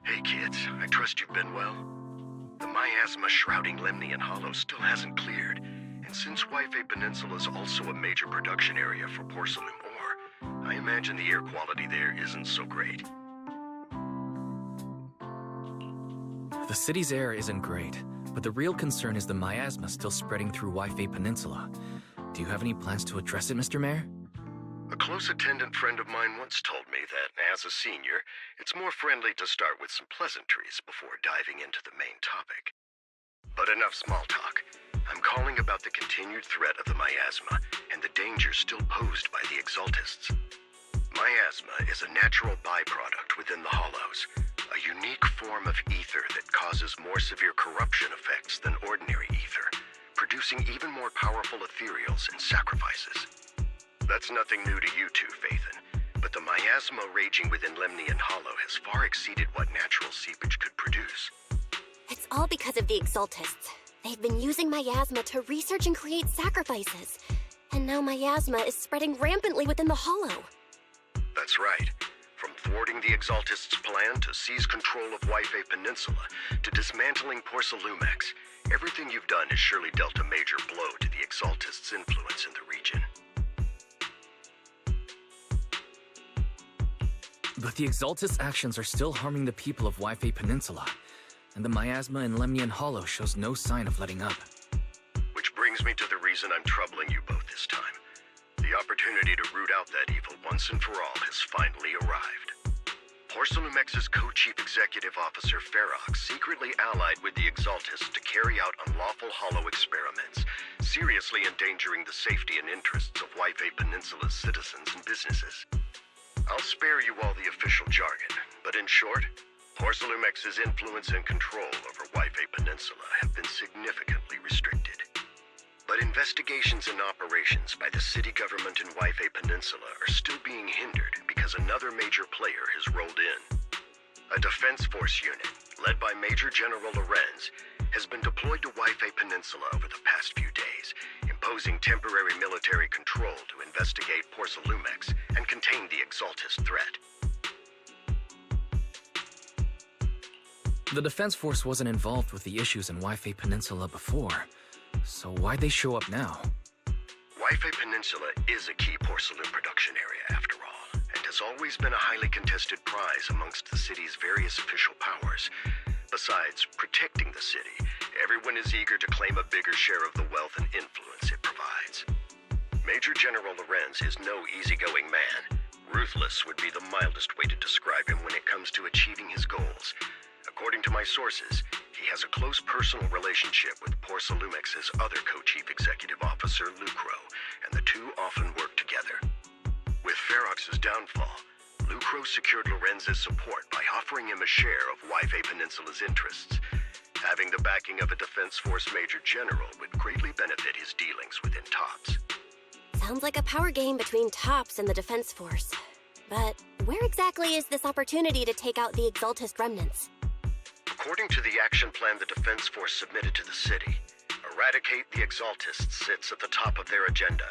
Hey kids, I trust you've been well. The miasma shrouding Lemnian Hollow still hasn't cleared, and since Wi-Fi Peninsula is also a major production area for porcelain ore, I imagine the air quality there isn't so great. The city's air isn't great, but the real concern is the miasma still spreading through Wi-Fi Peninsula. Do you have any plans to address it, Mr. Mayor? A close attendant friend of mine once told me that, as a senior, it's more friendly to start with some pleasantries before diving into the main topic. But enough small talk. I'm calling about the continued threat of the miasma and the danger still posed by the Exaltists. Miasma is a natural byproduct within the Hollows, a unique form of ether that causes more severe corruption effects than ordinary ether, producing even more powerful ethereals and sacrifices. That's nothing new to you two, Phaethon, but the miasma raging within Lemnian Hollow has far exceeded what natural seepage could produce. It's all because of the Exaltists. They've been using miasma to research and create sacrifices, and now miasma is spreading rampantly within the Hollow. That's right. From thwarting the Exaltists' plan to seize control of Wi-Fi Peninsula to dismantling Porcelumex, everything you've done has surely dealt a major blow to the Exaltists' influence in the region. But the Exaltists' actions are still harming the people of Wi-Fi Peninsula, and the miasma in Lemnian Hollow shows no sign of letting up. Which brings me to the reason I'm troubling you both this time. The opportunity to root out that evil once and for all has finally arrived. Porcelumex's co-chief executive officer Ferox secretly allied with the Exaltists to carry out unlawful hollow experiments, seriously endangering the safety and interests of Wi-Fi Peninsula's citizens and businesses. I'll spare you all the official jargon, but in short, Porcelumex's influence and control over Wi-Fi Peninsula have been significantly restricted. But investigations and operations by the city government in Wi-Fi Peninsula are still being hindered because another major player has rolled in. A defense force unit, led by Major General Lorenz, has been deployed to Wi-Fi Peninsula over the past few days, imposing temporary military control to investigate Porcelumex and contain the Exaltist threat. The Defense Force wasn't involved with the issues in Wi-Fi Peninsula before, so why'd they show up now? Wi-Fi Peninsula is a key porcelain production area, after all, and has always been a highly contested prize amongst the city's various official powers. Besides protecting the city, everyone is eager to claim a bigger share of the wealth and influence it provides. Major General Lorenz is no easygoing man. Ruthless would be the mildest way to describe him when it comes to achieving his goals. According to my sources, he has a close personal relationship with Porcelumex's other co-chief executive officer, Lucro, and the two often work together. With Ferox's downfall, Lucro secured Lorenz's support by offering him a share of Wi-Fi Peninsula's interests. Having the backing of a Defense Force Major General would greatly benefit his dealings within TOPS. Sounds like a power game between TOPS and the Defense Force. But where exactly is this opportunity to take out the Exaltist remnants? According to the action plan the Defense Force submitted to the city, eradicate the Exaltists sits at the top of their agenda.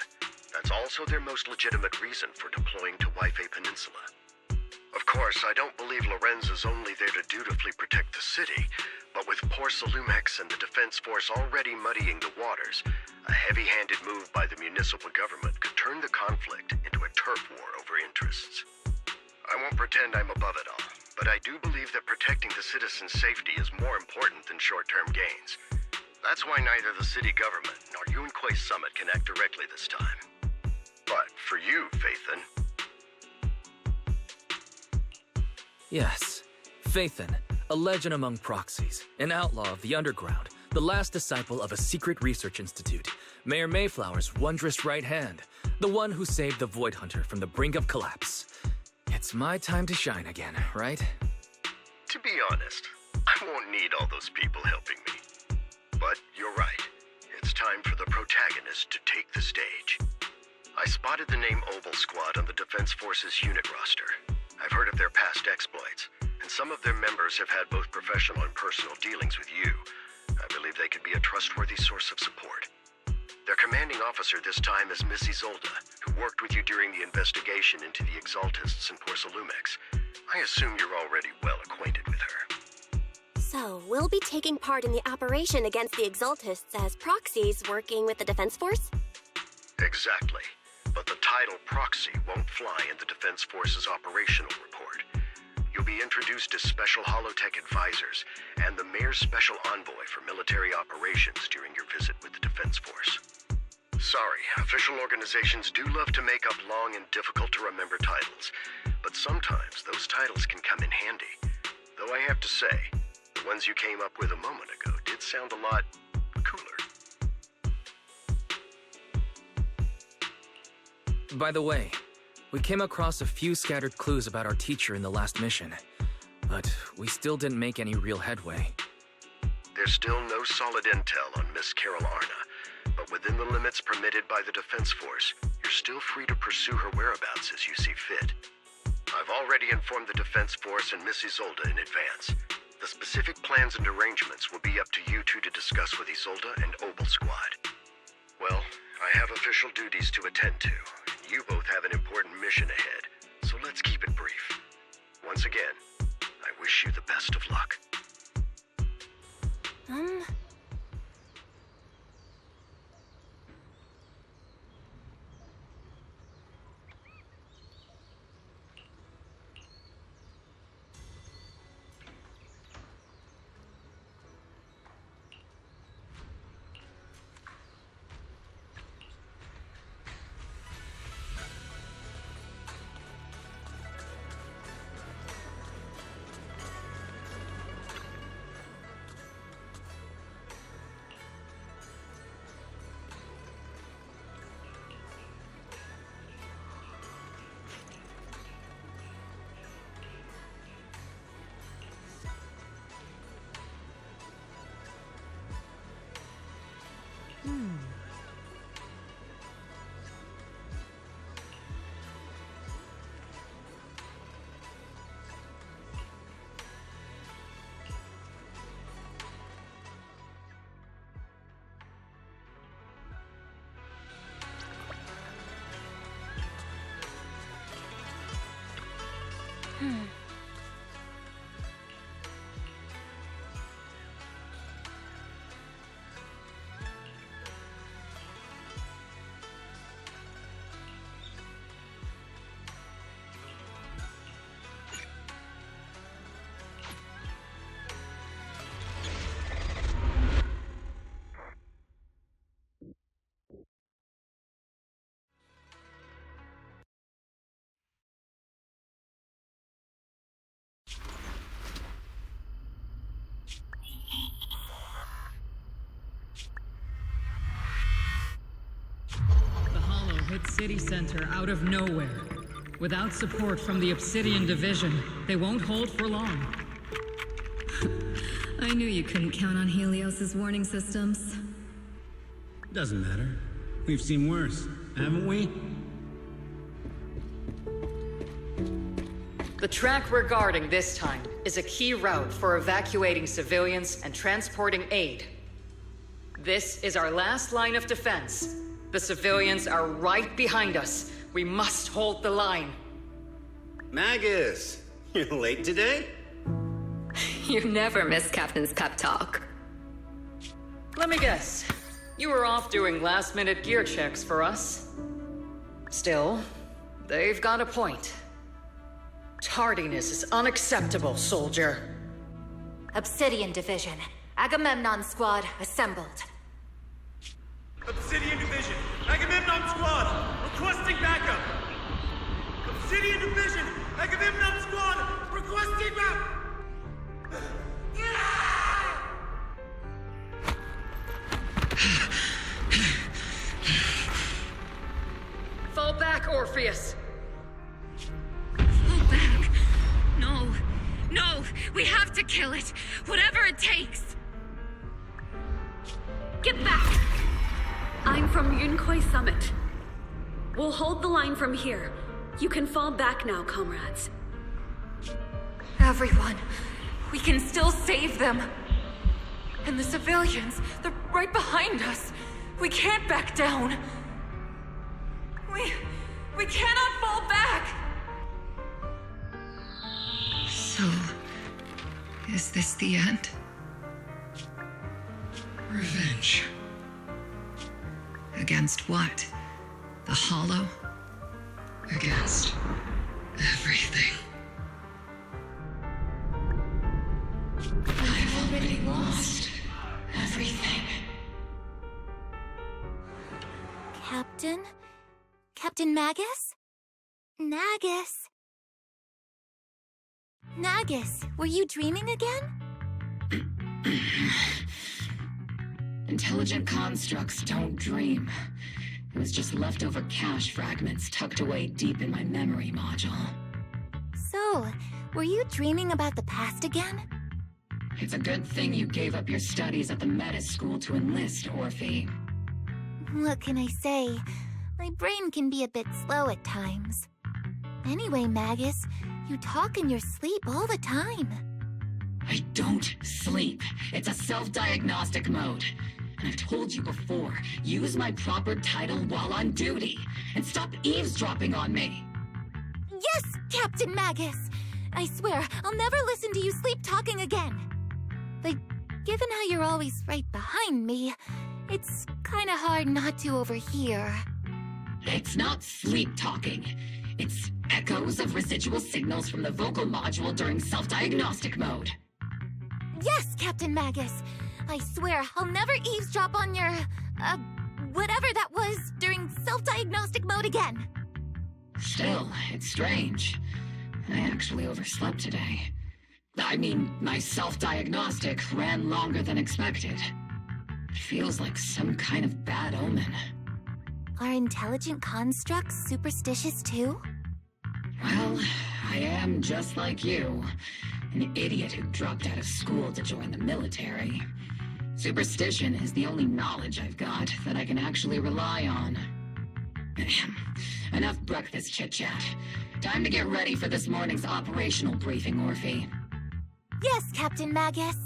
That's also their most legitimate reason for deploying to Wi-Fi Peninsula. Of course, I don't believe Lorenz is only there to dutifully protect the city, but with Porcelumex and the Defense Force already muddying the waters, a heavy-handed move by the municipal government could turn the conflict into a turf war over interests. I won't pretend I'm above it all, but I do believe that protecting the citizens' safety is more important than short-term gains. That's why neither the city government nor Yunquay Summit can act directly this time. But for you, Phaethon... Yes, Phaethon, a legend among proxies, an outlaw of the underground, the last disciple of a secret research institute, Mayor Mayflower's wondrous right hand, the one who saved the Void Hunter from the brink of collapse. It's my time to shine again, right? To be honest, I won't need all those people helping me. But you're right. It's time for the protagonist to take the stage. I spotted the name Oval Squad on the Defense Force's unit roster. I've heard of their past exploits, and some of their members have had both professional and personal dealings with you. I believe they could be a trustworthy source of support. Their commanding officer this time is Miss Isolda, who worked with you during the investigation into the Exaltists and Porcelumex. I assume you're already well acquainted with her. So, we'll be taking part in the operation against the Exaltists as proxies working with the Defense Force? Exactly. But the title proxy won't fly in the Defense Force's operational report. You'll be introduced as Special Holotech Advisors and the Mayor's Special Envoy for Military Operations during your visit with the Defense Force. Sorry, official organizations do love to make up long and difficult-to-remember titles, but sometimes those titles can come in handy. Though I have to say, the ones you came up with a moment ago did sound a lot cooler. By the way, we came across a few scattered clues about our teacher in the last mission, but we still didn't make any real headway. There's still no solid intel on Miss Carol Arna, but within the limits permitted by the Defense Force, you're still free to pursue her whereabouts as you see fit. I've already informed the Defense Force and Miss Isolde in advance. The specific plans and arrangements will be up to you two to discuss with Isolde and Obel Squad. Well, I have official duties to attend to, and you both have an important mission ahead, so let's keep it brief. Once again, I wish you the best of luck. Hit city center out of nowhere. Without support from the Obsidian Division, they won't hold for long. I knew you couldn't count on Helios's warning systems. Doesn't matter. We've seen worse, haven't we? The track we're guarding this time is a key route for evacuating civilians and transporting aid. This is our last line of defense. The civilians are right behind us. We must hold the line. Magus, you're late today? You never miss Captain's pep talk. Let me guess. You were off doing last-minute gear checks for us. Still, they've got a point. Tardiness is unacceptable, soldier. Obsidian Division. Agamemnon Squad assembled. Obsidian Division, Agamemnon Squad, requesting backup! Obsidian Division, Agamemnon Squad, requesting backup! Fall back, Orpheus! Fall back. No. No. We have to kill it. Whatever it takes. Get back! I'm from Yunkoi Summit. We'll hold the line from here. You can fall back now, comrades. Everyone, we can still save them. And the civilians, they're right behind us. We can't back down. We cannot fall back! So, is this the end? Revenge. Against what? The Hollow? Against everything. I've already lost everything. Captain? Captain Magus? Nagus? Nagus, were you dreaming again? Intelligent constructs don't dream. It was just leftover cache fragments tucked away deep in my memory module. So, were you dreaming about the past again? It's a good thing you gave up your studies at the Meta School to enlist, Orphe. What can I say? My brain can be a bit slow at times. Anyway, Magus, you talk in your sleep all the time. I don't sleep. It's a self-diagnostic mode. And I've told you before, use my proper title while on duty, and stop eavesdropping on me. Yes, Captain Magus! I swear, I'll never listen to you sleep-talking again. But given how you're always right behind me, it's kinda hard not to overhear. It's not sleep-talking. It's echoes of residual signals from the vocal module during self-diagnostic mode. Yes, Captain Magus! I swear, I'll never eavesdrop on your, whatever that was during self-diagnostic mode again. Still, it's strange. I actually overslept today. I mean, my self-diagnostic ran longer than expected. It feels like some kind of bad omen. Are intelligent constructs superstitious too? Well, I am just like you. An idiot who dropped out of school to join the military. Superstition is the only knowledge I've got that I can actually rely on. Enough breakfast chit-chat. Time to get ready for this morning's operational briefing, Orphe. Yes, Captain Magus.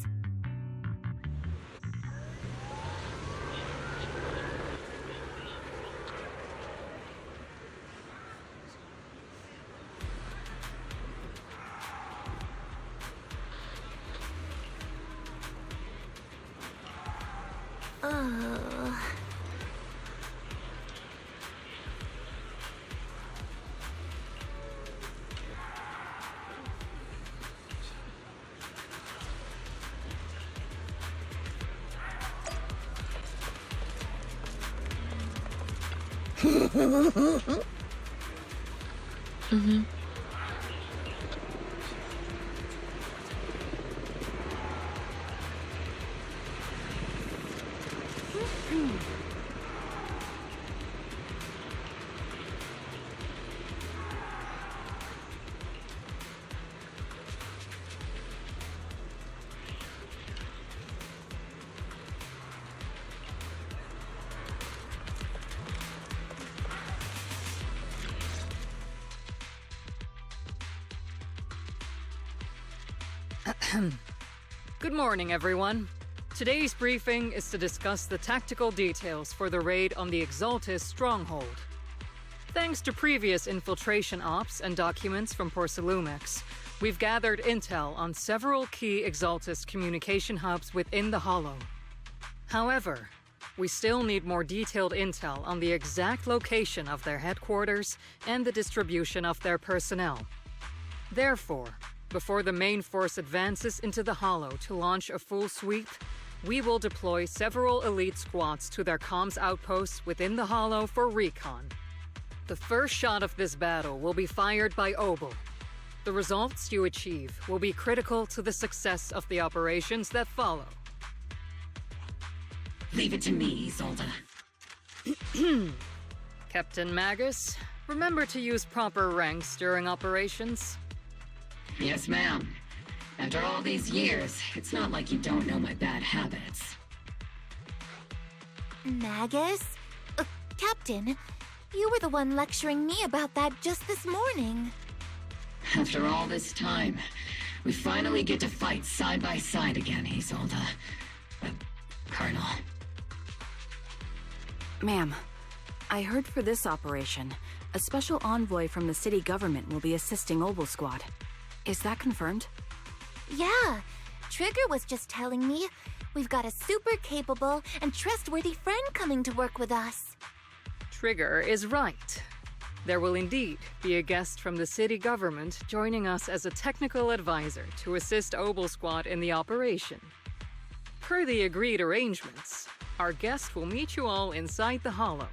Good morning, everyone. Today's briefing is to discuss the tactical details for the raid on the Exaltus stronghold. Thanks to previous infiltration ops and documents from Porcelumix, we've gathered intel on several key Exaltus communication hubs within the Hollow. However, we still need more detailed intel on the exact location of their headquarters and the distribution of their personnel. Therefore, before the main force advances into the Hollow to launch a full sweep, we will deploy several elite squads to their comms outposts within the Hollow for recon. The first shot of this battle will be fired by Obel. The results you achieve will be critical to the success of the operations that follow. Leave it to me, Isolde. Captain Magus, remember to use proper ranks during operations. Yes, ma'am. After all these years, it's not like you don't know my bad habits. Magus? Captain, you were the one lecturing me about that just this morning. After all this time, we finally get to fight side by side again, Isolde. Colonel. Ma'am, I heard for this operation, a special envoy from the city government will be assisting Obel Squad. Is that confirmed? Yeah, Trigger was just telling me We've got a super capable and trustworthy friend coming to work with us. Trigger is right. There will indeed be a guest from the city government joining us as a technical advisor to assist Obel Squad in the operation. Per the agreed arrangements, our guest will meet you all inside the Hollow.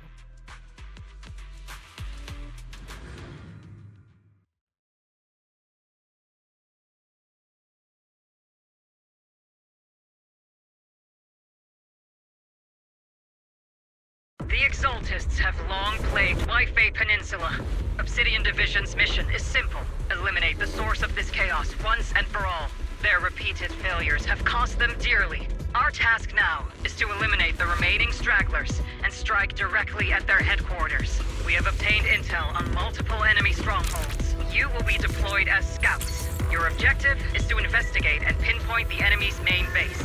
The Exaltists have long plagued Wi-Fi Peninsula. Obsidian Division's mission is simple. Eliminate the source of this chaos once and for all. Their repeated failures have cost them dearly. Our task now is to eliminate the remaining stragglers and strike directly at their headquarters. We have obtained intel on multiple enemy strongholds. You will be deployed as scouts. Your objective is to investigate and pinpoint the enemy's main base.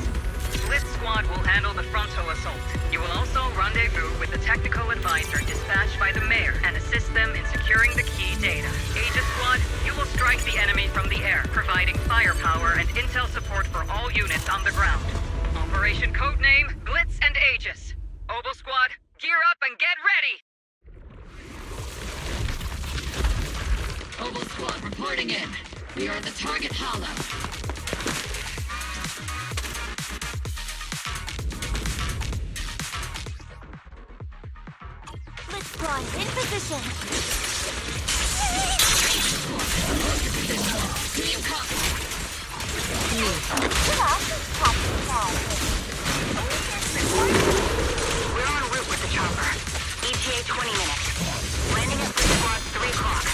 Blitz Squad will handle the frontal assault. You will also rendezvous with the technical advisor dispatched by the mayor and assist them in securing the key data. Aegis Squad, you will strike the enemy from the air, providing firepower and intel support for all units on the ground. Operation codename Blitz and Aegis. Obel Squad, gear up and get ready! Obel Squad reporting in. We are at the target hollow. Blitz Squad, in position! Do you copy? We're en route with the chopper. ETA 20 minutes. Landing at Blitz Squad 3 o'clock.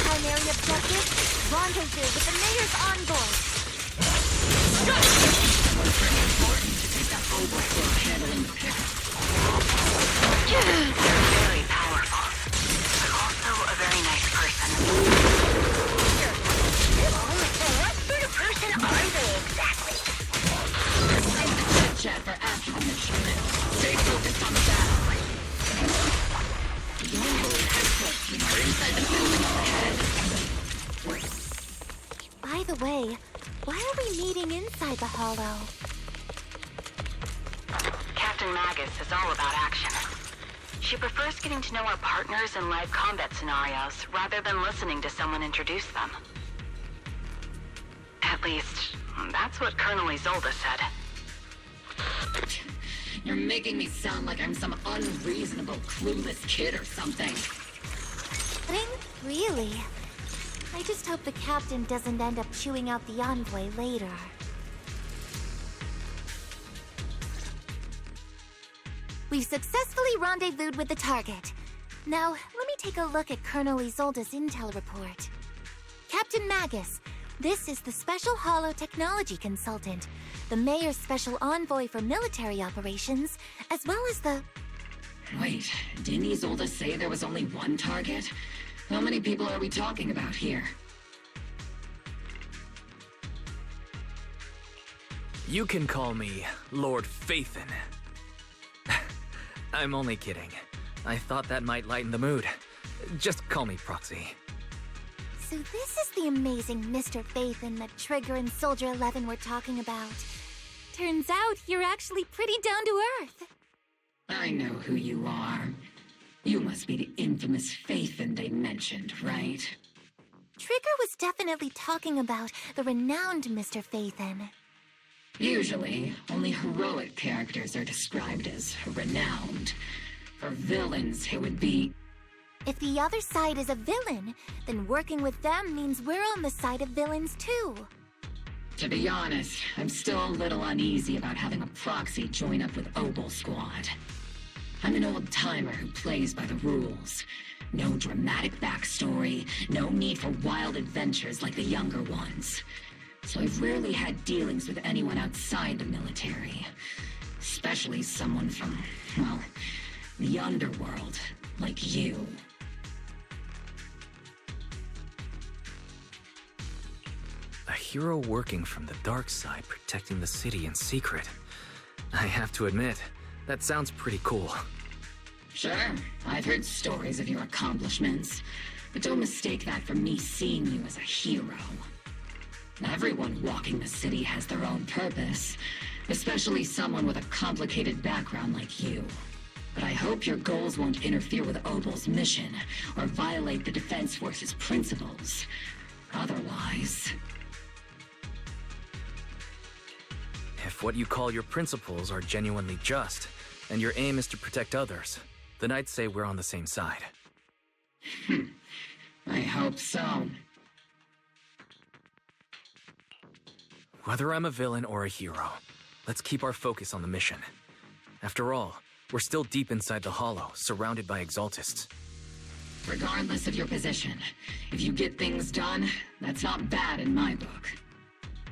Primary objective, rendezvous with the mayor's envoy. They're very powerful, but also a very nice person. What sort of person are they exactly? Chat for after the mission. Stay focused on the battle. We're inside the building up ahead. By the way, why are we meeting inside the Hollow? Captain Magus is all about action. She prefers getting to know our partners in live combat scenarios rather than listening to someone introduce them. At least, that's what Colonel Isolde said. You're making me sound like I'm some unreasonable, clueless kid or something. Really? I just hope the captain doesn't end up chewing out the envoy later. We've successfully rendezvoused with the target. Now, let me take a look at Colonel Isolde's intel report. Captain Magus, this is the Special Hollow Technology Consultant, the Mayor's Special Envoy for Military Operations, as well as the... Wait, didn't Isolde say there was only one target? How many people are we talking about here? You can call me Lord Phaethon. I'm only kidding. I thought that might lighten the mood. Just call me Proxy. So this is the amazing Mr. Phaethon that Trigger and Soldier 11 were talking about. Turns out you're actually pretty down to earth. I know who you are. You must be the infamous Phaethon they mentioned, right? Trigger was definitely talking about the renowned Mr. Phaethon. Usually, only heroic characters are described as renowned. For villains, it would be... If the other side is a villain, then working with them means we're on the side of villains too. To be honest, I'm still a little uneasy about having a proxy join up with Obel Squad. I'm an old-timer who plays by the rules. No dramatic backstory, no need for wild adventures like the younger ones. So I've rarely had dealings with anyone outside the military. Especially someone from, well, the underworld, like you. A hero working from the dark side, protecting the city in secret. I have to admit, that sounds pretty cool. Sure, I've heard stories of your accomplishments, but don't mistake that for me seeing you as a hero. Everyone walking the city has their own purpose, especially someone with a complicated background like you. But I hope your goals won't interfere with Obel's mission or violate the Defense Force's principles. Otherwise... If what you call your principles are genuinely just, and your aim is to protect others, then I'd say we're on the same side. I hope so. Whether I'm a villain or a hero, let's keep our focus on the mission. After all, we're still deep inside the Hollow, surrounded by Exaltists. Regardless of your position, if you get things done, that's not bad in my book.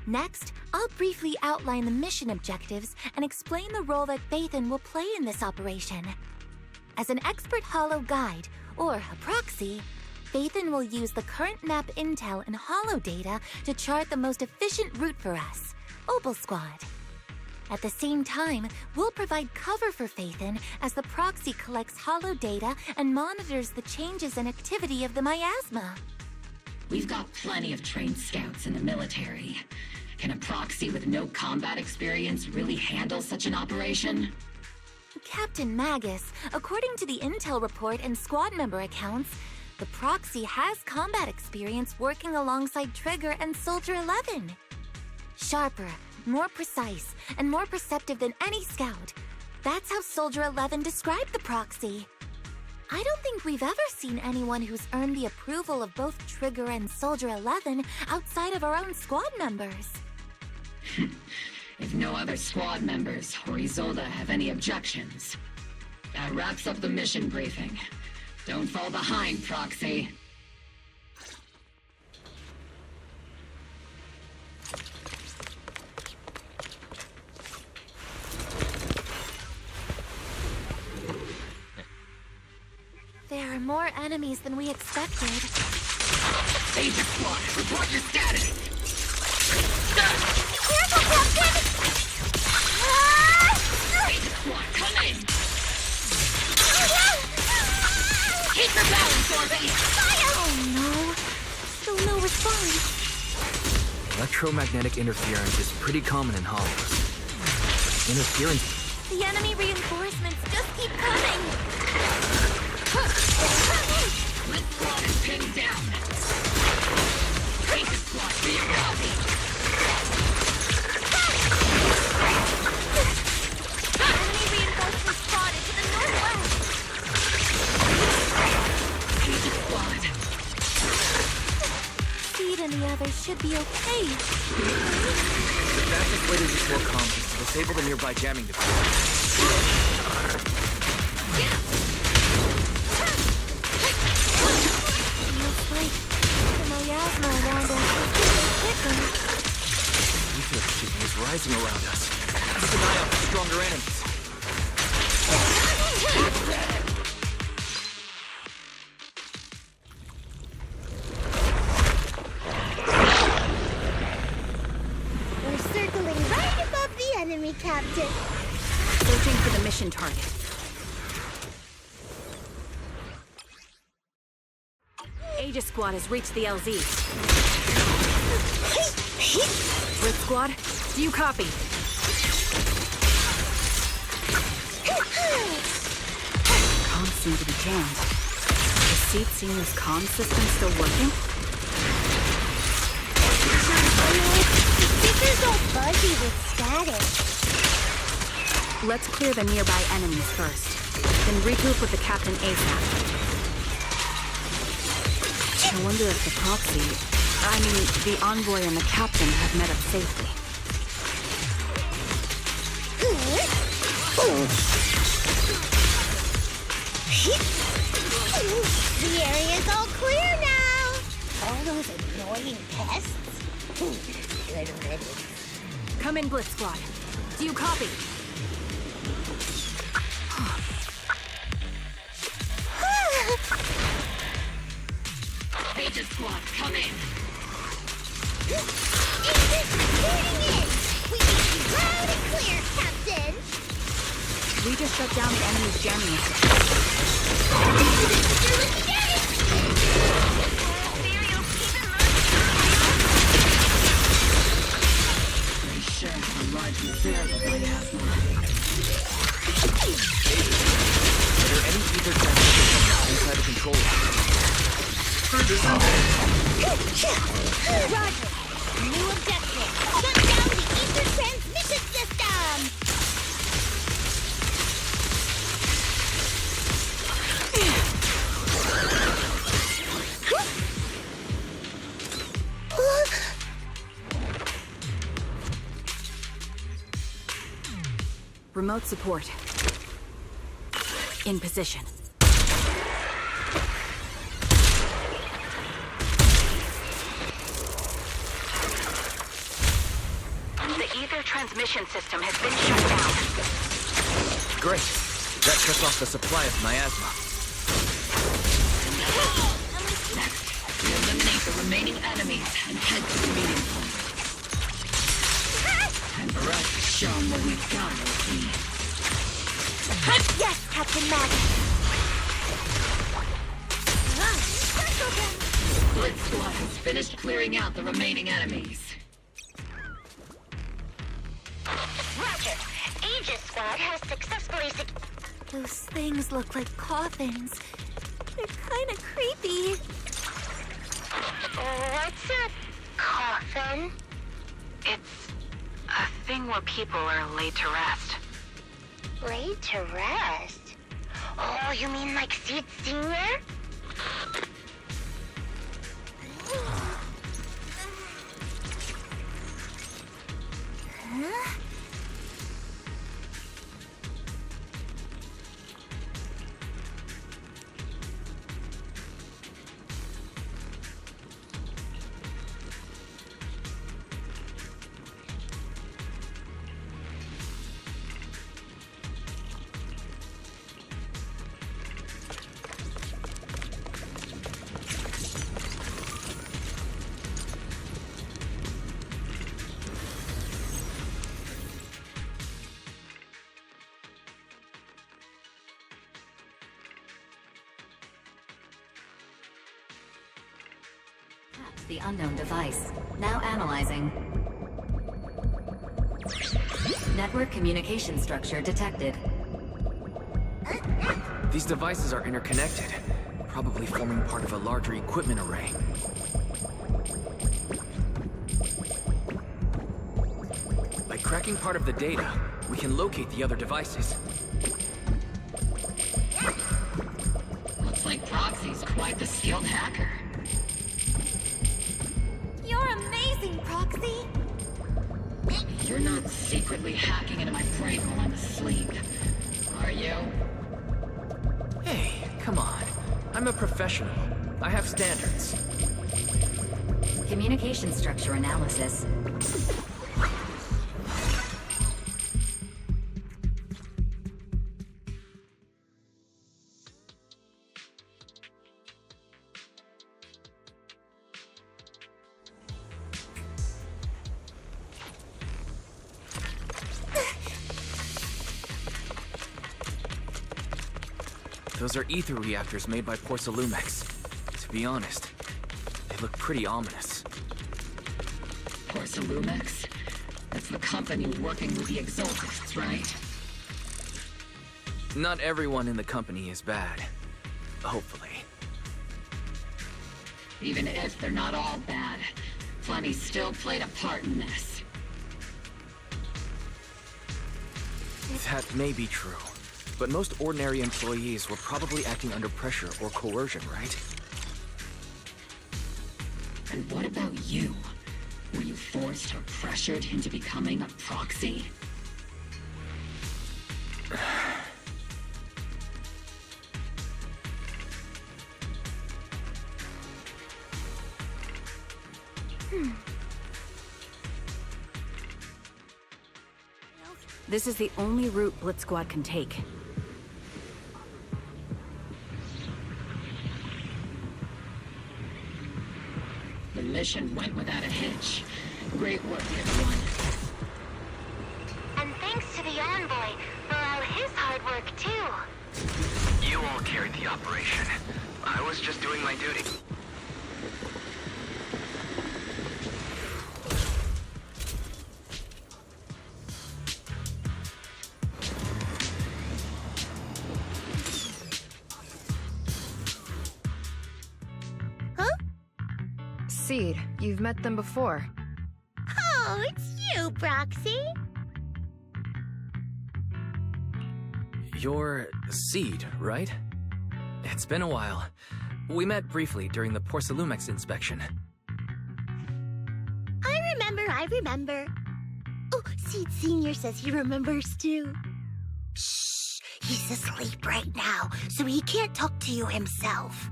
Next, I'll briefly outline the mission objectives and explain the role that Phaethon will play in this operation. As an expert Hollow guide, or a proxy, Phaethon will use the current map intel and Hollow data to chart the most efficient route for us, Obel Squad. At the same time, we'll provide cover for Phaethon as the proxy collects Hollow data and monitors the changes and activity of the miasma. We've got plenty of trained scouts in the military. Can a proxy with no combat experience really handle such an operation? Captain Magus, according to the intel report and squad member accounts, the proxy has combat experience working alongside Trigger and Soldier 11. Sharper, more precise, and more perceptive than any scout. That's how Soldier 11 described the proxy. I don't think we've ever seen anyone who's earned the approval of both Trigger and Soldier 11 outside of our own squad members. If no other squad members or Isolde have any objections. That wraps up the mission briefing. Don't fall behind, Proxy. There are more enemies than we expected. Danger Squad, report your status! Careful, Captain! Danger Squad, come in! Keep your balance, Orby! Fire! Oh no! Still no response. Electromagnetic interference is pretty common in Hollows. Interference... The enemy reinforcements just keep coming! This squad is pinned down. Danger Squad, be your copy! Enemy reinforcements spotted to the northwest! Danger Squad! Seed and the others should be okay. The fastest way to restore comms is to disable the nearby jamming device. Looks like the miasma around us is getting thicker. The nuclear fusion is rising around us. Keep an eye out for stronger enemies. We're circling right above the enemy, Captain. Searching for the mission target. Aegis Squad has reached the LZ. Red Squad, do you copy? Comms seem to be jammed. Is Seed Senior's comm system still working? The speaker's all fuzzy with static. Let's clear the nearby enemies first, then regroup with the Captain ASAP. I wonder if the proxy, the envoy and the captain have met up safely. The area's all clear now. All those annoying pests. Good riddance. Come in, Blitz Squad. Do you copy? Danger Squad, come in! Reporting in! We need you loud and clear, Captain! We just shut down the enemy's jamming system. I'm largely disabled by asthma. Are there any ether transmissions inside the control room? Roger. New objective. Shut down the ether transmission system! Remote support. In position. The ether transmission system has been shut down. Great. That cuts off the supply of miasma. Next, we eliminate the remaining enemies and head to the meeting point. Time for us to show them what we've got, Loki. Yes, Captain Magus! Blitz Squad has finished clearing out the remaining enemies. Roger. Aegis Squad has successfully Those things look like coffins. They're kind of creepy. What's a coffin? It's a thing where people are laid to rest. Laid to rest? Oh, you mean like Seed Senior? Huh? The unknown device. Now analyzing. Network communication structure detected. These devices are interconnected, probably forming part of a larger equipment array. By cracking part of the data, we can locate the other devices. Looks like Proxy's quite the skilled hacker. You're amazing, Proxy! You're not secretly hacking into my brain while I'm asleep, are you? Hey, come on. I'm a professional. I have standards. Communication structure analysis. Those are ether reactors made by Porcelumex. To be honest, they look pretty ominous. Porcelumex? That's the company working with the Exaltists, right? Not everyone in the company is bad. Hopefully. Even if they're not all bad, plenty still played a part in this. That may be true. But most ordinary employees were probably acting under pressure or coercion, right? And what about you? Were you forced or pressured into becoming a proxy? This is the only route Blitz Squad can take. The mission went without a hitch. Great work, everyone. And thanks to the Envoy for all his hard work, too. You all carried the operation. I was just doing my duty. Seed. You've met them before. Oh, it's you, Proxy. You're Seed, right? It's been a while. We met briefly during the Porcelumex inspection. I remember. Oh, Seed Sr. says he remembers too. Shh, he's asleep right now, so he can't talk to you himself.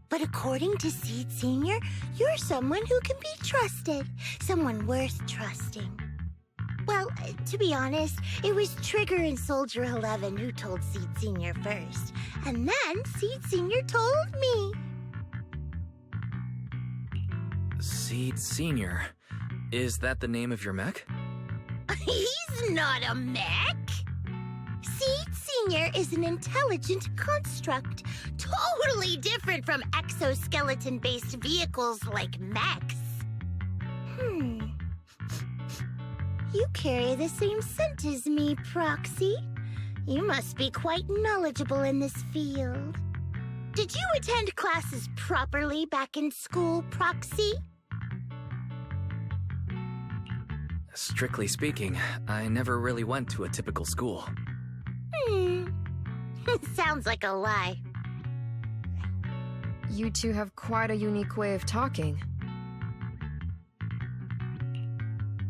But according to Seed Sr., you're someone who can be trusted. Someone worth trusting. Well, to be honest, it was Trigger and Soldier 11 who told Seed Sr. first. And then Seed Sr. told me. Seed Sr. Is that the name of your mech? He's not a mech. Seed Sr. is an intelligent construct, totally different from exoskeleton-based vehicles like mechs. You carry the same scent as me, Proxy. You must be quite knowledgeable in this field. Did you attend classes properly back in school, Proxy? Strictly speaking, I never really went to a typical school. Sounds like a lie. You two have quite a unique way of talking.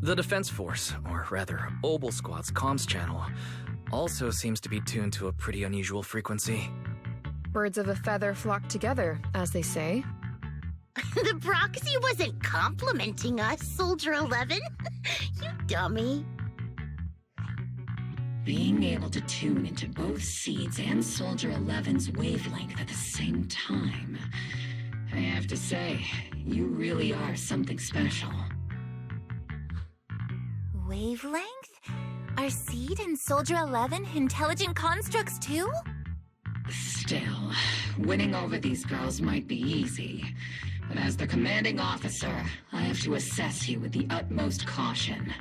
The Defense Force, or rather, Obel Squad's comms channel, also seems to be tuned to a pretty unusual frequency. Birds of a feather flock together, as they say. The Proxy wasn't complimenting us, Soldier 11. You dummy. Being able to tune into both Seed's and Soldier 11's wavelength at the same time. I have to say, you really are something special. Wavelength? Are Seed and Soldier 11 intelligent constructs too? Still, winning over these girls might be easy. But as the commanding officer, I have to assess you with the utmost caution.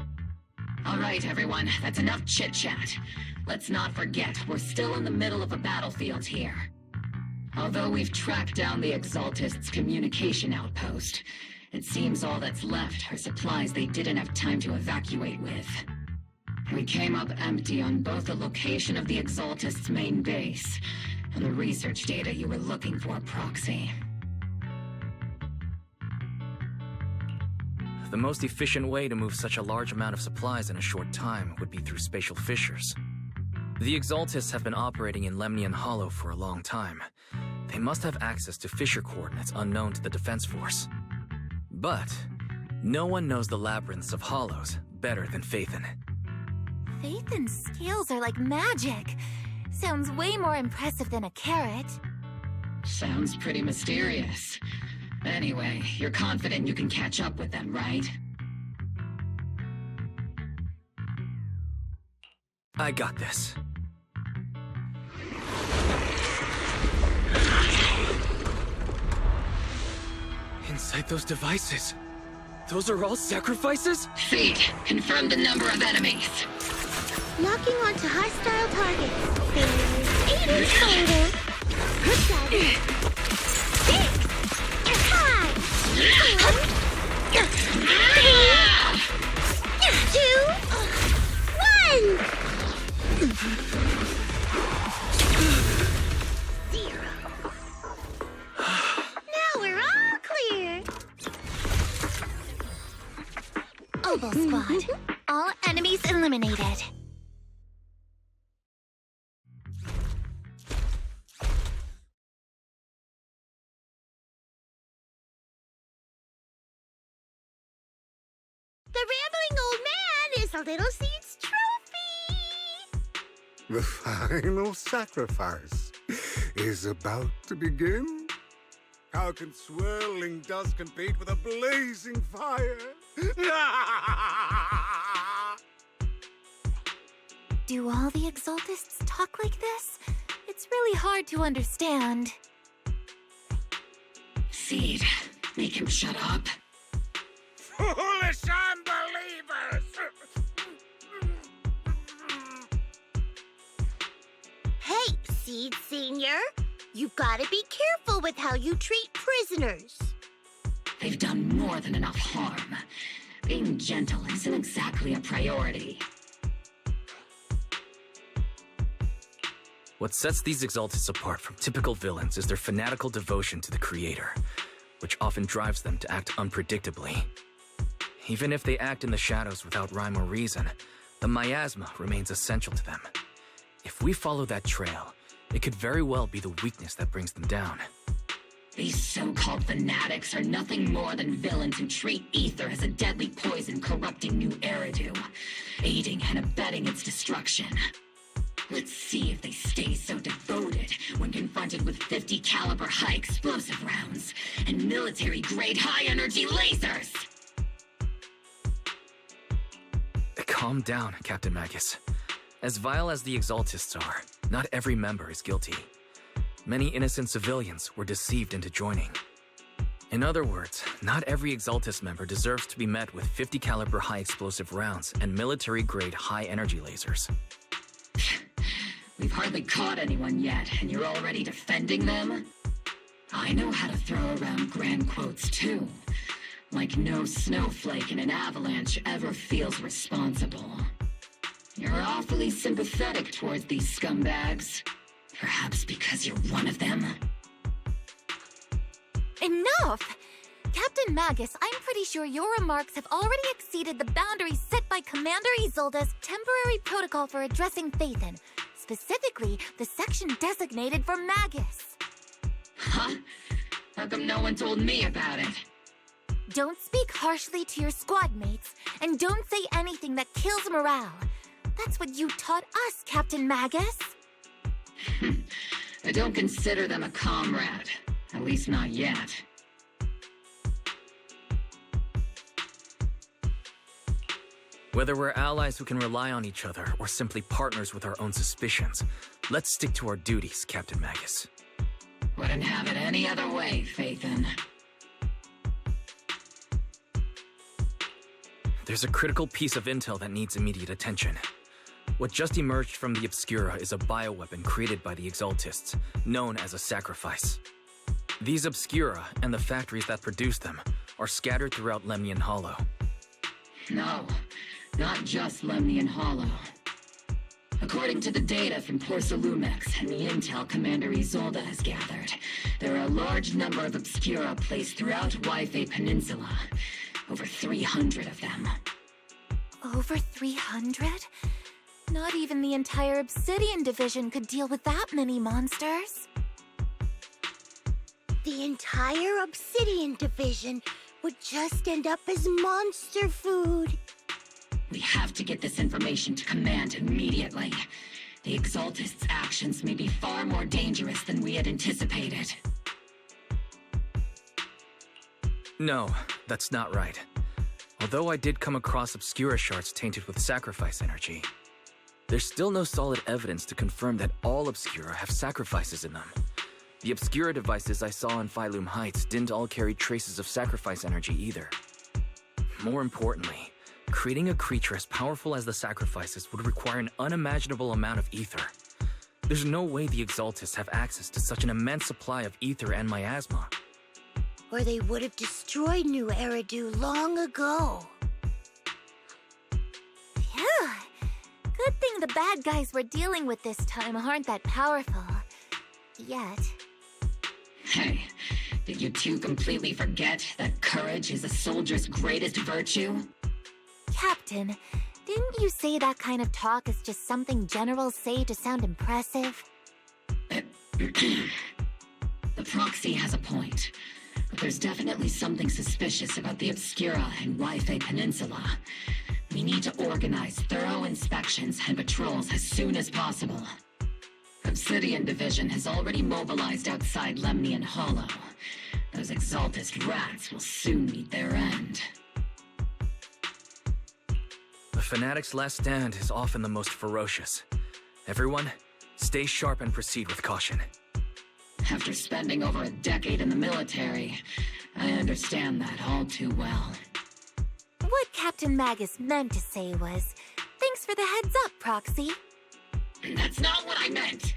All right, everyone, that's enough chit-chat. Let's not forget, we're still in the middle of a battlefield here. Although we've tracked down the Exaltists' communication outpost, it seems all that's left are supplies they didn't have time to evacuate with. We came up empty on both the location of the Exaltists' main base and the research data you were looking for, Proxy. The most efficient way to move such a large amount of supplies in a short time would be through spatial fissures. The Exaltists have been operating in Lemnian Hollow for a long time. They must have access to fissure coordinates unknown to the Defense Force. But no one knows the labyrinths of hollows better than Phaethon. Phaethon's scales are like magic. Sounds way more impressive than a carrot. Sounds pretty mysterious. Anyway, you're confident you can catch up with them, right? I got this. Inside those devices, those are all sacrifices? Seed, confirm the number of enemies. Locking onto hostile targets. There's 8 in total. Good 6, 5, 4, 3, 2, 1. 0. Now we're all clear. Obel Squad. All enemies eliminated. The rambling old man is a little Seed's trophy. The final sacrifice is about to begin. How can swirling dust compete with a blazing fire? Do all the Exaltists talk like this? It's really hard to understand. Seed, make him shut up. Foolish unbelievers! Hey, Seed Sr., you gotta be careful with how you treat prisoners. They've done more than enough harm. Being gentle isn't exactly a priority. What sets these Exaltists apart from typical villains is their fanatical devotion to the Creator, which often drives them to act unpredictably. Even if they act in the shadows without rhyme or reason, the miasma remains essential to them. If we follow that trail, it could very well be the weakness that brings them down. These so-called fanatics are nothing more than villains who treat ether as a deadly poison corrupting new Eridu, aiding and abetting its destruction. Let's see if they stay so devoted when confronted with 50 caliber high explosive rounds and military-grade high-energy lasers! Calm down, Captain Magus. As vile as the Exaltists are, not every member is guilty. Many innocent civilians were deceived into joining. In other words, not every Exaltist member deserves to be met with 50 caliber high explosive rounds and military-grade high-energy lasers. We've hardly caught anyone yet, and you're already defending them? I know how to throw around grand quotes too. Like no snowflake in an avalanche ever feels responsible. You're awfully sympathetic towards these scumbags. Perhaps because you're one of them? Enough! Captain Magus, I'm pretty sure your remarks have already exceeded the boundaries set by Commander Isolde's temporary protocol for addressing Phaethon, specifically the section designated for Magus. Huh? How come no one told me about it? Don't speak harshly to your squad mates, and don't say anything that kills morale. That's what you taught us, Captain Magus. I don't consider them a comrade. At least not yet. Whether we're allies who can rely on each other or simply partners with our own suspicions, let's stick to our duties, Captain Magus. Wouldn't have it any other way, Phaethon. There's a critical piece of intel that needs immediate attention. What just emerged from the Obscura is a bioweapon created by the Exaltists, known as a sacrifice. These Obscura and the factories that produce them are scattered throughout Lemnian Hollow. No, not just Lemnian Hollow. According to the data from Porcelumex and the intel Commander Isolde has gathered, there are a large number of Obscura placed throughout Waifei Peninsula. Over 300 of them. Over 300? Not even the entire Obsidian Division could deal with that many monsters. The entire Obsidian Division would just end up as monster food. We have to get this information to Command immediately. The Exaltists' actions may be far more dangerous than we had anticipated. No, that's not right. Although I did come across Obscura shards tainted with sacrifice energy, there's still no solid evidence to confirm that all Obscura have sacrifices in them. The Obscura devices I saw in Phylum Heights didn't all carry traces of sacrifice energy either. More importantly, creating a creature as powerful as the sacrifices would require an unimaginable amount of ether. There's no way the Exaltists have access to such an immense supply of ether and miasma. Or they would have destroyed New Eridu long ago. Phew. Good thing the bad guys we're dealing with this time aren't that powerful. Yet. Hey, did you two completely forget that courage is a soldier's greatest virtue? Captain, didn't you say that kind of talk is just something generals say to sound impressive? The proxy has a point. But there's definitely something suspicious about the Obscura and Waifei Peninsula. We need to organize thorough inspections and patrols as soon as possible. Obsidian Division has already mobilized outside Lemnian Hollow. Those Exaltist rats will soon meet their end. The Fanatic's last stand is often the most ferocious. Everyone, stay sharp and proceed with caution. After spending over a decade in the military, I understand that all too well. What Captain Magus meant to say was, thanks for the heads up, Proxy. That's not what I meant!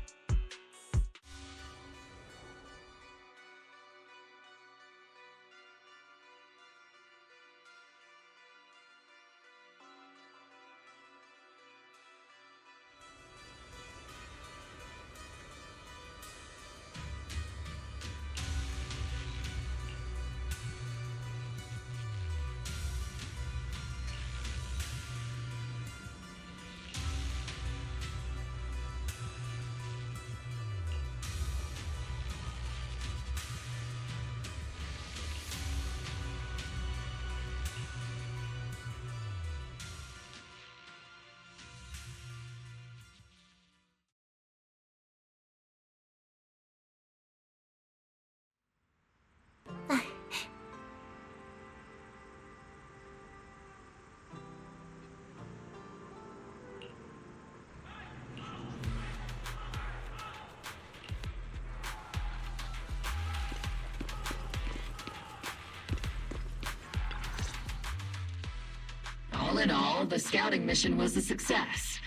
in all, the scouting mission was a success.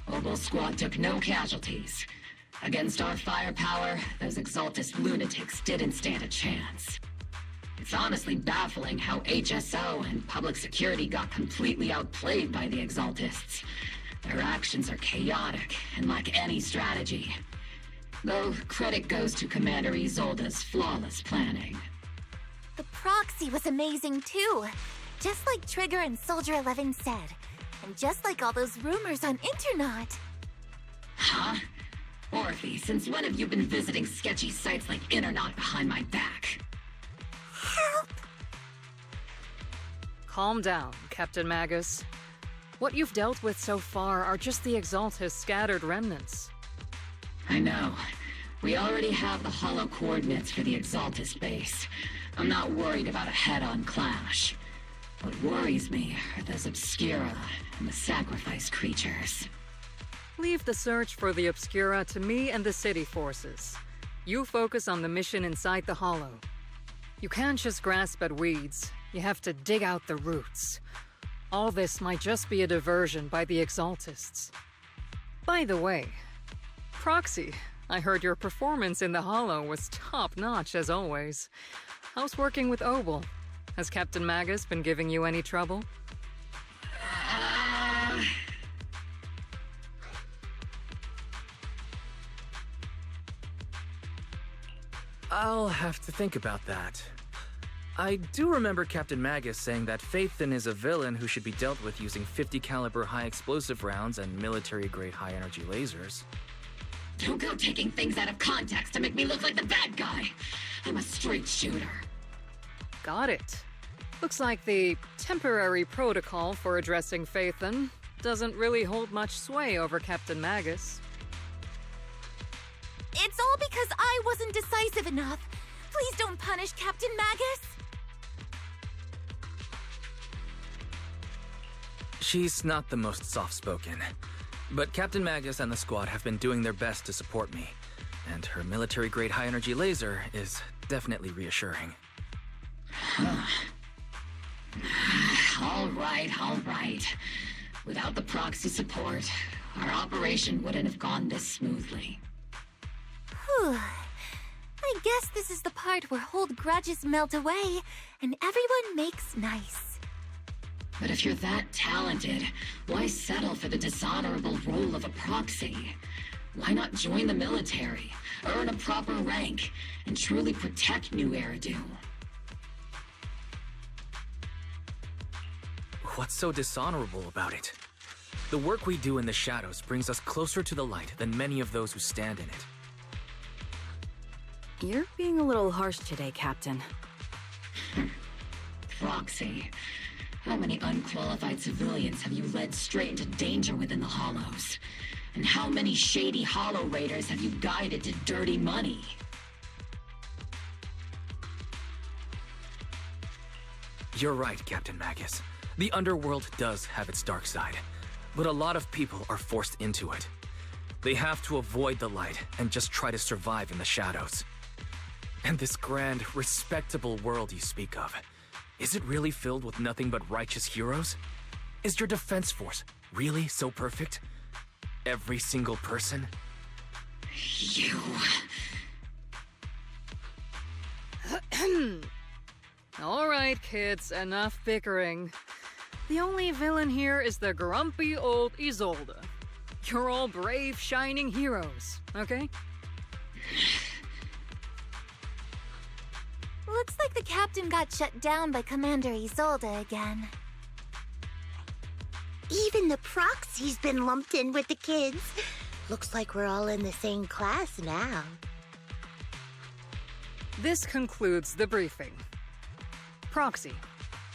Obel's squad took no casualties. Against our firepower, those Exaltist lunatics didn't stand a chance. It's honestly baffling how HSO and public security got completely outplayed by the Exaltists. Their actions are chaotic and lack any strategy. Though credit goes to Commander Isolde's flawless planning. The proxy was amazing too. Just like Trigger and Soldier 11 said. And just like all those rumors on Internet. Huh? Orphe, since when have you been visiting sketchy sites like Internet behind my back? Help! Calm down, Captain Magus. What you've dealt with so far are just the Exaltist scattered remnants. I know. We already have the hollow coordinates for the Exaltist base. I'm not worried about a head-on clash. What worries me are those Obscura and the sacrifice creatures. Leave the search for the Obscura to me and the city forces. You focus on the mission inside the Hollow. You can't just grasp at weeds. You have to dig out the roots. All this might just be a diversion by the Exaltists. By the way, Proxy, I heard your performance in the Hollow was top-notch as always. How's working with Obel? Has Captain Magus been giving you any trouble? I'll have to think about that. I do remember Captain Magus saying that Phaethon is a villain who should be dealt with using 50 caliber high explosive rounds and military-grade high-energy lasers. Don't go taking things out of context to make me look like the bad guy. I'm a straight shooter. Got it. Looks like the temporary protocol for addressing Phaethon doesn't really hold much sway over Captain Magus. It's all because I wasn't decisive enough. Please don't punish Captain Magus. She's not the most soft-spoken, but Captain Magus and the squad have been doing their best to support me, and her military-grade high-energy laser is definitely reassuring. All right. Without the proxy support, our operation wouldn't have gone this smoothly. Whew. I guess this is the part where old grudges melt away and everyone makes nice. But if you're that talented, why settle for the dishonorable role of a proxy? Why not join the military, earn a proper rank, and truly protect New Eridu? What's so dishonorable about it? The work we do in the shadows brings us closer to the light than many of those who stand in it. You're being a little harsh today, Captain. Proxy, how many unqualified civilians have you led straight into danger within the Hollows? And how many shady Hollow Raiders have you guided to dirty money? You're right, Captain Magus. The underworld does have its dark side, but a lot of people are forced into it. They have to avoid the light and just try to survive in the shadows. And this grand, respectable world you speak of, is it really filled with nothing but righteous heroes? Is your defense force really so perfect? Every single person? You... All right, kids, enough bickering. The only villain here is the grumpy old Isolde. You're all brave, shining heroes, okay? Looks like the captain got shut down by Commander Isolde again. Even the proxy's been lumped in with the kids. Looks like we're all in the same class now. This concludes the briefing. Proxy,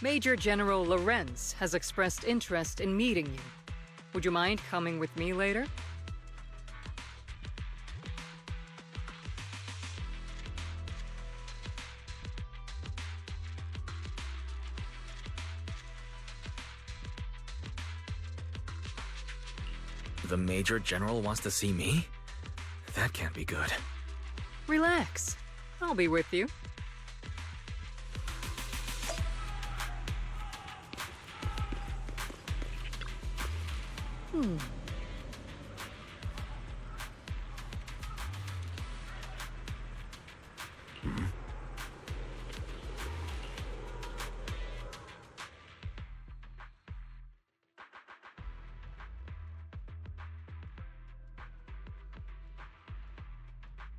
Major General Lorenz has expressed interest in meeting you. Would you mind coming with me later? The Major General wants to see me? That can't be good. Relax. I'll be with you.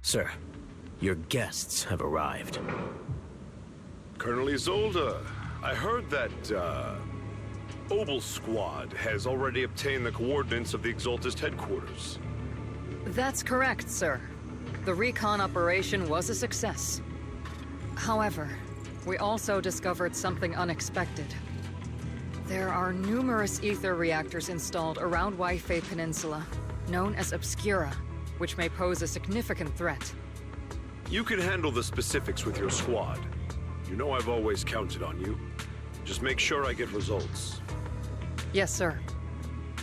Sir, your guests have arrived. Colonel Isolde, I heard that, Obel Squad has already obtained the coordinates of the Exaltist headquarters. That's correct, sir. The recon operation was a success. However, we also discovered something unexpected. There are numerous ether reactors installed around Wi-Fi Peninsula, known as Obscura, which may pose a significant threat. You can handle the specifics with your squad. You know I've always counted on you. Just make sure I get results. Yes, sir.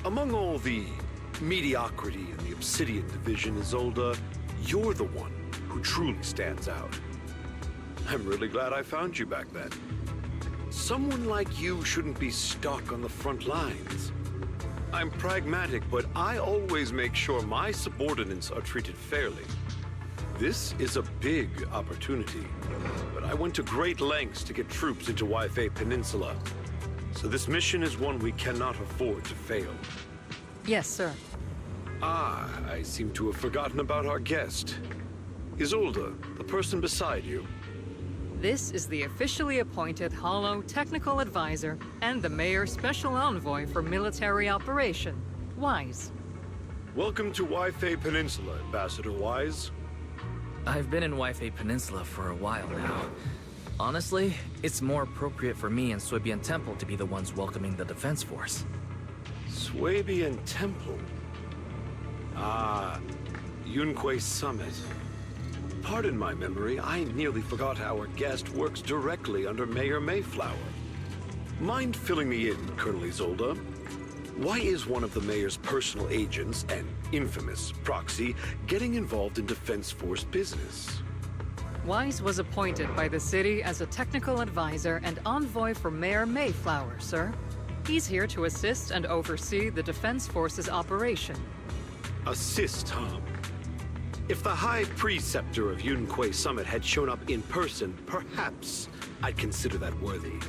Among all the mediocrity in the Obsidian Division, Isolde, you're the one who truly stands out. I'm really glad I found you back then. Someone like you shouldn't be stuck on the front lines. I'm pragmatic, but I always make sure my subordinates are treated fairly. This is a big opportunity, but I went to great lengths to get troops into Wi-Fi Peninsula. So this mission is one we cannot afford to fail. Yes, sir. Ah, I seem to have forgotten about our guest. Isolde, the person beside you. This is the officially appointed Hollow Technical Advisor and the Mayor's Special Envoy for Military Operation, Wise. Welcome to Wi-Fi Peninsula, Ambassador Wise. I've been in Wi-Fi Peninsula for a while now. Honestly, it's more appropriate for me and Swabian Temple to be the ones welcoming the Defense Force. Swabian Temple? Ah, Yunque Summit. Pardon my memory, I nearly forgot our guest works directly under Mayor Mayflower. Mind filling me in, Colonel Isolde? Why is one of the Mayor's personal agents, an infamous proxy, getting involved in Defense Force business? Wise was appointed by the city as a technical advisor and envoy for Mayor Mayflower, sir. He's here to assist and oversee the Defense Force's operation. Assist, huh? If the High Preceptor of Yunque Summit had shown up in person, perhaps I'd consider that worthy.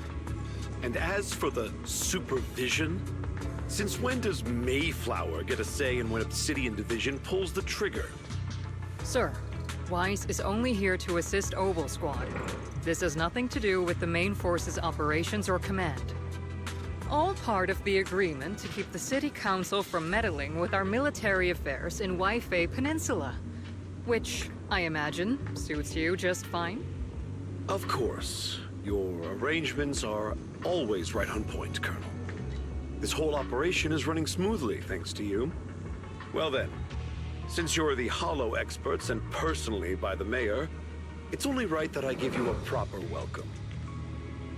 And as for the supervision, since when does Mayflower get a say in when Obsidian Division pulls the trigger? Sir, Wise is only here to assist Obel Squad. This has nothing to do with the main force's operations or command. All part of the agreement to keep the City Council from meddling with our military affairs in Wi-Fi Peninsula. Which, I imagine, suits you just fine? Of course. Your arrangements are always right on point, Colonel. This whole operation is running smoothly, thanks to you. Well then, since you're the Hollow experts and personally by the Mayor, it's only right that I give you a proper welcome.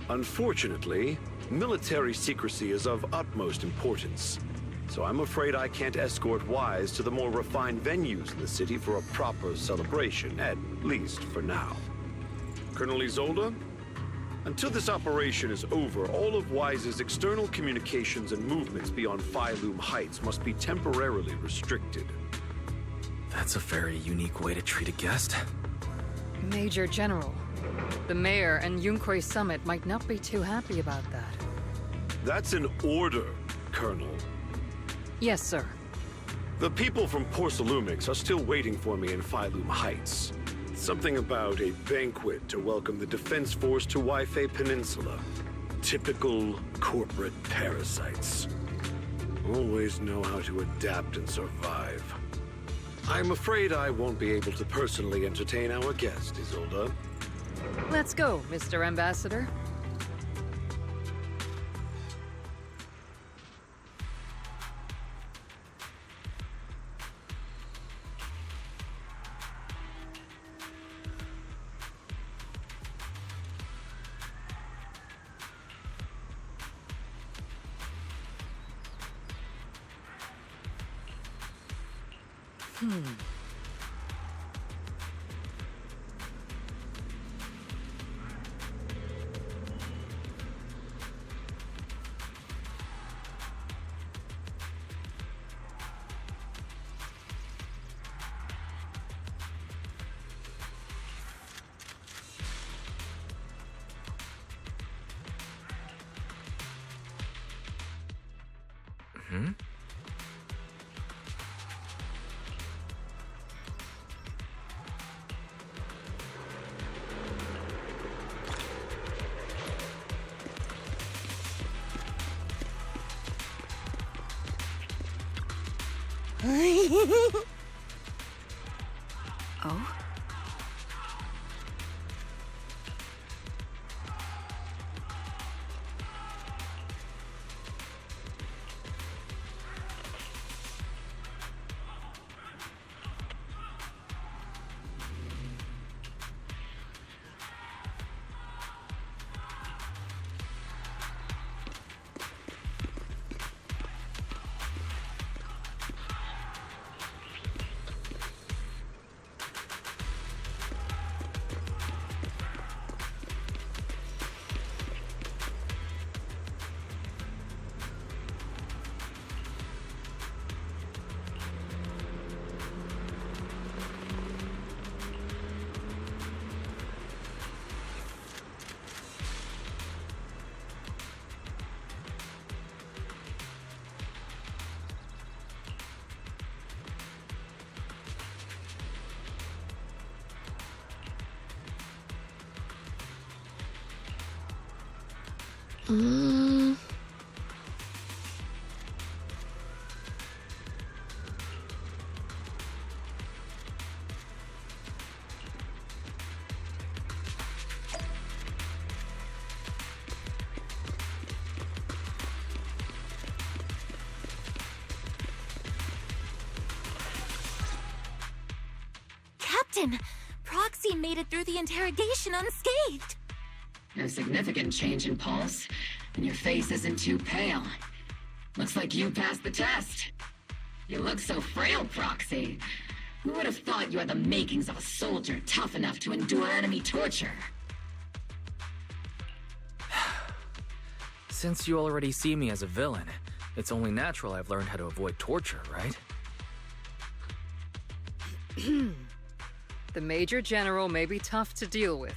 Unfortunately, military secrecy is of utmost importance. So I'm afraid I can't escort Wise to the more refined venues in the city for a proper celebration, at least for now. Colonel Isolde, until this operation is over, all of Wise's external communications and movements beyond Phylum Heights must be temporarily restricted. That's a very unique way to treat a guest. Major General, the Mayor and Yunque Summit might not be too happy about that. That's an order, Colonel. Yes, sir. The people from Porcelumix are still waiting for me in Phylum Heights. Something about a banquet to welcome the Defense Force to Wi-Fi Peninsula. Typical corporate parasites. Always know how to adapt and survive. I'm afraid I won't be able to personally entertain our guest, Isolde. Let's go, Mr. Ambassador. Oh? Captain, Proxy made it through the interrogation unscathed. No significant change in pulse, and your face isn't too pale. Looks like you passed the test. You look so frail, Proxy. Who would have thought you had the makings of a soldier tough enough to endure enemy torture? Since you already see me as a villain, it's only natural I've learned how to avoid torture, right? The Major General may be tough to deal with,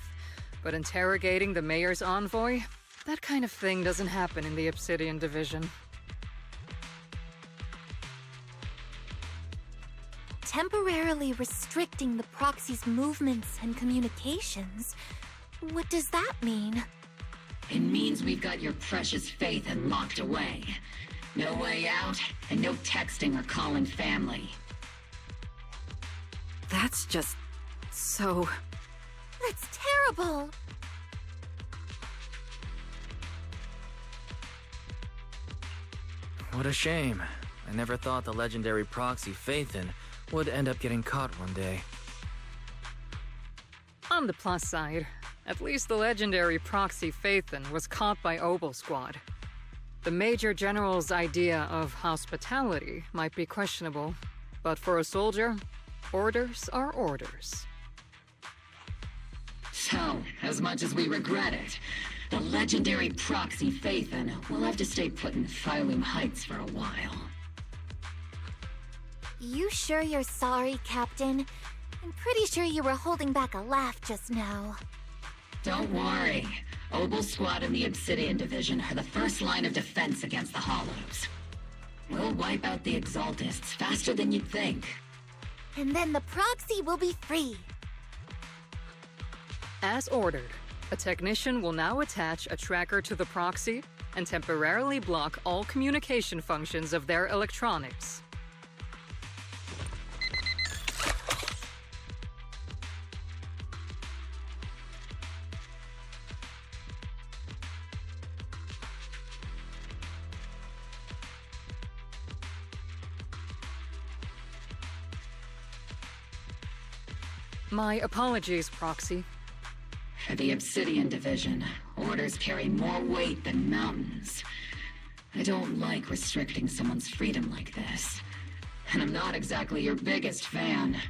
but interrogating the Mayor's envoy? That kind of thing doesn't happen in the Obsidian Division. Temporarily restricting the Proxy's movements and communications? What does that mean? It means we've got your precious Phaethon locked away. No way out, and no texting or calling family. That's just... so... That's terrible! What a shame. I never thought the legendary proxy Phaethon would end up getting caught one day. On the plus side, at least the legendary proxy Phaethon was caught by Obel Squad. The Major General's idea of hospitality might be questionable, but for a soldier, orders are orders. So, as much as we regret it, the legendary proxy Phaethon will have to stay put in Phylum Heights for a while. You sure you're sorry, Captain? I'm pretty sure you were holding back a laugh just now. Don't worry. Obel Squad and the Obsidian Division are the first line of defense against the Hollows. We'll wipe out the Exaltists faster than you'd think. And then the proxy will be free. As ordered, a technician will now attach a tracker to the proxy and temporarily block all communication functions of their electronics. My apologies, Proxy. For the Obsidian Division, orders carry more weight than mountains. I don't like restricting someone's freedom like this. And I'm not exactly your biggest fan.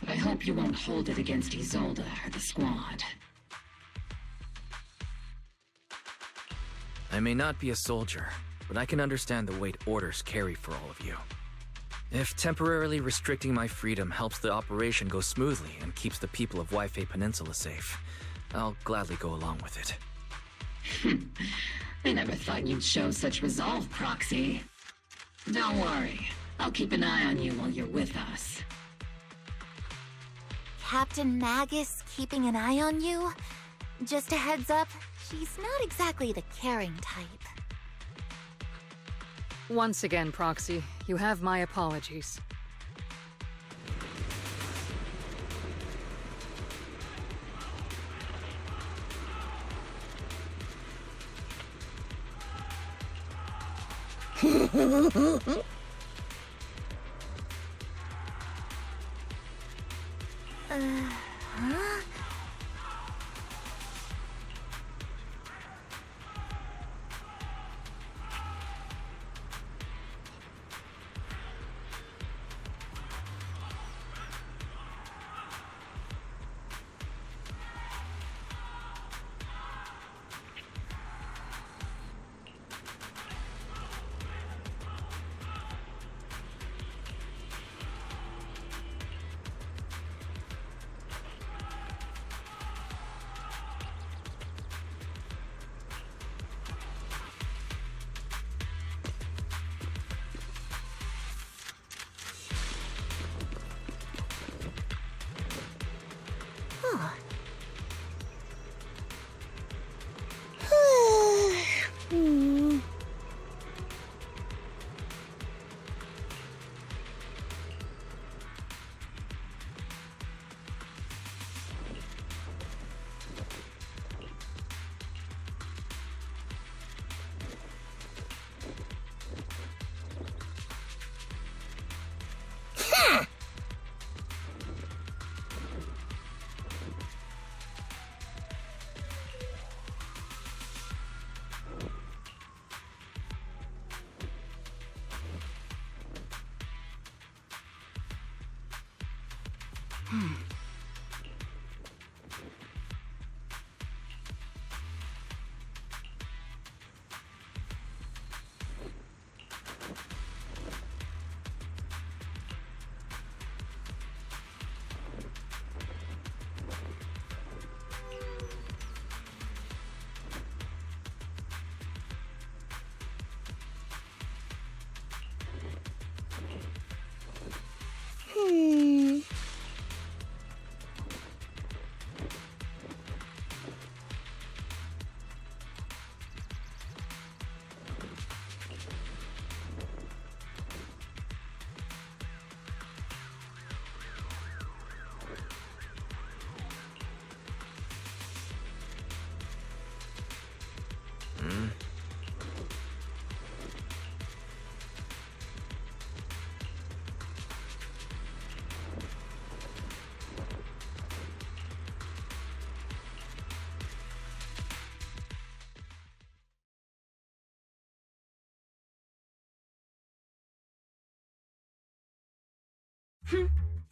But I hope you won't hold it against Isolde or the Squad. I may not be a soldier, but I can understand the weight orders carry for all of you. If temporarily restricting my freedom helps the operation go smoothly and keeps the people of Waifei Peninsula safe, I'll gladly go along with it. I never thought you'd show such resolve, Proxy. Don't worry. I'll keep an eye on you while you're with us. Captain Magus keeping an eye on you? Just a heads up, she's not exactly the caring type. Once again, Proxy, you have my apologies.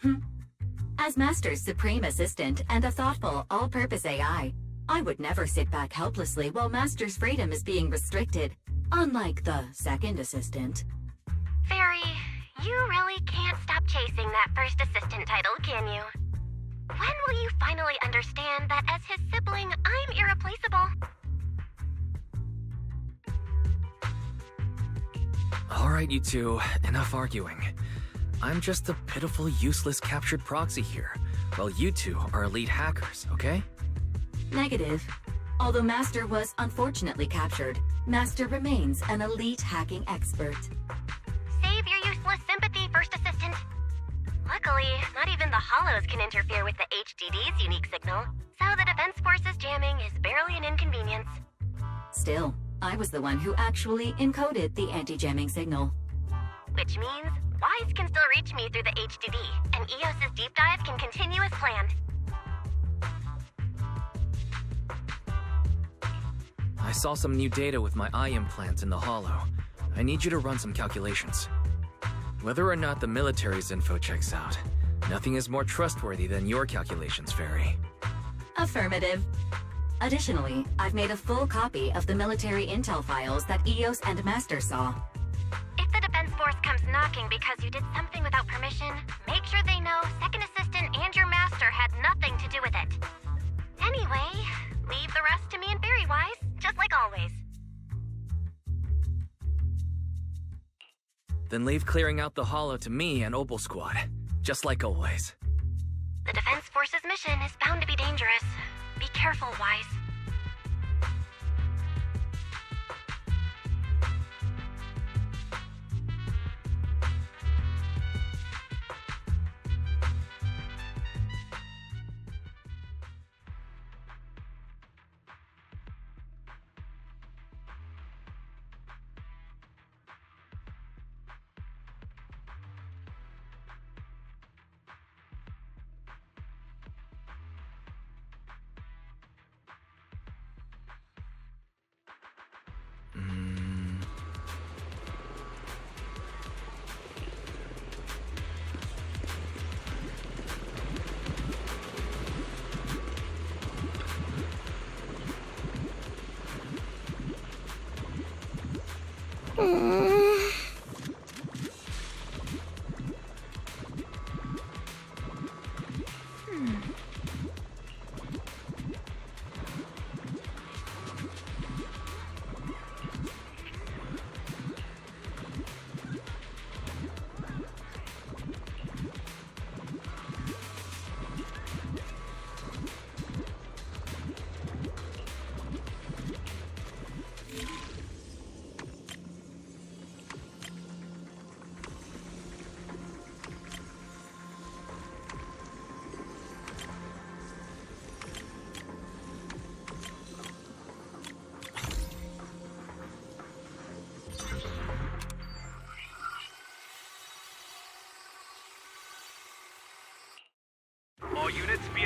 Huh? As Master's supreme assistant and a thoughtful, all-purpose AI, I would never sit back helplessly while Master's freedom is being restricted, unlike the second assistant. Fairy, you really can't stop chasing that first assistant title, can you? When will you finally understand that as his sibling, I'm irreplaceable? All right, you two, enough arguing. I'm just a pitiful, useless captured proxy here, while you two are elite hackers, okay? Negative. Although Master was unfortunately captured, Master remains an elite hacking expert. Save your useless sympathy, First Assistant. Luckily, not even the Hollows can interfere with the HDD's unique signal, so the Defense Force's jamming is barely an inconvenience. Still, I was the one who actually encoded the anti-jamming signal. Which means Wise can still reach me through the HDD, and EOS's deep dive can continue as planned. I saw some new data with my eye implants in the Hollow. I need you to run some calculations. Whether or not the military's info checks out, nothing is more trustworthy than your calculations, Fairy. Affirmative. Additionally, I've made a full copy of the military intel files that EOS and Master saw. If the Defense Force comes knocking because you did something without permission, make sure they know Second Assistant and your Master had nothing to do with it. Anyway, leave the rest to me and Fairy Wise, just like always. Then leave clearing out the Hollow to me and Opal Squad, just like always. The Defense Force's mission is bound to be dangerous. Be careful, Wise.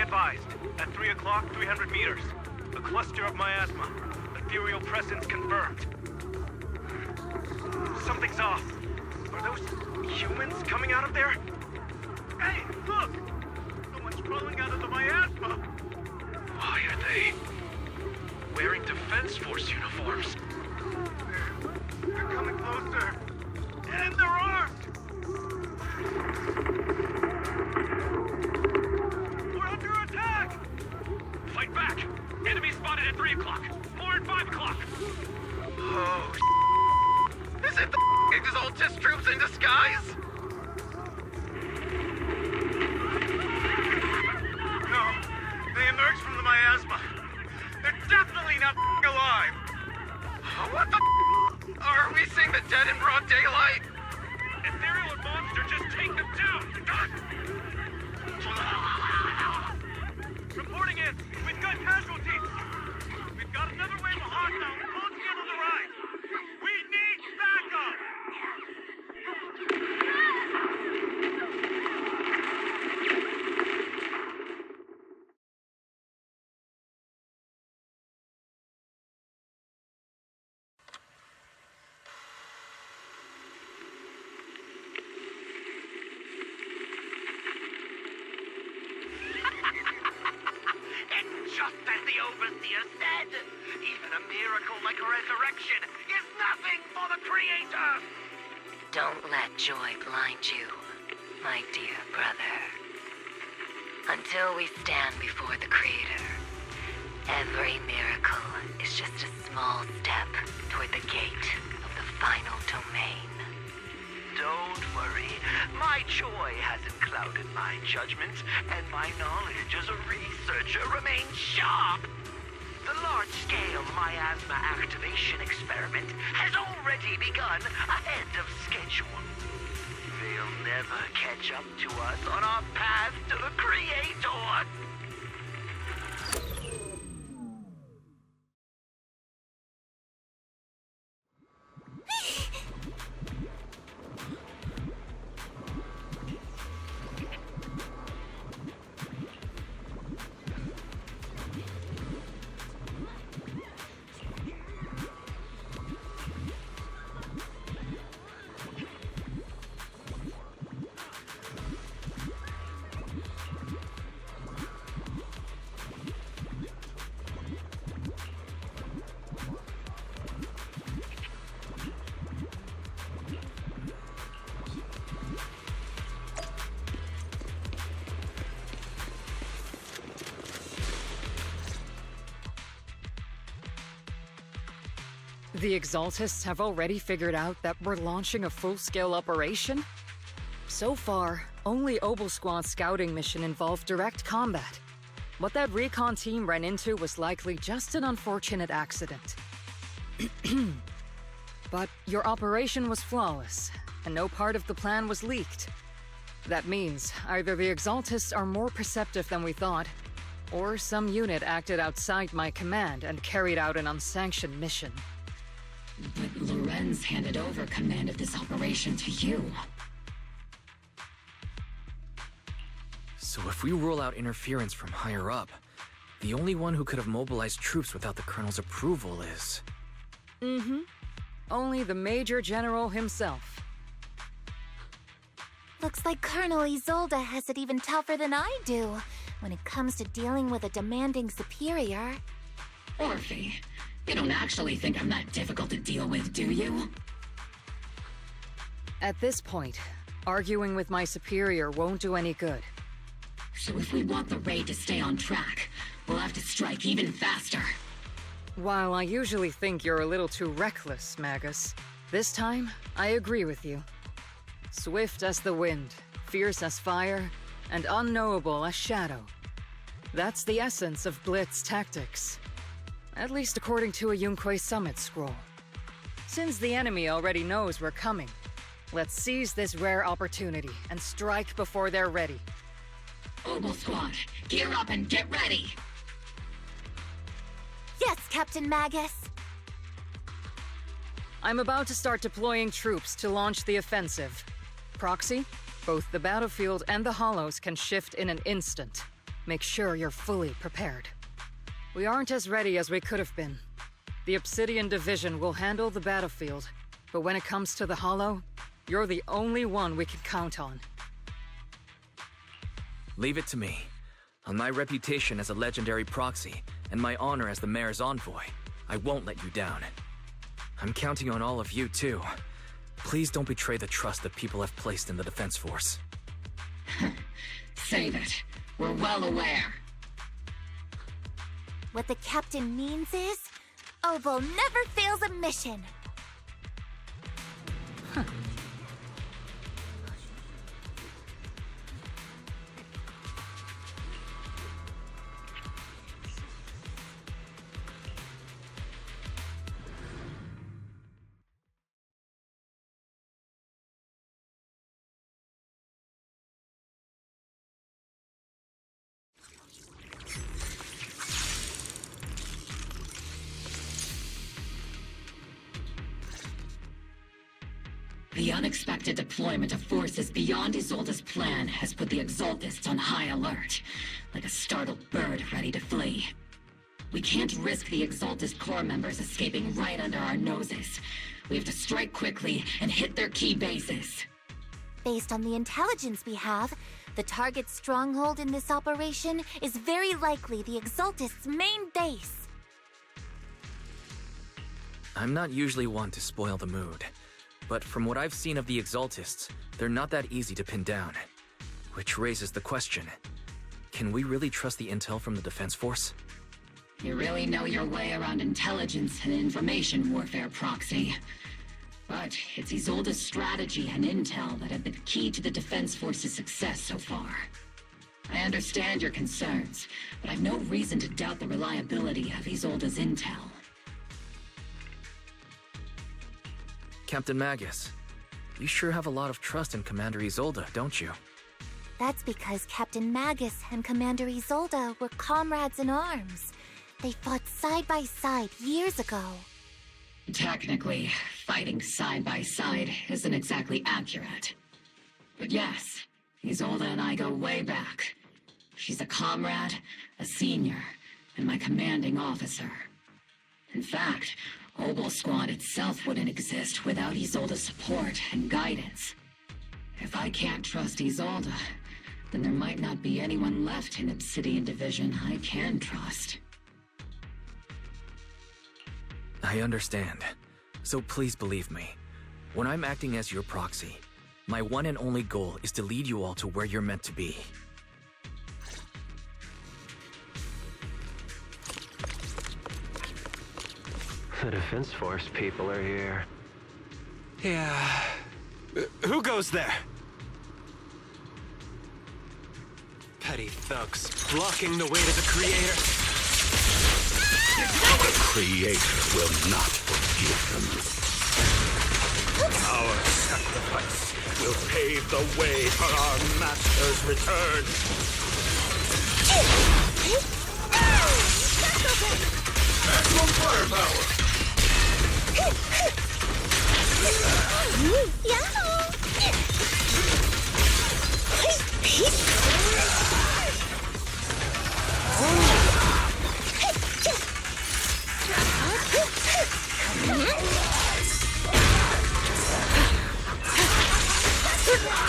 advised, at 3 o'clock, 300 meters. A cluster of miasma. Ethereal presence confirmed. Something's off. Are those humans coming out of there? Hey, look! Someone's crawling out of the miasma! Why are they wearing Defense Force uniforms? They're coming closer. And they're armed! We're under attack! Fight back! Enemy spotted at 3 o'clock. More at 5 o'clock. Oh, Is it the Exaltis troops in disguise? no. They emerged from the miasma. They're definitely not alive. What the Are we seeing the dead in broad daylight? Ethereal and monster, just take them down! Reporting in! We've got casualties! We've got another wave of hostiles closing in on the right! We need backup! Just as the Overseer said, even a miracle like a resurrection is nothing for the Creator! Don't let joy blind you, my dear brother. Until we stand before the Creator, every miracle is just a small step toward the gate of the final domain. Don't worry, my joy hasn't clouded my judgment, and my knowledge as a researcher remains sharp. The large-scale miasma activation experiment has already begun ahead of schedule. They'll never catch up to us on our path to the Creator. The Exaltists have already figured out that we're launching a full-scale operation? So far, only Obel Squad's scouting mission involved direct combat. What that recon team ran into was likely just an unfortunate accident. But your operation was flawless, and no part of the plan was leaked. That means either the Exaltists are more perceptive than we thought, or some unit acted outside my command and carried out an unsanctioned mission. But Lorenz handed over command of this operation to you. So if we rule out interference from higher up, the only one who could have mobilized troops without the Colonel's approval is... Only the Major General himself. Looks like Colonel Isolde has it even tougher than I do when it comes to dealing with a demanding superior. Orphe, you don't actually think I'm that difficult to deal with, do you? At this point, arguing with my superior won't do any good. So if we want the raid to stay on track, we'll have to strike even faster. While I usually think you're a little too reckless, Magus, this time, I agree with you. Swift as the wind, fierce as fire, and unknowable as shadow. That's the essence of Blitz tactics. At least according to a Yunque Summit scroll. Since the enemy already knows we're coming, let's seize this rare opportunity and strike before they're ready. Obel Squad, gear up and get ready! Yes, Captain Magus! I'm about to start deploying troops to launch the offensive. Proxy, both the battlefield and the hollows can shift in an instant. make sure you're fully prepared. We aren't as ready as we could have been. The Obsidian Division will handle the battlefield, but when it comes to the Hollow, you're the only one we can count on. Leave it to me. On my reputation as a legendary proxy, and my honor as the mayor's envoy, I won't let you down. I'm counting on all of you, too. Please don't betray the trust that people have placed in the Defense Force. Save it. We're well aware. What the captain means is, Oval never fails a mission. The unexpected deployment of forces beyond Isolde's plan has put the Exaltists on high alert, like a startled bird ready to flee. We can't risk the Exaltist core members escaping right under our noses. We have to strike quickly and hit their key bases. Based on the intelligence we have, the target's stronghold in this operation is very likely the Exaltists' main base. I'm not usually one to spoil the mood, but from what I've seen of the Exaltists, they're not that easy to pin down. Which raises the question, can we really trust the intel from the Defense Force? You really know your way around intelligence and information warfare, Proxy. But it's Isolde's strategy and intel that have been key to the Defense Force's success so far. I understand your concerns, but I've no reason to doubt the reliability of Isolde's intel. Captain Magus, you sure have a lot of trust in Commander Isolde, don't you? That's because Captain Magus and Commander Isolde were comrades in arms. They fought side by side years ago. Technically, fighting side by side isn't exactly accurate. But yes, Isolde and I go way back. She's a comrade, a senior, and my commanding officer. In fact, Obel Squad itself wouldn't exist without Isolde's support and guidance. If I can't trust Isolde, then there might not be anyone left in Obsidian Division I can trust. I understand. So please believe me. When I'm acting as your proxy, my one and only goal is to lead you all to where you're meant to be. The Defense Force people are here. Yeah. Who goes there? Petty thugs, blocking the way to the Creator. The Creator will not forgive them. Our sacrifice will pave the way for our Master's return. Maximum firepower!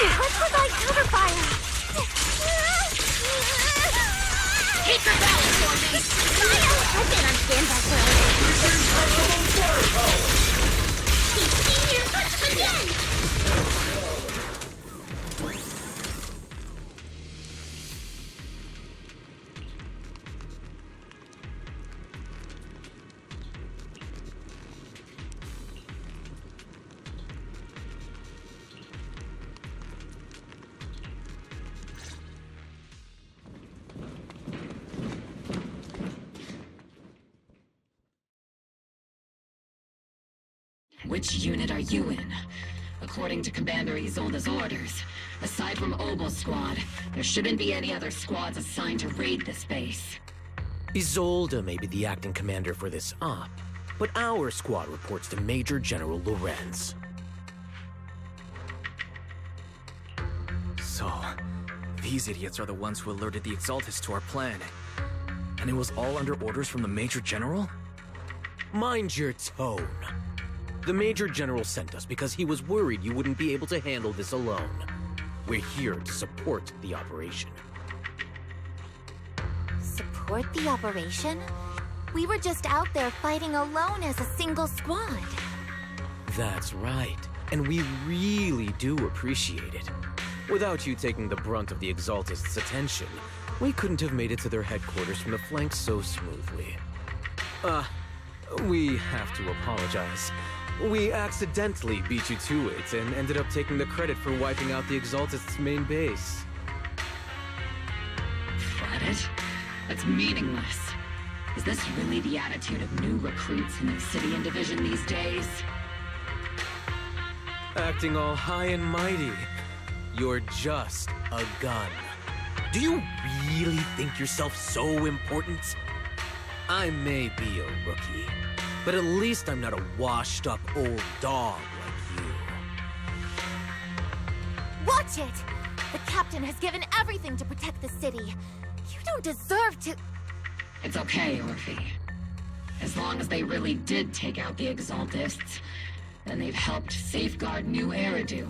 Let's provide cover fire! Keep the balance for me! I've been on standby for a while. He's senior again! Which unit are you in? According to Commander Isolde's orders, aside from Obel Squad, there shouldn't be any other squads assigned to raid this base. Isolde may be the acting commander for this op, but our squad reports to Major General Lorenz. So, These idiots are the ones who alerted the Exaltus to our plan. And it was all under orders from the Major General? Mind your tone. The Major General sent us because he was worried you wouldn't be able to handle this alone. We're here to support the operation. Support the operation? We were just out there fighting alone as a single squad. That's right. And we really do appreciate it. Without you taking the brunt of the Exaltist's attention, we couldn't have made it to their headquarters from the flank so smoothly. We have to apologize. We accidentally beat you to it and ended up taking the credit for wiping out the Exaltist's main base. Credit? That's meaningless. Is this really the attitude of new recruits in the Obsidian Division these days? Acting all high and mighty. You're just a gun. Do you really think yourself so important? I may be a rookie, but at least I'm not a washed-up old dog like you. Watch it! The captain has given everything to protect the city. You don't deserve to... It's okay, Orphe. As long as they really did take out the Exaltists, then they've helped safeguard New Eridu,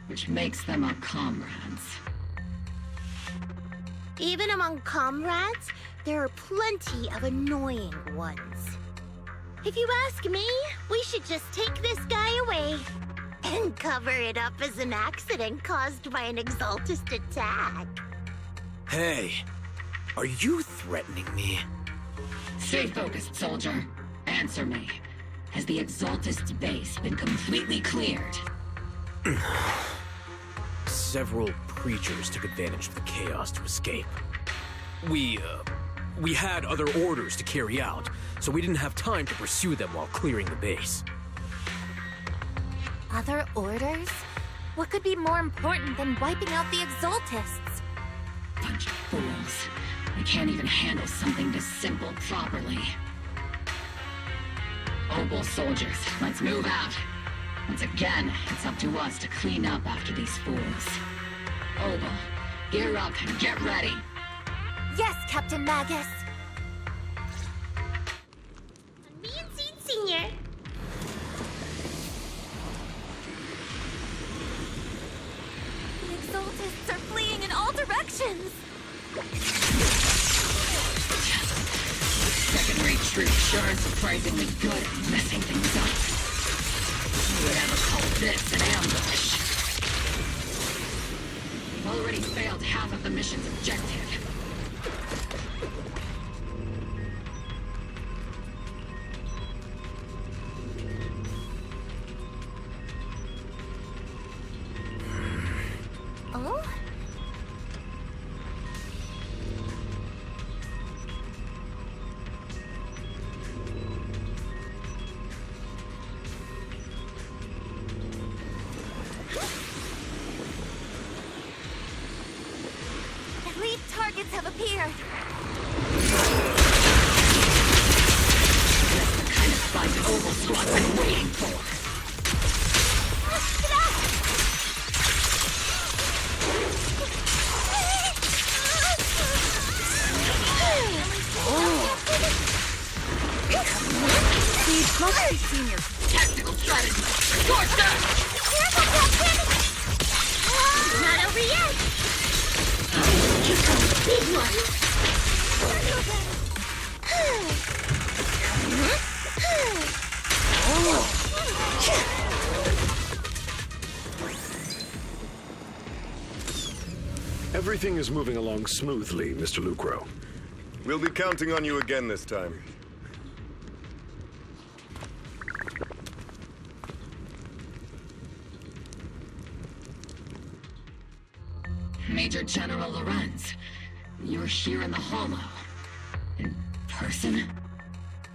which makes them our comrades. Even among comrades, there are plenty of annoying ones. If you ask me, we should just take this guy away and cover it up as an accident caused by an Exaltist attack. Hey, are you threatening me? Stay focused, soldier. Answer me. Has the Exaltist's base been completely cleared? Several creatures took advantage of the chaos to escape. We had other orders to carry out, so we didn't have time to pursue them while clearing the base. Other orders? What could be more important than wiping out the Exaltists? Bunch of fools. They can't even handle something this simple properly. Obel soldiers, let's move out. Once again, it's up to us to clean up after these fools. Obel, gear up and get ready. Yes, Captain Magus. Me and Seed Senior. The Exaltists are fleeing in all directions. Second-rate troops sure are surprisingly good at messing things up. Who would ever call this an ambush? We've already failed half of the mission's objective. Oh? Elite targets have appeared. That's the kind of fight Obel Squad's been waiting for. Get out! Seed must be senior. Tactical strategy. Scorch them! Careful, Captain! Not over yet. Here comes the big one. Everything is moving along smoothly, Mr. Lucro. We'll be counting on you again this time. Major General Lorenz, you're here in the Hollow. In person?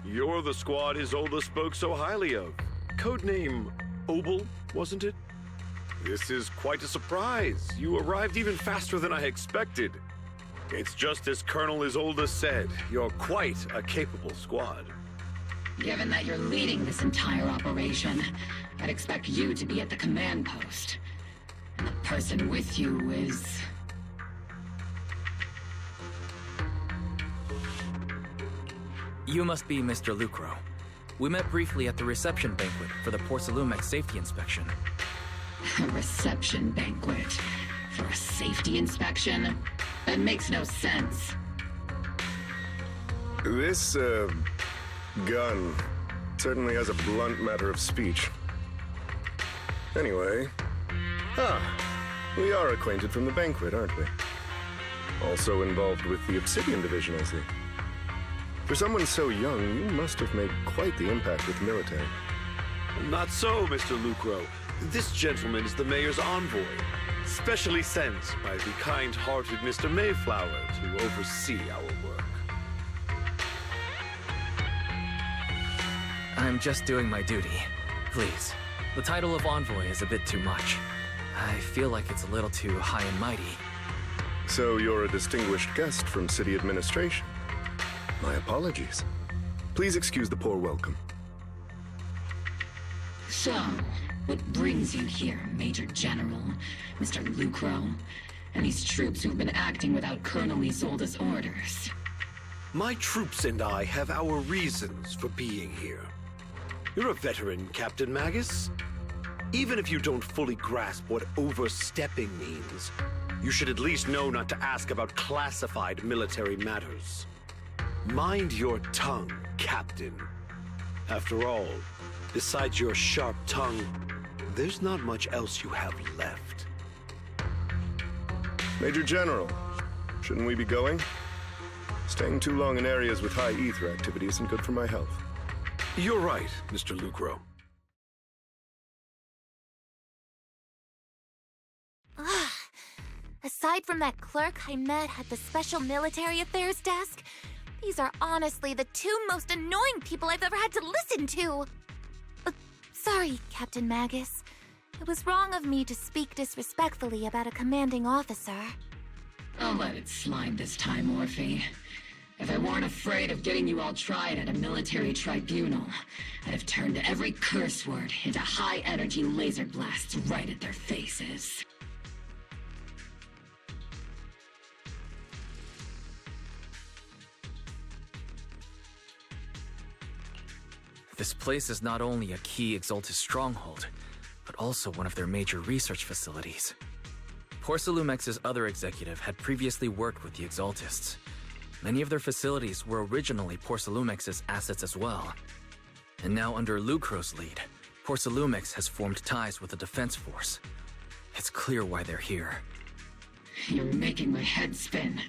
You're the squad Isolde spoke so highly of. Codename Obel, wasn't it? This is quite a surprise. You arrived even faster than I expected. It's just as Colonel Isolde said. You're quite a capable squad. Given that you're leading this entire operation, I'd expect you to be at the command post. And the person with you is... You must be Mr. Lucro. We met briefly at the reception banquet for the Porcelumex safety inspection. A reception banquet? For a safety inspection? That makes no sense. This, gun certainly has a blunt matter of speech. Anyway, we are acquainted from the banquet, aren't we? Also involved with the Obsidian Division, I see. For someone so young, you must have made quite the impact with the military. Not so, Mr. Lucro. This gentleman is the mayor's envoy, specially sent by the kind-hearted Mr. Mayflower to oversee our work. I'm just doing my duty. Please. The title of envoy is a bit too much. I feel like it's a little too high and mighty. So you're a distinguished guest from city administration. My apologies. Please excuse the poor welcome. So, what brings you here, Major General, Mr. Lucro, and these troops who've been acting without Colonel Isolde's orders? My troops and I have our reasons for being here. You're a veteran, Captain Magus. Even if you don't fully grasp what overstepping means, you should at least know not to ask about classified military matters. Mind your tongue, Captain. After all, besides your sharp tongue, there's not much else you have left. Major General, shouldn't we be going? Staying too long in areas with high ether activity isn't good for my health. You're right, Mr. Lucro. Aside from that clerk I met at the Special Military Affairs desk, these are honestly the two most annoying people I've ever had to listen to. Sorry, Captain Magus. It was wrong of me to speak disrespectfully about a commanding officer. I'll let it slide this time, Orphe. If I weren't afraid of getting you all tried at a military tribunal, I'd have turned every curse word into high-energy laser blasts right at their faces. This place is not only a key Exaltus stronghold, but also one of their major research facilities. Porcelumex's other executive had previously worked with the Exaltists. Many of their facilities were originally Porcelumex's assets as well. And now under Lucro's lead, Porcelumex has formed ties with the defense force. It's clear why they're here. You're making my head spin.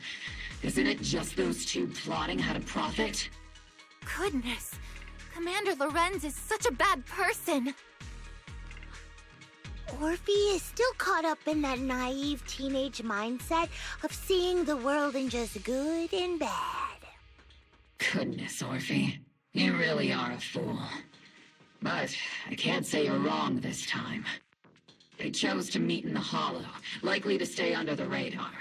Isn't it just those two plotting how to profit? Goodness, Commander Lorenz is such a bad person. Orphe is still caught up in that naive teenage mindset of seeing the world in just good and bad. Goodness, Orphe. You really are a fool. But I can't say you're wrong this time. They chose to meet in the Hollow, likely to stay under the radar.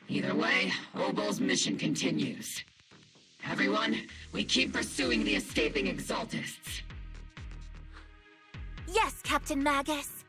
Either way, Obol's mission continues. Everyone, we keep pursuing the escaping Exaltists. Yes, Captain Magus.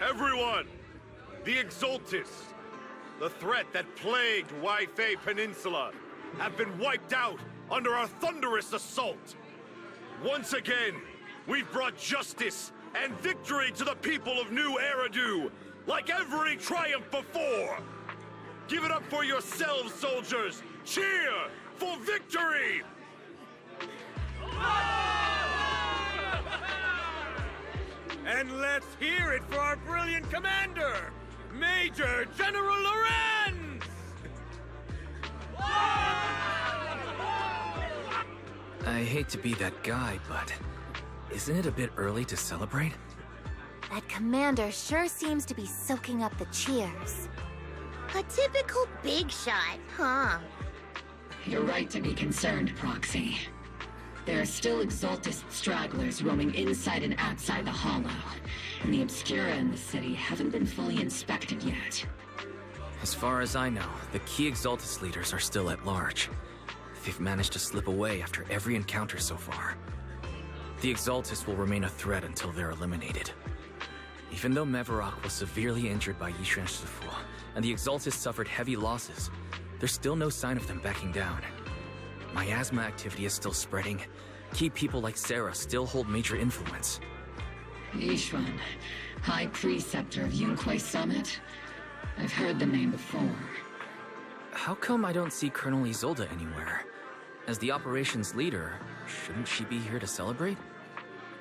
Everyone! The Exaltists, the threat that plagued Wi-Fi Peninsula, have been wiped out under our thunderous assault. Once again, we've brought justice and victory to the people of New Eridu, like every triumph before. Give it up for yourselves, soldiers! Cheer for victory! And let's hear it for our brilliant commander, Major General Lorenz! I hate to be that guy, but isn't it a bit early to celebrate? That commander sure seems to be soaking up the cheers. A typical big shot, huh? You're right to be concerned, Proxy. There are still Exaltist stragglers roaming inside and outside the Hollow, and the Obscura in the city haven't been fully inspected yet. As far as I know, the key Exaltist leaders are still at large. They've managed to slip away after every encounter so far. The Exaltists will remain a threat until they're eliminated. Even though Mevarok was severely injured by Yishan Shifu, and the Exaltists suffered heavy losses, there's still no sign of them backing down. Miasma activity is still spreading. Key people like Sarah still hold major influence. Yishuan, High Preceptor of Yunquai Summit? I've heard the name before. How come I don't see Colonel Isolde anywhere? As the operations leader, shouldn't she be here to celebrate?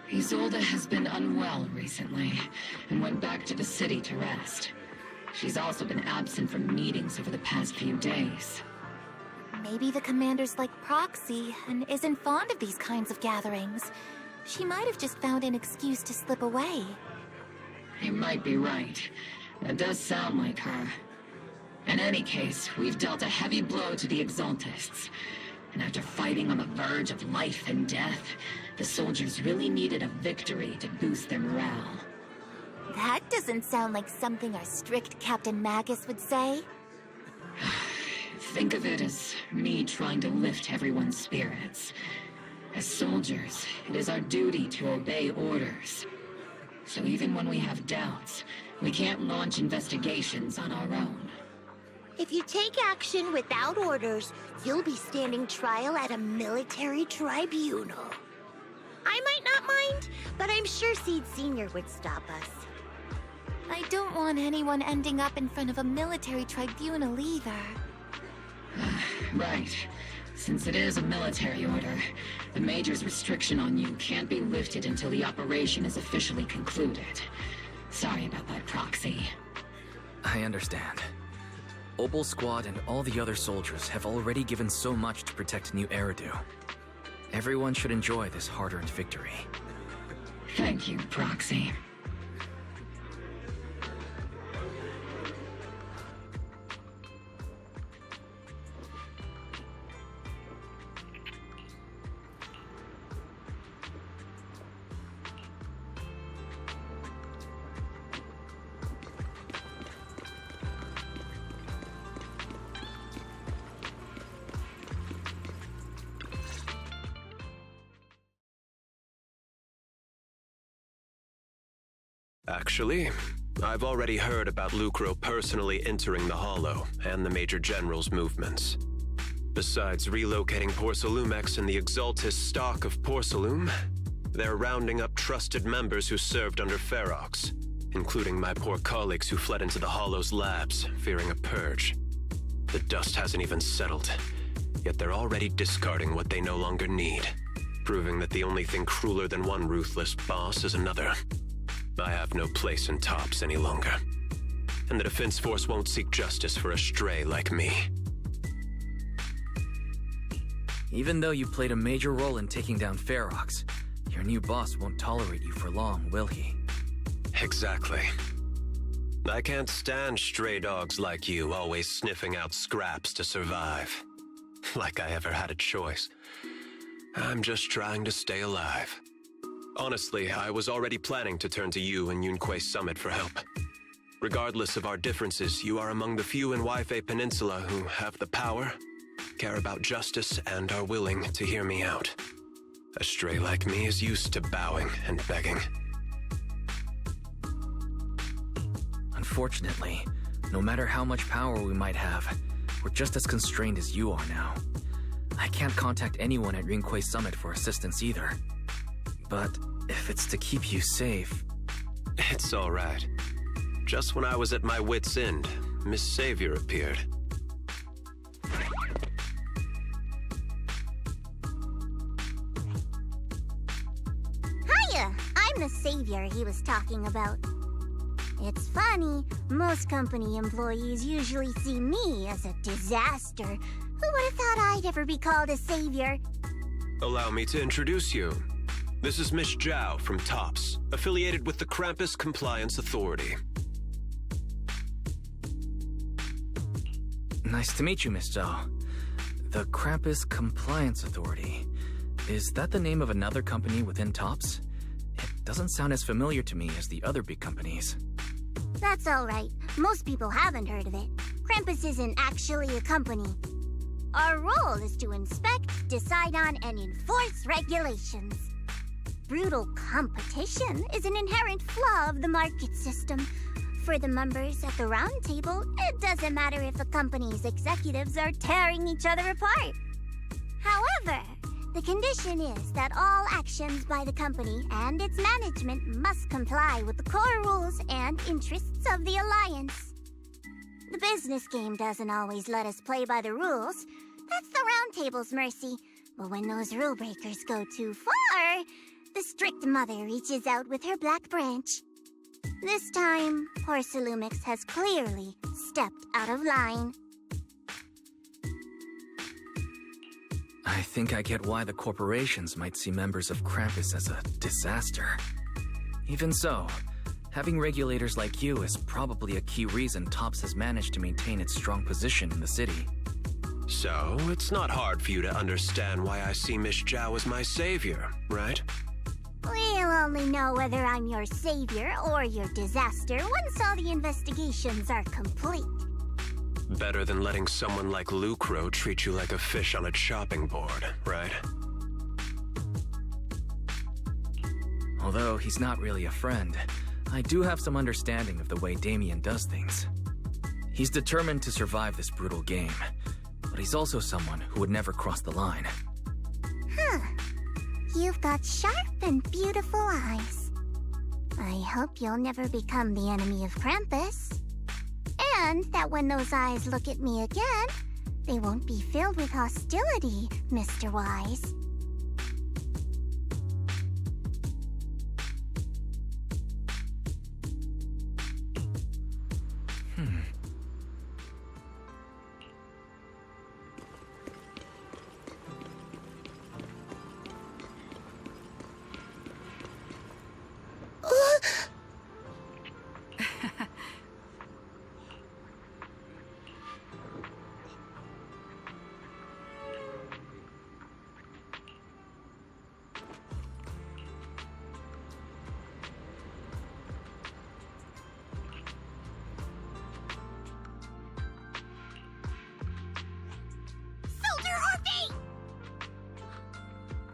Isolde has been unwell recently, and went back to the city to rest. She's also been absent from meetings over the past few days. Maybe the commander's like Proxy and isn't fond of these kinds of gatherings. She might have just found an excuse to slip away. You might be right. That does sound like her. In any case, we've dealt a heavy blow to the Exaltists. And after fighting on the verge of life and death, the soldiers really needed a victory to boost their morale. That doesn't sound like something our strict Captain Magus would say. Think of it as me trying to lift everyone's spirits. As soldiers, it is our duty to obey orders. So even when we have doubts, we can't launch investigations on our own. If you take action without orders, you'll be standing trial at a military tribunal. I might not mind, but I'm sure Seed Sr. would stop us. I don't want anyone ending up in front of a military tribunal either. Right. Since it is a military order, the Major's restriction on you can't be lifted until the operation is officially concluded. Sorry about that, Proxy. I understand. Opal Squad and all the other soldiers have already given so much to protect New Eridu. Everyone should enjoy this hard-earned victory. Thank you, Proxy. Actually, I've already heard about Lucro personally entering the Hollow and the Major General's movements. Besides relocating Porcelumex and the Exaltist stock of Porcelume, they're rounding up trusted members who served under Ferox, including my poor colleagues who fled into the Hollow's labs, fearing a purge. The dust hasn't even settled, yet they're already discarding what they no longer need, proving that the only thing crueler than one ruthless boss is another. I have no place in Tops any longer, and the Defense Force won't seek justice for a stray like me. Even though you played a major role in taking down Ferox, your new boss won't tolerate you for long, will he? Exactly. I can't stand stray dogs like you always sniffing out scraps to survive. Like I ever had a choice. I'm just trying to stay alive. Honestly, I was already planning to turn to you and Yunquai Summit for help. Regardless of our differences, you are among the few in Wi-Fi Peninsula who have the power, care about justice, and are willing to hear me out. A stray like me is used to bowing and begging. Unfortunately, no matter how much power we might have, we're just as constrained as you are now. I can't contact anyone at Rinkwei Summit for assistance either. But if it's to keep you safe... It's all right. Just when I was at my wit's end, Miss Savior appeared. Hiya! I'm the savior he was talking about. It's funny, most company employees usually see me as a disaster. Who would have thought I'd ever be called a savior? Allow me to introduce you. This is Miss Zhao from TOPS, affiliated with the Krampus Compliance Authority. Nice to meet you, Miss Zhao. The Krampus Compliance Authority. Is that the name of another company within TOPS? It doesn't sound as familiar to me as the other big companies. That's all right. Most people haven't heard of it. Krampus isn't actually a company. Our role is to inspect, decide on, and enforce regulations. Brutal competition is an inherent flaw of the market system. For the members at the round table, it doesn't matter if a company's executives are tearing each other apart. However, the condition is that all actions by the company and its management must comply with the core rules and interests of the Alliance. The business game doesn't always let us play by the rules. That's the round table's mercy. But when those rule breakers go too far, the strict mother reaches out with her black branch. This time, Porcelumix has clearly stepped out of line. I think I get why the corporations might see members of Krampus as a disaster. Even so, having regulators like you is probably a key reason TOPS has managed to maintain its strong position in the city. So, it's not hard for you to understand why I see Miss Zhao as my savior, right? We'll only know whether I'm your savior or your disaster once all the investigations are complete. Better than letting someone like Lucro treat you like a fish on a chopping board, right? Although he's not really a friend, I do have some understanding of the way Damien does things. He's determined to survive this brutal game, but he's also someone who would never cross the line. Huh. You've got sharp and beautiful eyes. I hope you'll never become the enemy of Krampus. And that when those eyes look at me again, they won't be filled with hostility, Mr. Wise.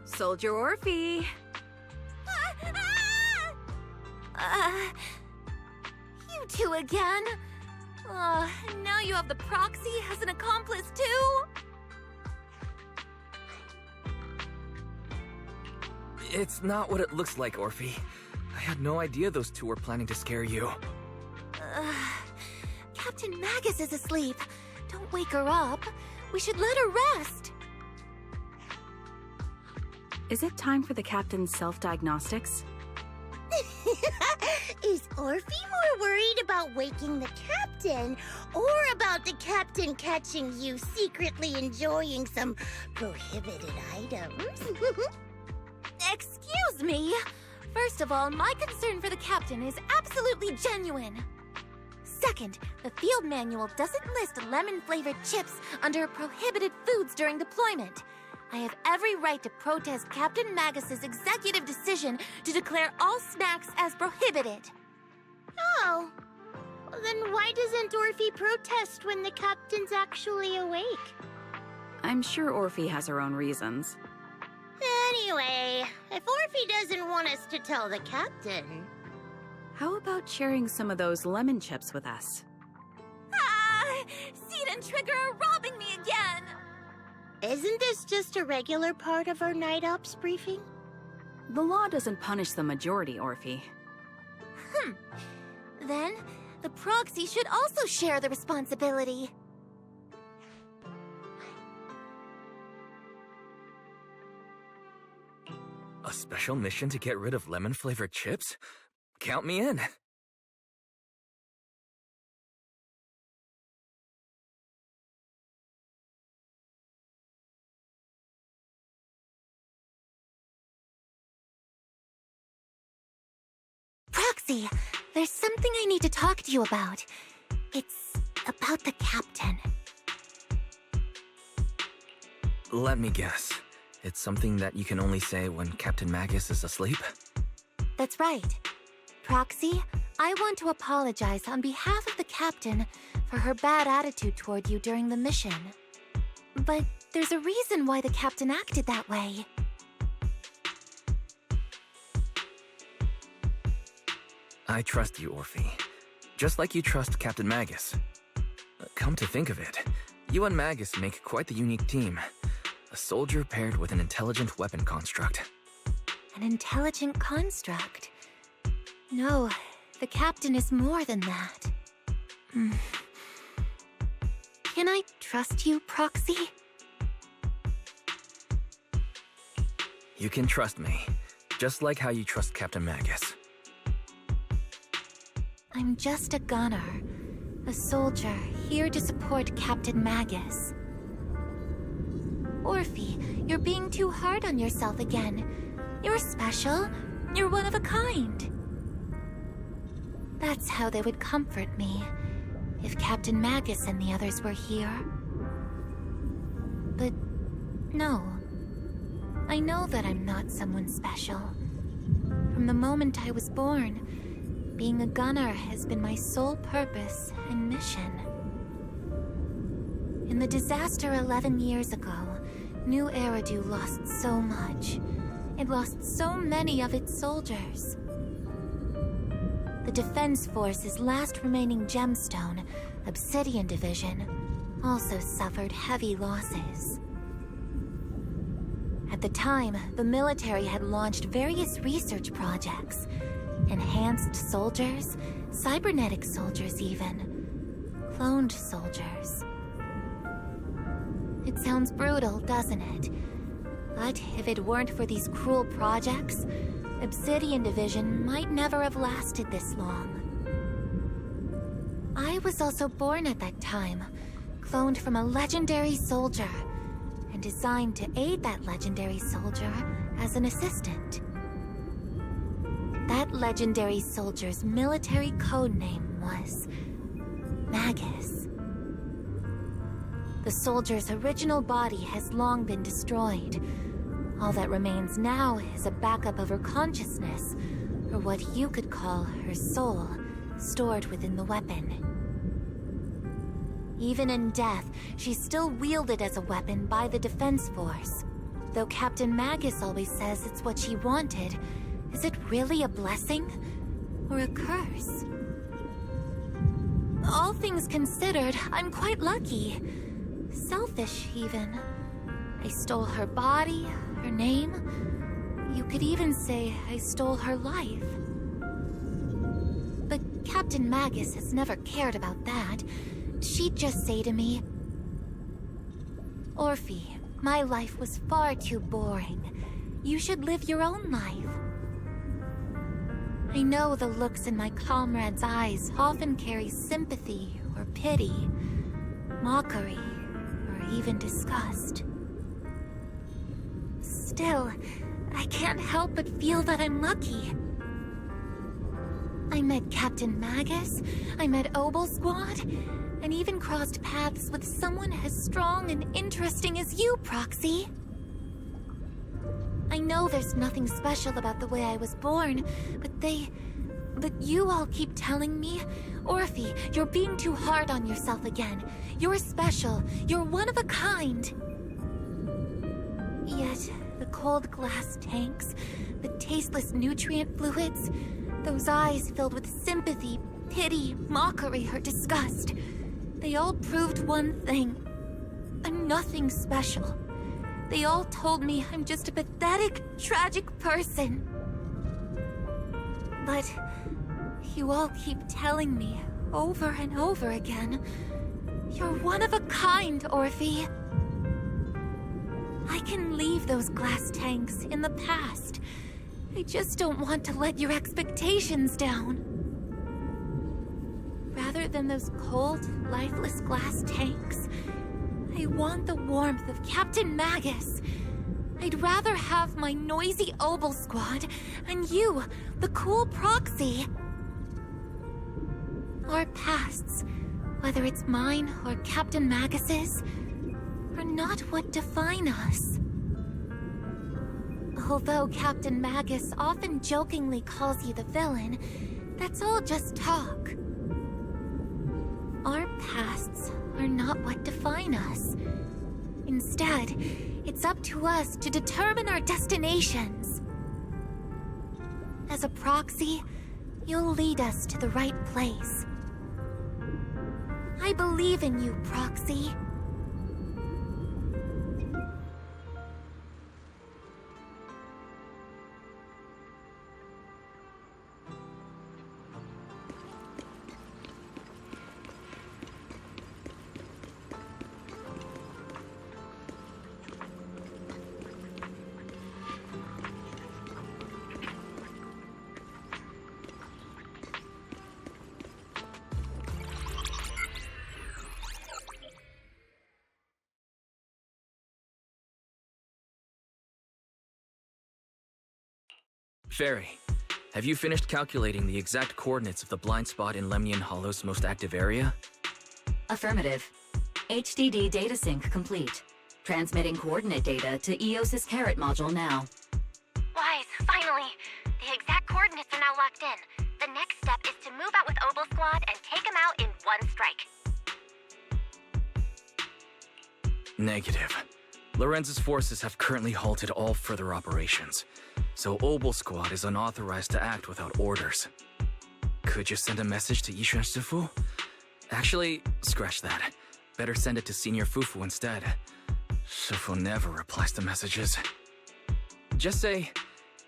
Soldier Orphe! You two again? Now you have the proxy as an accomplice too? It's not what it looks like, Orphe. I had no idea those two were planning to scare you. Captain Magus is asleep. Don't wake her up. We should let her rest. Is it time for the captain's self-diagnostics? Is Orphe more worried about waking the captain, or about the captain catching you secretly enjoying some prohibited items? Excuse me! First of all, my concern for the captain is absolutely genuine. Second, the field manual doesn't list lemon-flavored chips under prohibited foods during deployment. I have every right to protest Captain Magus's executive decision to declare all snacks as prohibited. Oh. Then why doesn't Orphe protest when the captain's actually awake? I'm sure Orphe has her own reasons. Anyway, if Orphe doesn't want us to tell the captain... How about sharing some of those lemon chips with us? Ah! Seed and Trigger are robbing me again! Isn't this just a regular part of our night ops briefing? The law doesn't punish the majority, Orphe. Then, the proxy should also share the responsibility. A special mission to get rid of lemon-flavored chips? Count me in. Proxy, there's something I need to talk to you about. It's about the captain. Let me guess. It's something that you can only say when Captain Magus is asleep? That's right. Proxy, I want to apologize on behalf of the captain for her bad attitude toward you during the mission. But there's a reason why the captain acted that way. I trust you, Orphe. Just like you trust Captain Magus. Come to think of it, you and Magus make quite the unique team. A soldier paired with an intelligent weapon construct. An intelligent construct? No, the captain is more than that. Can I trust you, Proxy? You can trust me, just like how you trust Captain Magus. I'm just a gunner, a soldier here to support Captain Magus. Orphe, you're being too hard on yourself again. You're special. You're one of a kind. That's how they would comfort me, if Captain Magus and the others were here. But no. I know that I'm not someone special. From the moment I was born, being a gunner has been my sole purpose and mission. In the disaster 11 years ago, New Eridu lost so much. It lost so many of its soldiers. The Defense Force's last remaining gemstone, Obsidian Division, also suffered heavy losses. At the time, the military had launched various research projects. Enhanced soldiers, cybernetic soldiers even, cloned soldiers. It sounds brutal, doesn't it? But if it weren't for these cruel projects, Obsidian Division might never have lasted this long. I was also born at that time, cloned from a legendary soldier, and designed to aid that legendary soldier as an assistant. That legendary soldier's military codename was Magus. The soldier's original body has long been destroyed. All that remains now is a backup of her consciousness, or what you could call her soul, stored within the weapon. Even in death, she's still wielded as a weapon by the Defense Force. Though Captain Magus always says it's what she wanted, is it really a blessing or a curse? All things considered, I'm quite lucky. Selfish, even. I stole her body, her name. You could even say I stole her life. But Captain Magus has never cared about that. She'd just say to me, Orphe, my life was far too boring. You should live your own life. I know the looks in my comrades' eyes often carry sympathy or pity, mockery, or even disgust. Still, I can't help but feel that I'm lucky. I met Captain Magus, I met Obel Squad, and even crossed paths with someone as strong and interesting as you, Proxy. I know there's nothing special about the way I was born, but you all keep telling me, Orphe, you're being too hard on yourself again. You're special. You're one of a kind. Yet, the cold glass tanks, the tasteless nutrient fluids, those eyes filled with sympathy, pity, mockery, or disgust. They all proved one thing. I'm nothing special. They all told me I'm just a pathetic, tragic person. But you all keep telling me over and over again, you're one of a kind, Orphe. I can leave those glass tanks in the past. I just don't want to let your expectations down. Rather than those cold, lifeless glass tanks, I want the warmth of Captain Magus. I'd rather have my noisy Obel squad and you, the cool proxy. Our pasts, whether it's mine or Captain Magus's, are not what define us. Although Captain Magus often jokingly calls you the villain, that's all just talk. Our pasts are not what define us. Instead, it's up to us to determine our destinations. As a proxy, you'll lead us to the right place. I believe in you, Proxy. Fairy, have you finished calculating the exact coordinates of the blind spot in Lemnian Hollow's most active area? Affirmative. HDD data sync complete. Transmitting coordinate data to EOS's Carrot module now. Wise, finally! The exact coordinates are now locked in. The next step is to move out with Obel Squad and take them out in one strike. Negative. Lorenz's forces have currently halted all further operations, so Obel Squad is unauthorized to act without orders. Could you send a message to Yishuan Shifu? Actually, scratch that. Better send it to Senior Fufu instead. Shifu never replies to messages. Just say,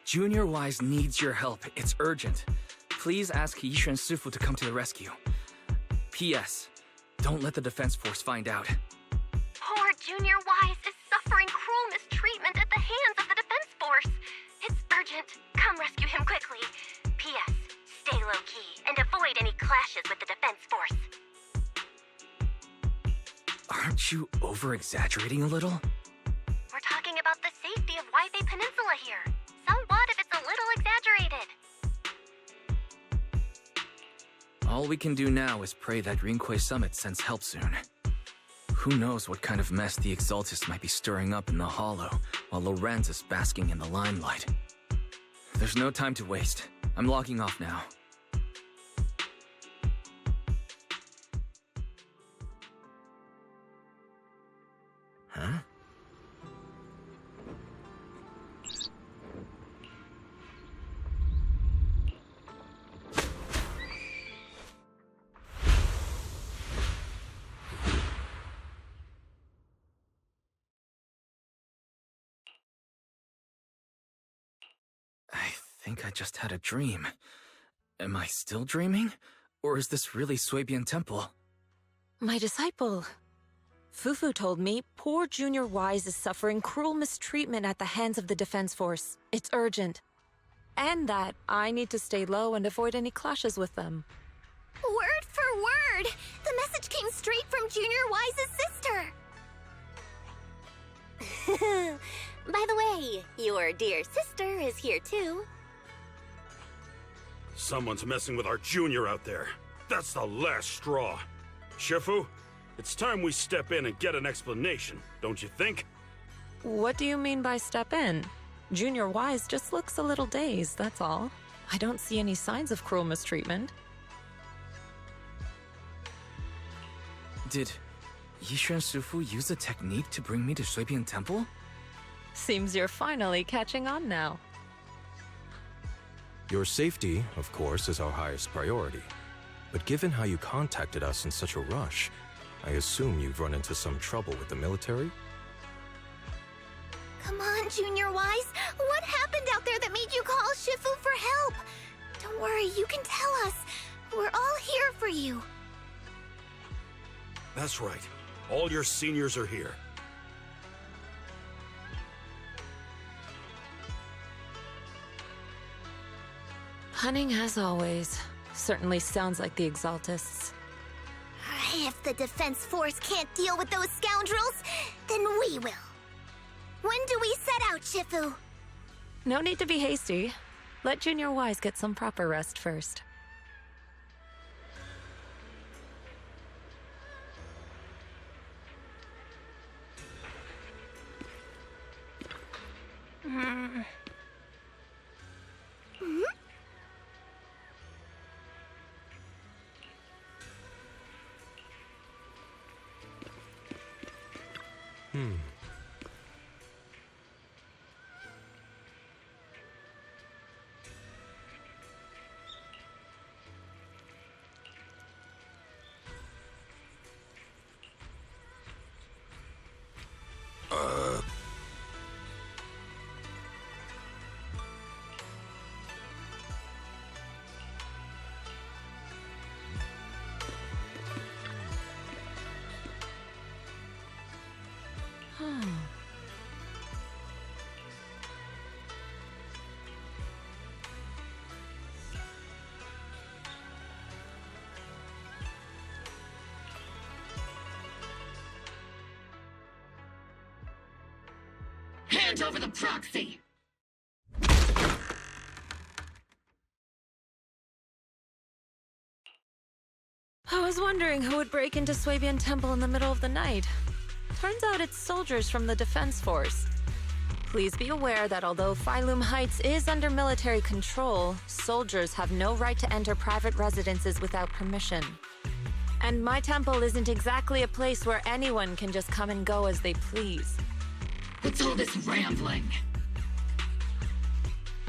Junior Wise needs your help. It's urgent. Please ask Yishuan Shifu to come to the rescue. P.S. Don't let the defense force find out. Poor Junior Wise is suffering cruel mistreatment at the hands of the defense force. It's urgent. Come rescue him quickly. P.S. Stay low-key and avoid any clashes with the defense force. Aren't you over-exaggerating a little? We're talking about the safety of Waifei Peninsula here. So what if it's a little exaggerated? All we can do now is pray that Rinquay Summit sends help soon. Who knows what kind of mess the Exaltists might be stirring up in the Hollow, while Lorenz is basking in the limelight. There's no time to waste. I'm logging off now. Huh? I think I just had a dream. Am I still dreaming? Or is this really Suibian Temple? My disciple. Fufu told me poor Junior Wise is suffering cruel mistreatment at the hands of the defense force. It's urgent. And that I need to stay low and avoid any clashes with them. Word for word! The message came straight from Junior Wise's sister! By the way, your dear sister is here too. Someone's messing with our junior out there. That's the last straw. Shifu, it's time we step in and get an explanation, don't you think? What do you mean by step in? Junior Wise just looks a little dazed, that's all. I don't see any signs of cruel mistreatment. Did Yishuan Shifu use a technique to bring me to Suibian Temple? Seems you're finally catching on now. Your safety, of course, is our highest priority. But given how you contacted us in such a rush, I assume you've run into some trouble with the military? Come on, Junior Wise. What happened out there that made you call Shifu for help? Don't worry, you can tell us. We're all here for you. That's right. All your seniors are here. Cunning as always. Certainly sounds like the Exaltists. If the Defense Force can't deal with those scoundrels, then we will. When do we set out, Shifu? No need to be hasty. Let Junior Wise get some proper rest first. Hand over the proxy! I was wondering who would break into Swabian Temple in the middle of the night. Turns out it's soldiers from the Defense Force. Please be aware that although Phylum Heights is under military control, soldiers have no right to enter private residences without permission. And my temple isn't exactly a place where anyone can just come and go as they please. What's all this rambling?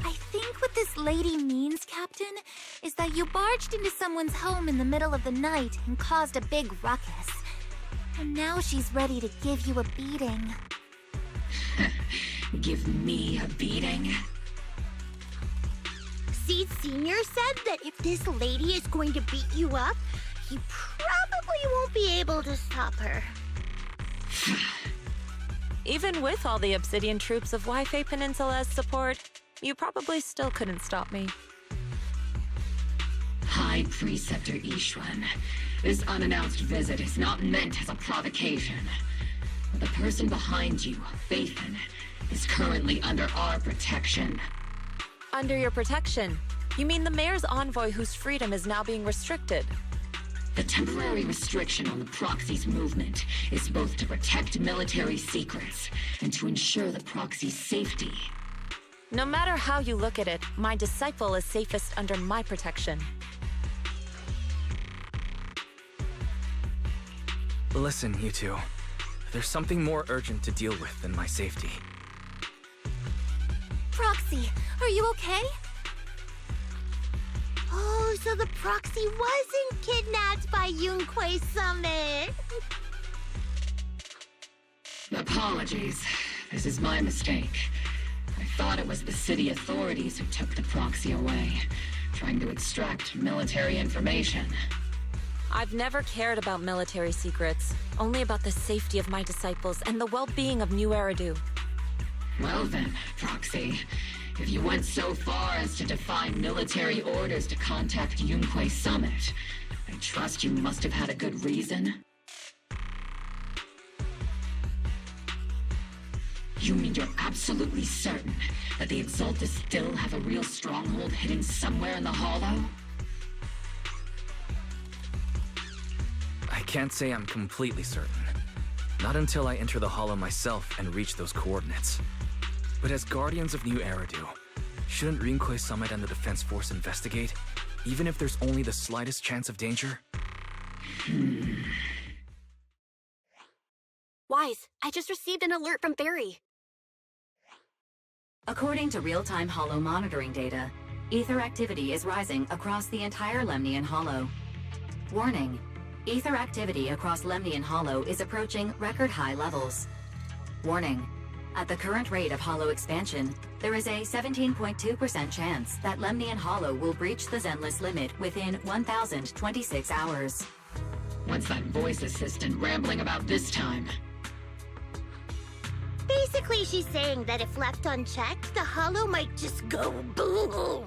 I think what this lady means, Captain, is that you barged into someone's home in the middle of the night and caused a big ruckus. And now she's ready to give you a beating. Give me a beating? Seed Senior said that if this lady is going to beat you up, you probably won't be able to stop her. Even with all the Obsidian troops of Wi-Fi Peninsula's support, you probably still couldn't stop me. High Preceptor Ishwan, this unannounced visit is not meant as a provocation. The person behind you, Phaethon, is currently under our protection. Under your protection? You mean the mayor's envoy whose freedom is now being restricted? The temporary restriction on the proxy's movement is both to protect military secrets and to ensure the proxy's safety. No matter how you look at it, my disciple is safest under my protection. Listen, you two. There's something more urgent to deal with than my safety. Proxy, are you okay? Oh, so the proxy wasn't kidnapped by Yunquei Summit. Apologies. This is my mistake. I thought it was the city authorities who took the proxy away, trying to extract military information. I've never cared about military secrets, only about the safety of my disciples and the well-being of New Eridu. Well then, Proxy, if you went so far as to defy military orders to contact Yunquei Summit, I trust you must have had a good reason. You mean you're absolutely certain that the Exaltists still have a real stronghold hidden somewhere in the Hollow? I can't say I'm completely certain. Not until I enter the Hollow myself and reach those coordinates. But as Guardians of New Eridu, shouldn't Yunquei Summit and the Defense Force investigate, even if there's only the slightest chance of danger? Wise, I just received an alert from Barry. According to real-time Hollow monitoring data, ether activity is rising across the entire Lemnian Hollow. Warning: ether activity across Lemnian Hollow is approaching record-high levels. Warning: at the current rate of Hollow expansion, there is a 17.2% chance that Lemnian Hollow will breach the Zenless limit within 1,026 hours. What's that voice assistant rambling about this time? Basically, she's saying that if left unchecked, the Hollow might just go boom.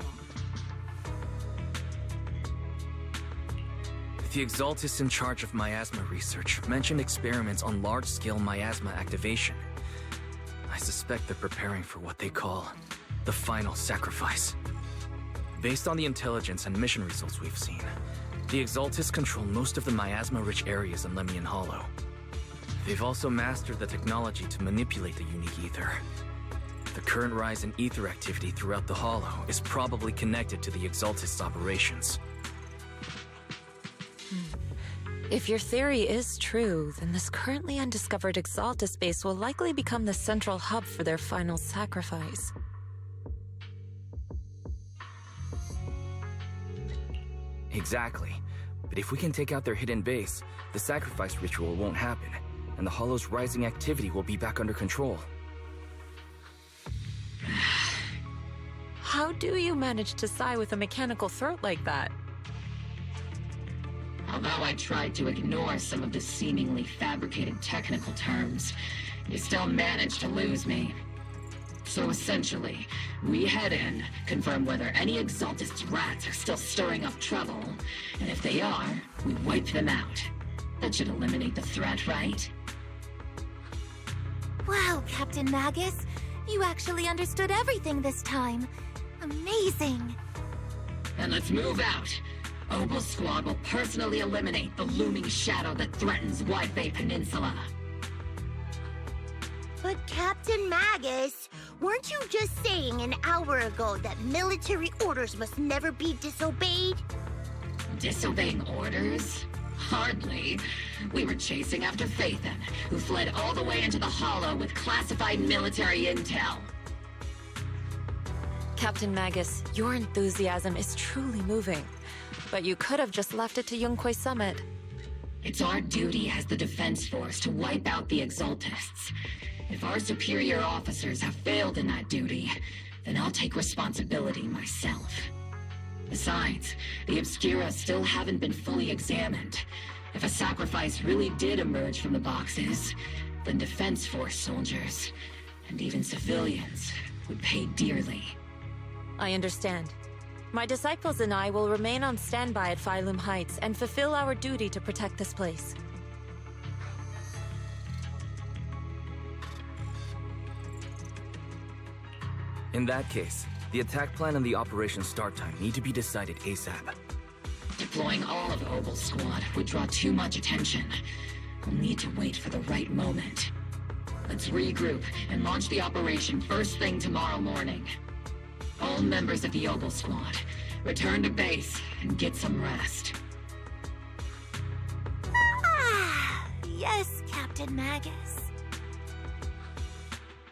The Exaltists in charge of miasma research mentioned experiments on large-scale miasma activation. I suspect they're preparing for what they call the final sacrifice. Based on the intelligence and mission results we've seen, the Exaltists control most of the miasma-rich areas in Lemnian Hollow. They've also mastered the technology to manipulate the unique ether. The current rise in ether activity throughout the Hollow is probably connected to the Exaltists' operations. If your theory is true, then this currently undiscovered Exaltist base will likely become the central hub for their final sacrifice. Exactly. But if we can take out their hidden base, the sacrifice ritual won't happen, and the Hollow's rising activity will be back under control. How do you manage to sigh with a mechanical throat like that? Although I tried to ignore some of the seemingly fabricated technical terms, you still managed to lose me. So essentially, we head in, confirm whether any Exaltist rats are still stirring up trouble, and if they are, we wipe them out. That should eliminate the threat, right? Wow, Captain Magus. You actually understood everything this time. Amazing. Then let's move out. Obel Squad will personally eliminate the looming shadow that threatens Wi-Fi Peninsula. But Captain Magus, weren't you just saying an hour ago that military orders must never be disobeyed? Disobeying orders? Hardly. We were chasing after Phaethon, who fled all the way into the Hollow with classified military intel. Captain Magus, your enthusiasm is truly moving. But you could have just left it to Yunquay Summit. It's our duty as the Defense Force to wipe out the Exaltists. If our superior officers have failed in that duty, then I'll take responsibility myself. Besides, the Obscura still haven't been fully examined. If a sacrifice really did emerge from the boxes, then Defense Force soldiers, and even civilians, would pay dearly. I understand. My disciples and I will remain on standby at Phylum Heights and fulfill our duty to protect this place. In that case, the attack plan and the operation start time need to be decided ASAP. Deploying all of Obel's squad would draw too much attention. We'll need to wait for the right moment. Let's regroup and launch the operation first thing tomorrow morning. All members of the Obel squad, return to base and get some rest. Yes, Captain Magus.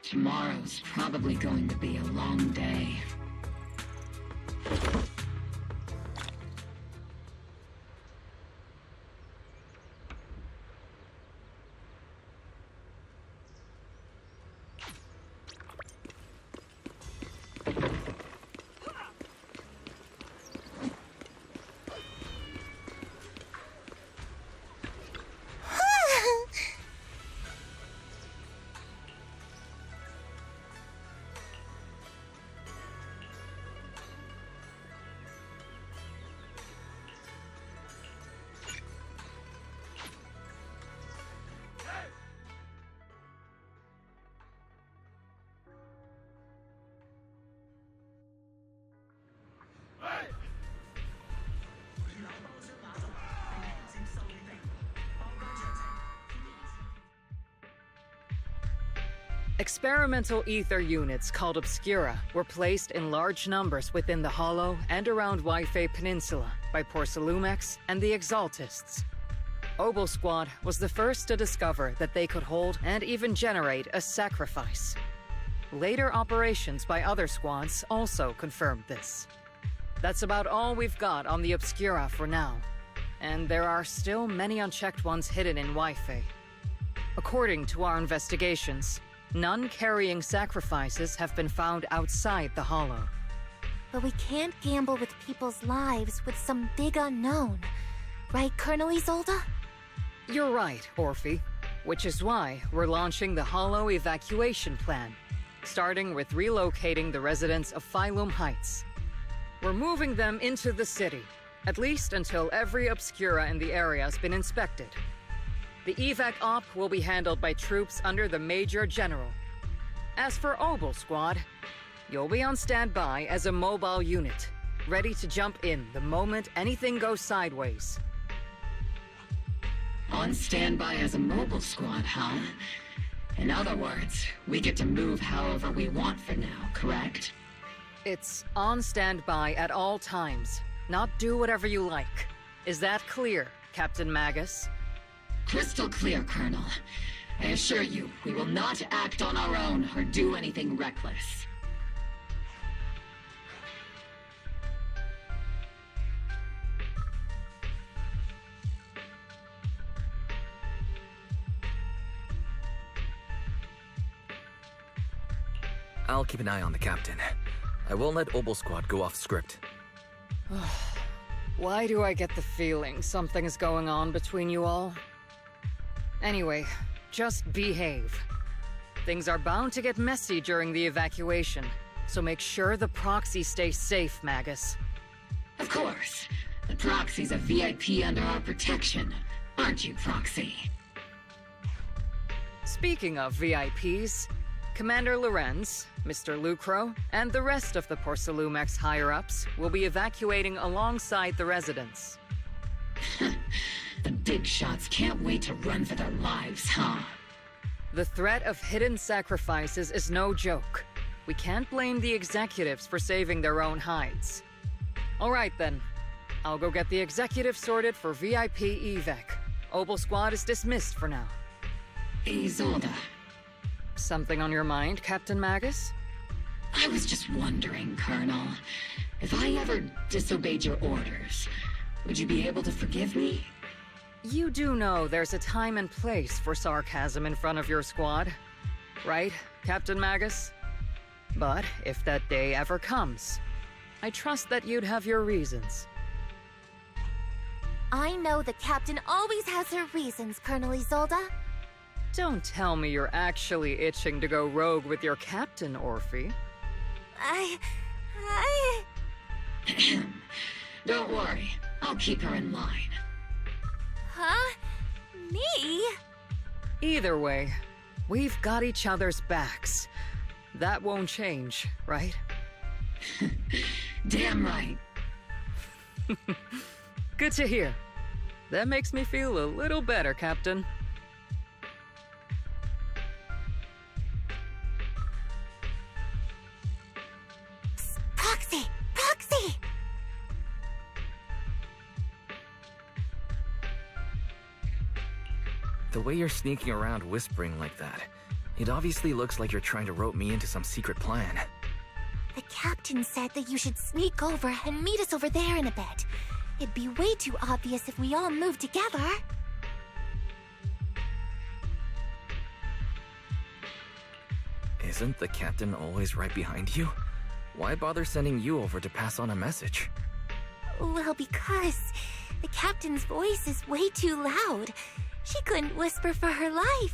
Tomorrow's probably going to be a long day. Experimental ether units called Obscura were placed in large numbers within the Hollow and around Wi-Fi Peninsula by Porcelumex and the Exaltists. Obel Squad was the first to discover that they could hold and even generate a sacrifice. Later operations by other squads also confirmed this. That's about all we've got on the Obscura for now, and there are still many unchecked ones hidden in Wi-Fi. According to our investigations, none carrying sacrifices have been found outside the Hollow. But we can't gamble with people's lives with some big unknown. Right, Colonel Isolde? You're right, Orphe. Which is why we're launching the Hollow evacuation plan, starting with relocating the residents of Phylum Heights. We're moving them into the city, at least until every Obscura in the area has been inspected. The evac op will be handled by troops under the Major General. As for Obel Squad, you'll be on standby as a mobile unit, ready to jump in the moment anything goes sideways. On standby as a mobile squad, huh? In other words, we get to move however we want for now, correct? It's on standby at all times, not do whatever you like. Is that clear, Captain Magus? Crystal clear, Colonel. I assure you, we will not act on our own or do anything reckless. I'll keep an eye on the captain. I won't let Obel Squad go off script. Why do I get the feeling something is going on between you all? Anyway, just behave. Things are bound to get messy during the evacuation, so make sure the proxy stays safe, Magus. Of course. The proxy's a VIP under our protection. Aren't you, Proxy? Speaking of VIPs, Commander Lorenz, Mr. Lucro, and the rest of the Porcelumex higher-ups will be evacuating alongside the residents. The big shots can't wait to run for their lives, huh? The threat of hidden sacrifices is no joke. We can't blame the executives for saving their own hides. All right then. I'll go get the executives sorted for VIP evac. Obel Squad is dismissed for now. Isolde. Something on your mind, Captain Magus? I was just wondering, Colonel. If I ever disobeyed your orders, would you be able to forgive me? You do know there's a time and place for sarcasm in front of your squad, right, Captain Magus? But if that day ever comes, I trust that you'd have your reasons. I know the captain always has her reasons, Colonel Isolde. Don't tell me you're actually itching to go rogue with your captain, Orphe. Don't worry, I'll keep her in line. Huh? Me? Either way, we've got each other's backs. That won't change, right? Damn right. Good to hear. That makes me feel a little better, Captain. Proxy! Proxy! The way you're sneaking around whispering like that, it obviously looks like you're trying to rope me into some secret plan. The captain said that you should sneak over and meet us over there in a bit. It'd be way too obvious if we all moved together. Isn't the captain always right behind you? Why bother sending you over to pass on a message? Well, because the captain's voice is way too loud. She couldn't whisper for her life.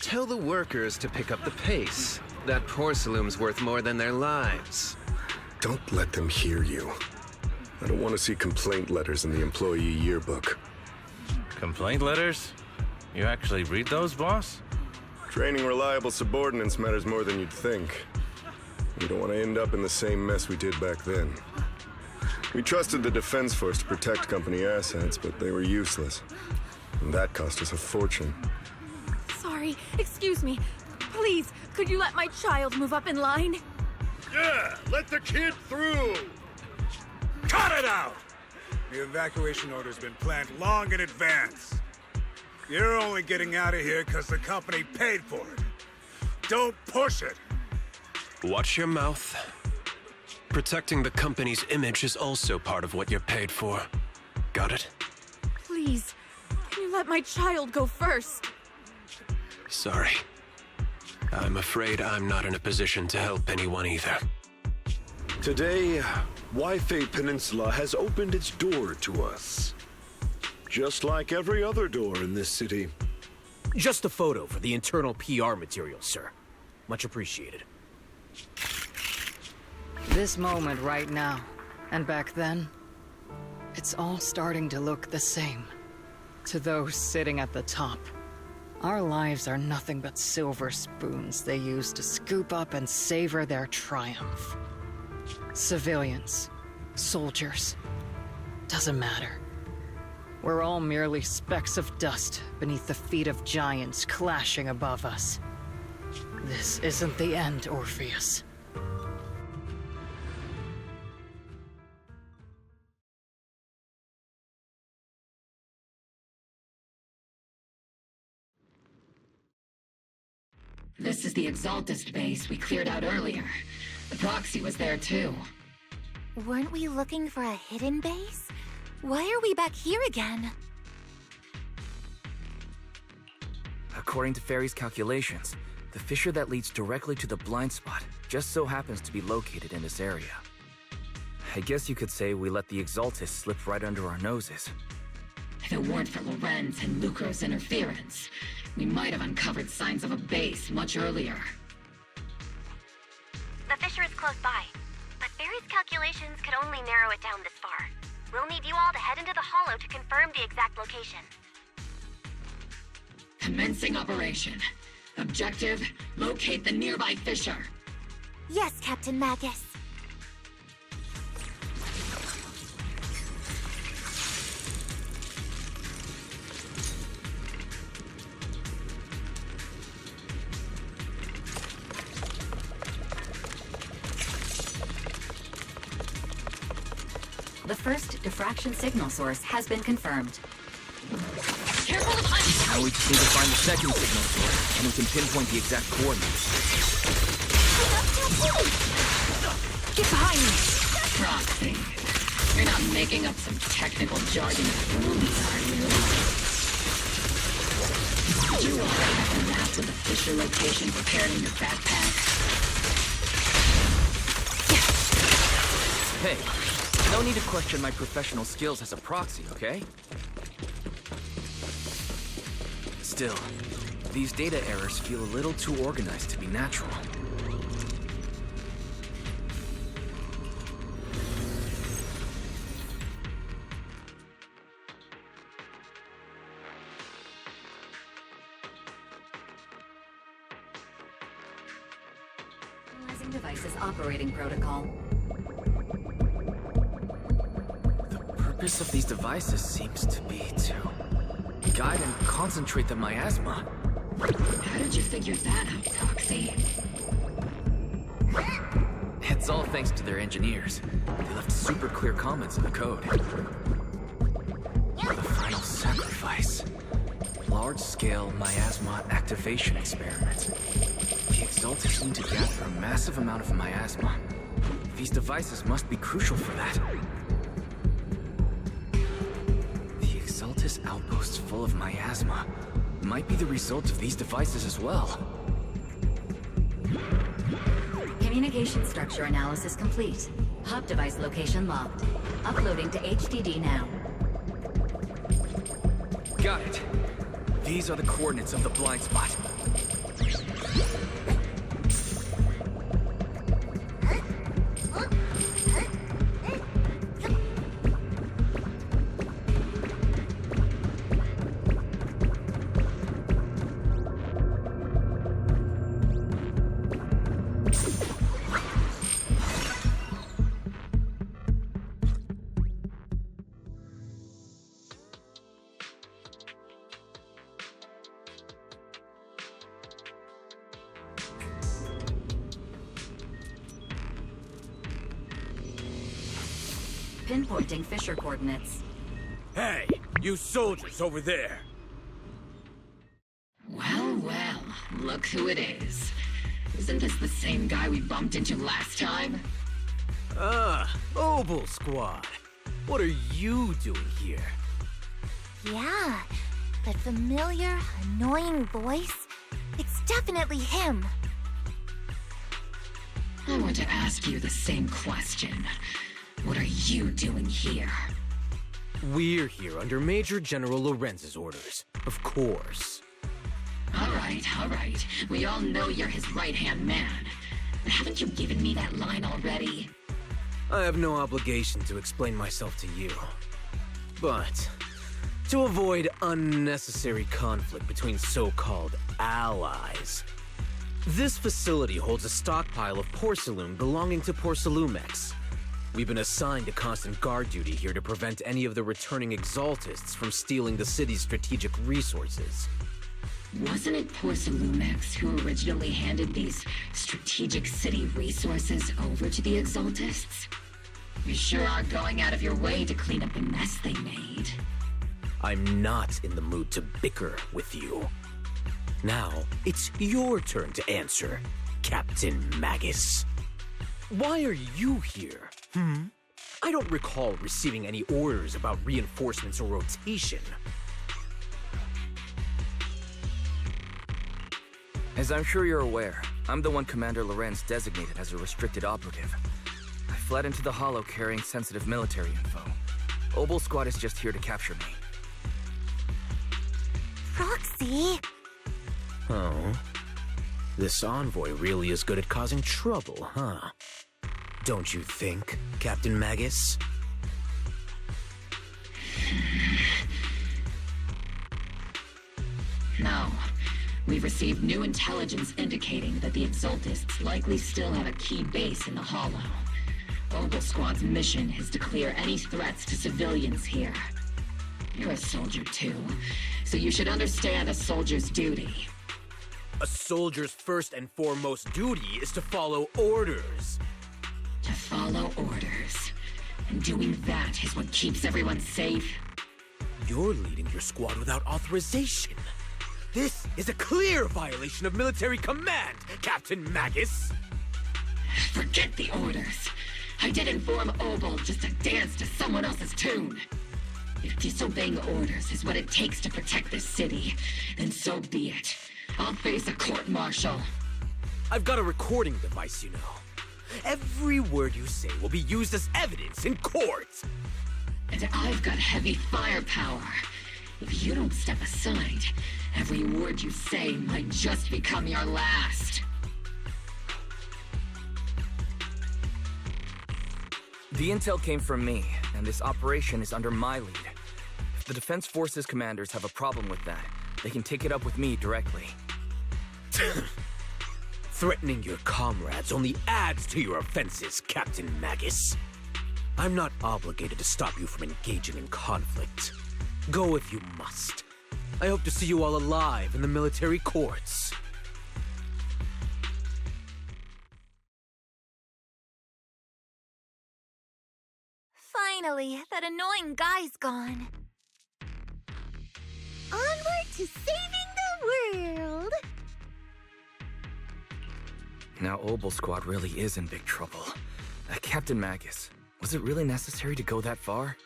Tell the workers to pick up the pace. That porcelain's worth more than their lives. Don't let them hear you. I don't want to see complaint letters in the employee yearbook. Complaint letters? You actually read those, boss? Training reliable subordinates matters more than you'd think. We don't want to end up in the same mess we did back then. We trusted the Defense Force to protect company assets, but they were useless. And that cost us a fortune. Sorry, excuse me. Please, could you let my child move up in line? Yeah, let the kid through! Cut it out! The evacuation order's been planned long in advance. You're only getting out of here because the company paid for it. Don't push it! Watch your mouth. Protecting the company's image is also part of what you're paid for. Got it? Please, can you let my child go first? Sorry. I'm afraid I'm not in a position to help anyone either. Today, Wi-Fi Peninsula has opened its door to us. Just like every other door in this city. Just a photo for the internal PR material, sir. Much appreciated. This moment right now, and back then, it's all starting to look the same. To those sitting at the top, our lives are nothing but silver spoons they use to scoop up and savor their triumph. Civilians, soldiers, doesn't matter. We're all merely specks of dust beneath the feet of giants clashing above us. This isn't the end, Orpheus. This is the Exaltist base we cleared out earlier. The proxy was there too. Weren't we looking for a hidden base? Why are we back here again? According to Fairy's calculations, the fissure that leads directly to the blind spot just so happens to be located in this area. I guess you could say we let the Exaltist slip right under our noses. If it weren't for Lorenz and Lucro's interference, we might have uncovered signs of a base much earlier. The fissure is close by, but Barry's calculations could only narrow it down this far. We'll need you all to head into the hollow to confirm the exact location. Commencing operation. Objective, locate the nearby fissure. Yes, Captain Magus. The first diffraction signal source has been confirmed. Careful of ice! Now we just need to find the second signal source, and we can pinpoint the exact coordinates. Get behind me! Proxy. You're not making up some technical jargon movies, are you? You already have the map of the fissure location prepared in your backpack. Hey, no need to question my professional skills as a proxy, okay? Still, these data errors feel a little too organized to be natural. Analyzing device's operating protocol. The purpose of these devices seems to be to guide and concentrate the miasma. How did you figure that out, Proxy? It's all thanks to their engineers. They left super clear comments in the code. The final sacrifice. Large-scale miasma activation experiment. The Exaltis need to gather a massive amount of miasma. These devices must be crucial for that. The Exaltis outposts full of miasma might be the result of these devices as well. Communication structure analysis complete. Hub device location locked. Uploading to HDD now. Got it. These are the coordinates of the blind spot. Pinpointing Fisher coordinates. Hey, you soldiers over there! Well, well, look who it is. Isn't this the same guy we bumped into last time? Obel Squad. What are you doing here? Yeah, that familiar, annoying voice. It's definitely him. I want to ask you the same question. What are you doing here? We're here under Major General Lorenz's orders, of course. All right. We all know you're his right-hand man. But haven't you given me that line already? I have no obligation to explain myself to you. But to avoid unnecessary conflict between so-called allies, this facility holds a stockpile of porcelain belonging to Porcelumex. We've been assigned to constant guard duty here to prevent any of the returning Exaltists from stealing the city's strategic resources. Wasn't it Porcelumex who originally handed these strategic city resources over to the Exaltists? You sure are going out of your way to clean up the mess they made. I'm not in the mood to bicker with you. Now, it's your turn to answer, Captain Magus. Why are you here? I don't recall receiving any orders about reinforcements or rotation. As I'm sure you're aware, I'm the one Commander Lorenz designated as a restricted operative. I fled into the Hollow carrying sensitive military info. Obel Squad is just here to capture me. Roxy! Oh? This envoy really is good at causing trouble, huh? Don't you think, Captain Magus? No. We've received new intelligence indicating that the Exaltists likely still have a key base in the Hollow. Obel Squad's mission is to clear any threats to civilians here. You're a soldier too, so you should understand a soldier's duty. A soldier's first and foremost duty is to follow orders. To follow orders. And doing that is what keeps everyone safe. You're leading your squad without authorization. This is a clear violation of military command, Captain Magus! Forget the orders. I did inform Obel just to dance to someone else's tune. If disobeying orders is what it takes to protect this city, then so be it. I'll face a court-martial. I've got a recording device, you know. Every word you say will be used as evidence in court. And I've got heavy firepower. If you don't step aside, every word you say might just become your last. The intel came from me, and this operation is under my lead. If the Defense Forces commanders have a problem with that, they can take it up with me directly. Threatening your comrades only adds to your offenses, Captain Magus. I'm not obligated to stop you from engaging in conflict. Go if you must. I hope to see you all alive in the military courts. Finally, that annoying guy's gone. Onward to saving the world! Now Obel Squad really is in big trouble. Captain Magus, was it really necessary to go that far?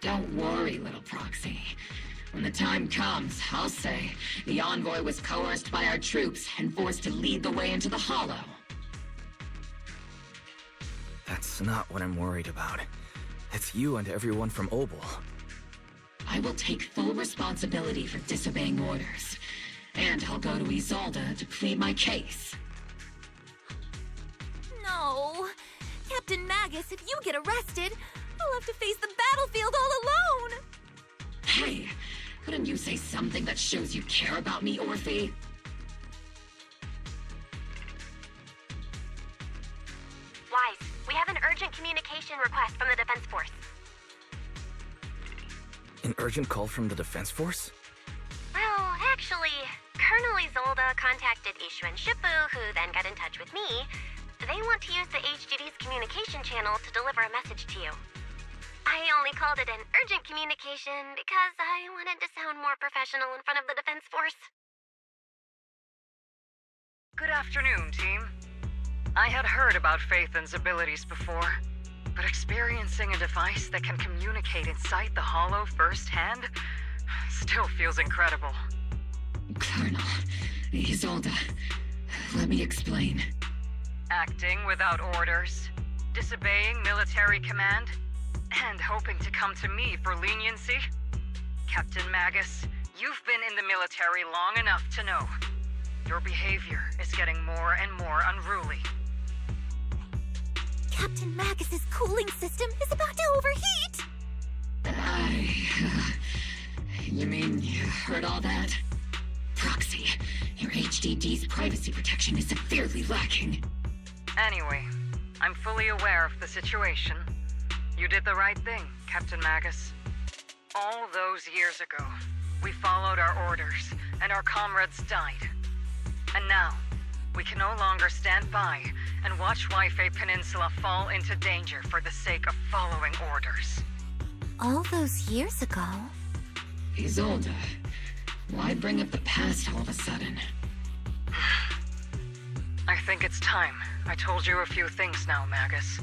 Don't worry, little proxy. When the time comes, I'll say the envoy was coerced by our troops and forced to lead the way into the Hollow. That's not what I'm worried about. It's you and everyone from Obel. I will take full responsibility for disobeying orders. And I'll go to Isolde to plead my case. No! Captain Magus, if you get arrested, I'll have to face the battlefield all alone! Hey, couldn't you say something that shows you care about me, Orphe? Wise, we have an urgent communication request from the Defense Force. An urgent call from the Defense Force? Well, actually, Colonel Isolde contacted Ishu and Shifu, who then got in touch with me. They want to use the HDD's communication channel to deliver a message to you. I only called it an urgent communication because I wanted to sound more professional in front of the Defense Force. Good afternoon, team. I had heard about Phaethon's abilities before, but experiencing a device that can communicate inside the Hollow firsthand still feels incredible. Colonel, Isolde, let me explain. Acting without orders, disobeying military command, and hoping to come to me for leniency? Captain Magus, you've been in the military long enough to know. Your behavior is getting more and more unruly. Captain Magus's cooling system is about to overheat! You mean you heard all that? Proxy, your HDD's privacy protection is severely lacking. Anyway, I'm fully aware of the situation. You did the right thing, Captain Magus. All those years ago, we followed our orders, and our comrades died. And now, we can no longer stand by and watch Waifei Peninsula fall into danger for the sake of following orders. All those years ago? Isolde, why bring up the past all of a sudden? I think it's time I told you a few things now, Magus.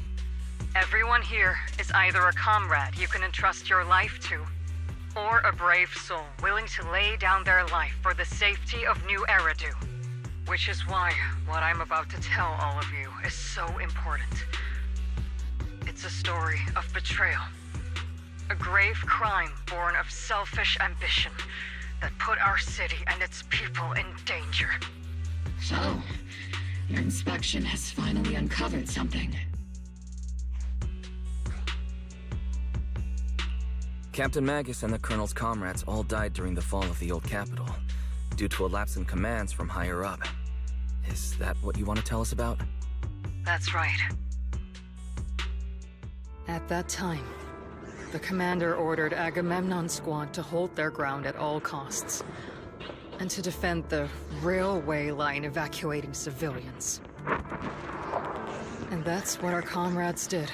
Everyone here is either a comrade you can entrust your life to, or a brave soul willing to lay down their life for the safety of New Eridu. Which is why what I'm about to tell all of you is so important. It's a story of betrayal. A grave crime born of selfish ambition that put our city and its people in danger. So, your inspection has finally uncovered something. Captain Magus and the Colonel's comrades all died during the fall of the old capital, due to a lapse in commands from higher up. Is that what you want to tell us about? That's right. At that time, the commander ordered Agamemnon's squad to hold their ground at all costs, and to defend the railway line evacuating civilians. And that's what our comrades did.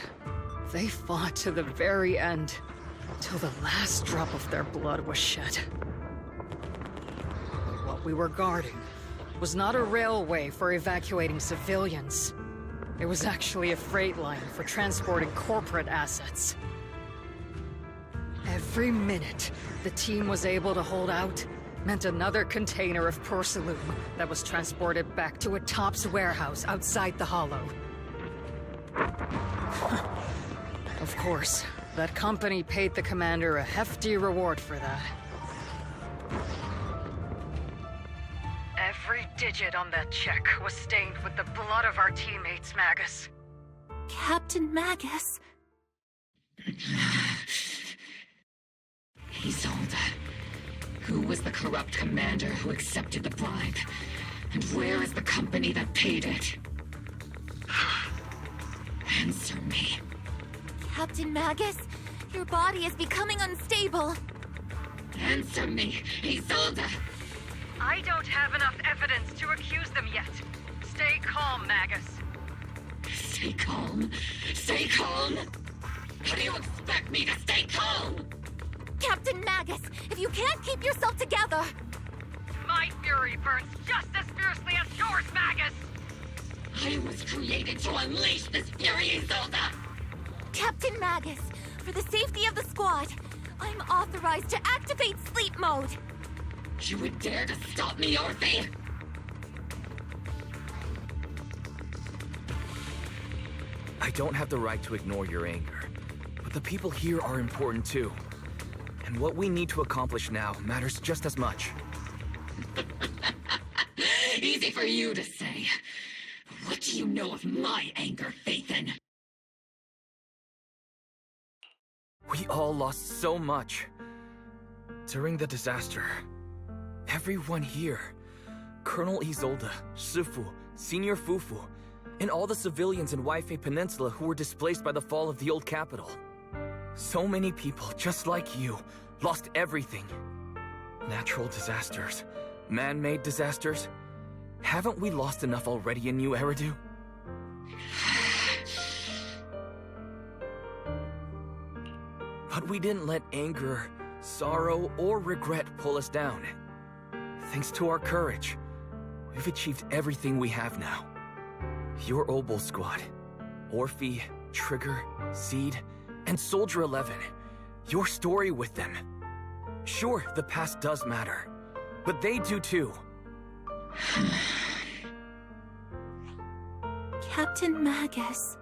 They fought to the very end, till the last drop of their blood was shed. But what we were guarding was not a railway for evacuating civilians. It was actually a freight line for transporting corporate assets. Every minute the team was able to hold out meant another container of porcelain that was transported back to a Topps warehouse outside the Hollow. Of course, that company paid the commander a hefty reward for that. Every digit on that check was stained with the blood of our teammates, Magus. Captain Magus? Isolde. Who was the corrupt commander who accepted the bribe? And where is the company that paid it? Answer me. Captain Magus, your body is becoming unstable. Answer me, Isolde! I don't have enough evidence to accuse them yet. Stay calm, Magus. Stay calm? Stay calm? How do you expect me to stay calm? Captain Magus, if you can't keep yourself together... My fury burns just as fiercely as yours, Magus! I was created to unleash this fury, Isolde! Captain Magus, for the safety of the squad, I'm authorized to activate sleep mode. You would dare to stop me, Orphe? I don't have the right to ignore your anger, but the people here are important too. And what we need to accomplish now matters just as much. Easy for you to say. What do you know of my anger, Phaethon? We all lost so much. During the disaster, everyone here, Colonel Isolde, Shifu, Senior Fufu, and all the civilians in Waifei Peninsula who were displaced by the fall of the old capital. So many people, just like you, lost everything. Natural disasters, man-made disasters. Haven't we lost enough already in New Eridu? But we didn't let anger, sorrow, or regret pull us down. Thanks to our courage, we've achieved everything we have now. Your Obol squad, Orphe, Trigger, Seed, and Soldier 11. Your story with them. Sure, the past does matter, but they do too. Captain Magus.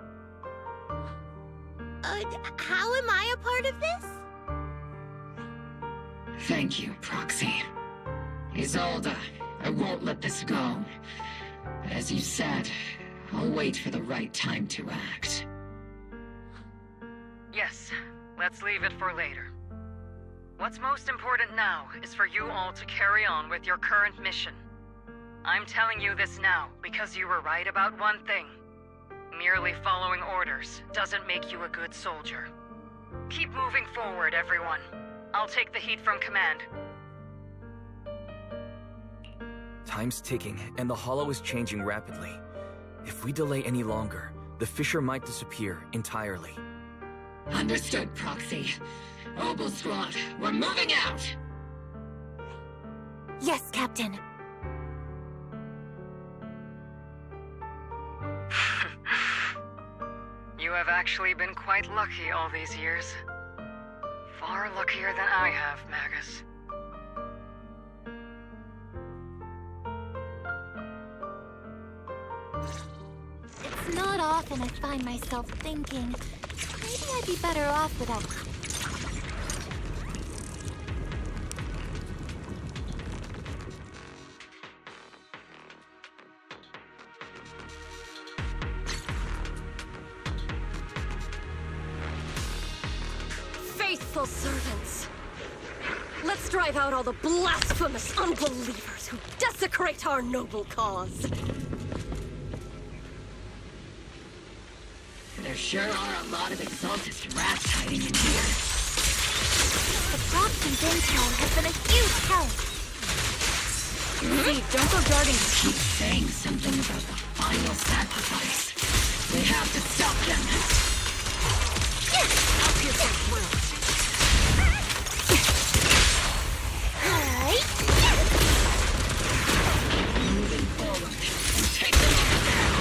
How am I a part of this? Thank you, Proxy. Isolde, I won't let this go. As you said, I'll wait for the right time to act. Yes, let's leave it for later. What's most important now is for you all to carry on with your current mission. I'm telling you this now because you were right about one thing. Merely following orders doesn't make you a good soldier. Keep moving forward, everyone. I'll take the heat from command. Time's ticking, and the Hollow is changing rapidly. If we delay any longer, the Fissure might disappear entirely. Understood, Proxy. Obol Squad, we're moving out! Yes, Captain. You have actually been quite lucky all these years. Far luckier than I have, Magus. It's not often I find myself thinking, maybe I'd be better off without... Faithful servants! Let's drive out all the blasphemous unbelievers who desecrate our noble cause! There sure are a lot of exaltist rats hiding in here. The Proxy's intel has been a huge help. Hey, don't go darting. Keep saying something about the final sacrifice. We have to stop them. Up here as well. Moving forward and take them out.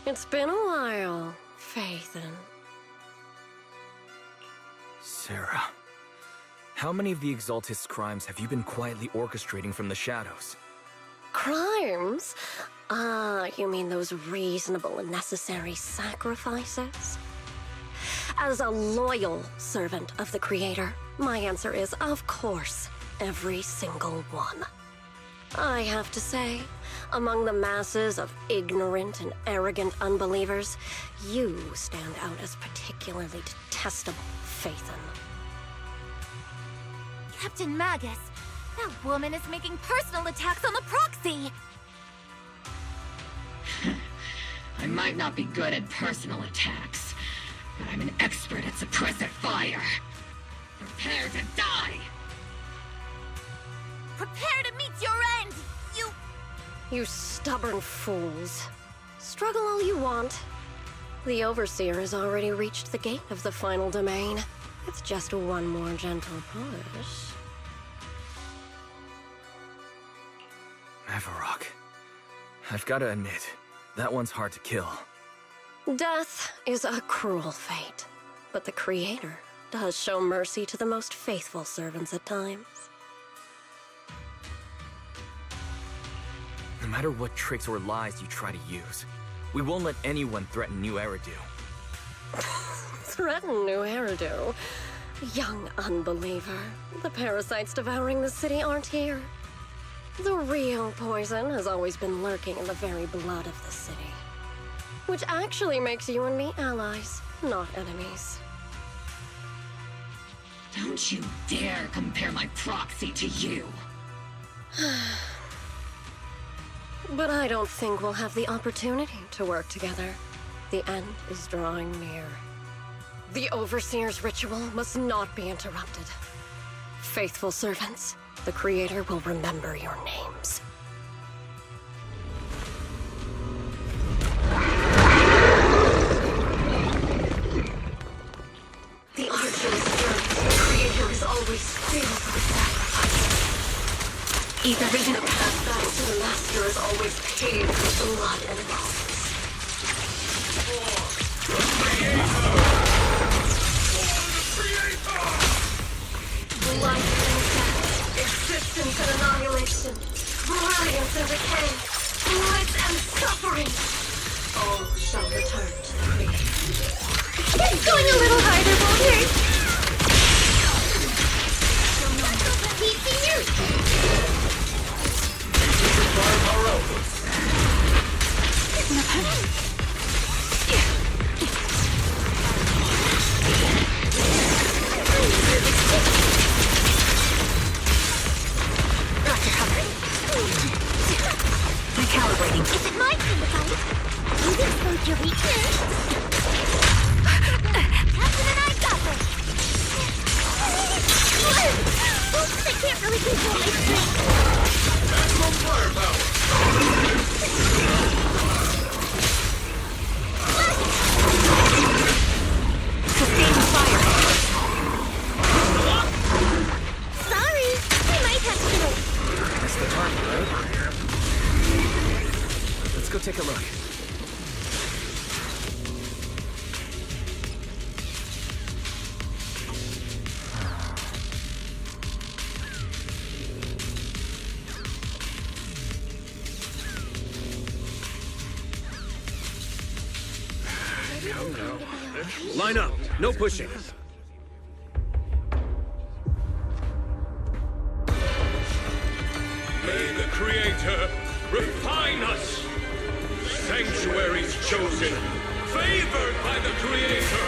It's been a while, Phaethon. Sarah, how many of the Exaltist's crimes have you been quietly orchestrating from the shadows? Crimes? You mean those reasonable and necessary sacrifices? As a loyal servant of the Creator, my answer is, of course, every single one. I have to say, among the masses of ignorant and arrogant unbelievers, you stand out as particularly detestable, Phaethon. Captain Magus, that woman is making personal attacks on the Proxy! I might not be good at personal attacks, but I'm an expert at suppressive fire. Prepare to die! Prepare to meet your end, You stubborn fools. Struggle all you want. The Overseer has already reached the gate of the final domain. It's just one more gentle push. Varrock. I've got to admit, that one's hard to kill. Death is a cruel fate, but the Creator does show mercy to the most faithful servants at times. No matter what tricks or lies you try to use, we won't let anyone threaten New Eridu. Threaten New Eridu? Young unbeliever. The parasites devouring the city aren't here. The real poison has always been lurking in the very blood of the city. Which actually makes you and me allies, not enemies. Don't you dare compare my proxy to you. But I don't think we'll have the opportunity to work together. The end is drawing near. The Overseer's ritual must not be interrupted. Faithful servants, the Creator will remember your names. The Archer is burned. The Creator is always filled with sacrifice. Either vision of path back to the Master is always paved with blood and violence. Life and death, existence and annihilation, brilliance and decay, bliss and suffering, all shall return to the Creator. It's going a little harder, Walter. Teaching you. Recalibrating. Is it my turn to fight? You've exposed your weakness. Captain and I got this. Oops, I can't really control my strength. Maximum firepower. Sustained fire. Sorry, I might have to wait. That's the target, right? Let's go take a look. Line up. No pushing. May the Creator refine us. Sanctuaries chosen, favored by the Creator.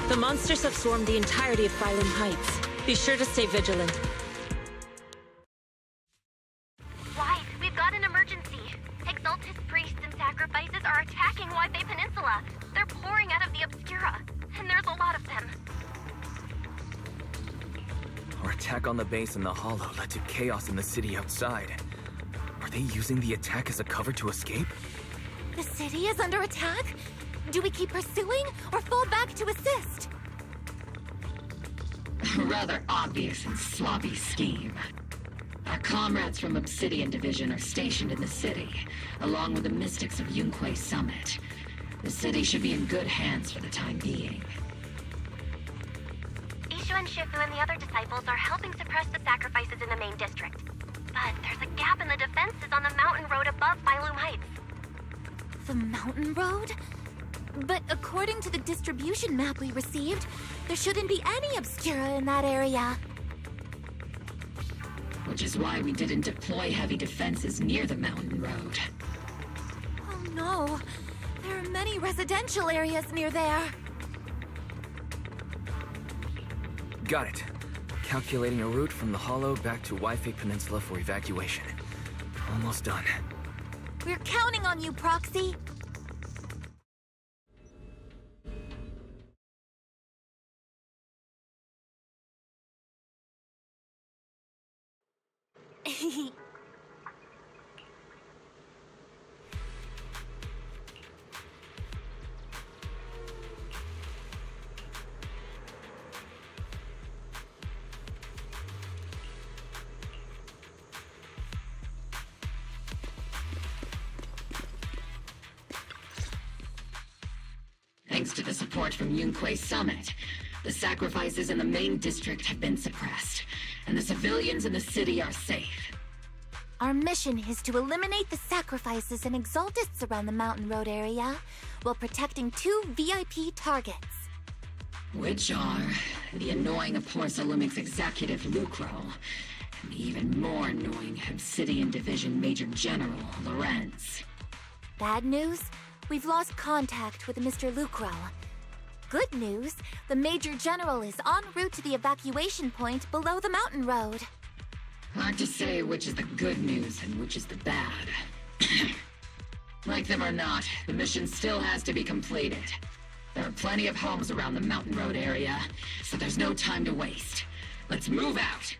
The monsters have swarmed the entirety of Phylum Heights. Be sure to stay vigilant. White, we've got an emergency. Exaltus priests and sacrifices are attacking White Peninsula. They're pouring out of the Obscura, and there's a lot of them. Our attack on the base in the Hollow led to chaos in the city outside. Are they using the attack as a cover to escape? The city is under attack? Do we keep pursuing or fall back to assist? A rather obvious and sloppy scheme. Our comrades from Obsidian Division are stationed in the city, along with the mystics of Yunquay Summit. The city should be in good hands for the time being. Ishu and Shifu and the other disciples are helping suppress the sacrifices in the main district. But there's a gap in the defenses on the mountain road above Phylum Heights. The mountain road? But according to the distribution map we received, there shouldn't be any Obscura in that area. Which is why we didn't deploy heavy defenses near the mountain road. Oh no. There are many residential areas near there. Got it. Calculating a route from the Hollow back to Wi-Fi Peninsula for evacuation. Almost done. We're counting on you, Proxy. Thanks to the support from Yunque's summit, the sacrifices in the main district have been suppressed, and the civilians in the city are safe. Our mission is to eliminate the sacrifices and exaltists around the Mountain Road area, while protecting 2 VIP targets. Which are the annoying Porcelumix executive Lucro, and the even more annoying Obsidian Division Major General Lorenz. Bad news? We've lost contact with Mr. Lucro. Good news, the Major General is en route to the evacuation point below the mountain road. Hard to say which is the good news and which is the bad. Like them or not, the mission still has to be completed. There are plenty of homes around the mountain road area, so there's no time to waste. Let's move out!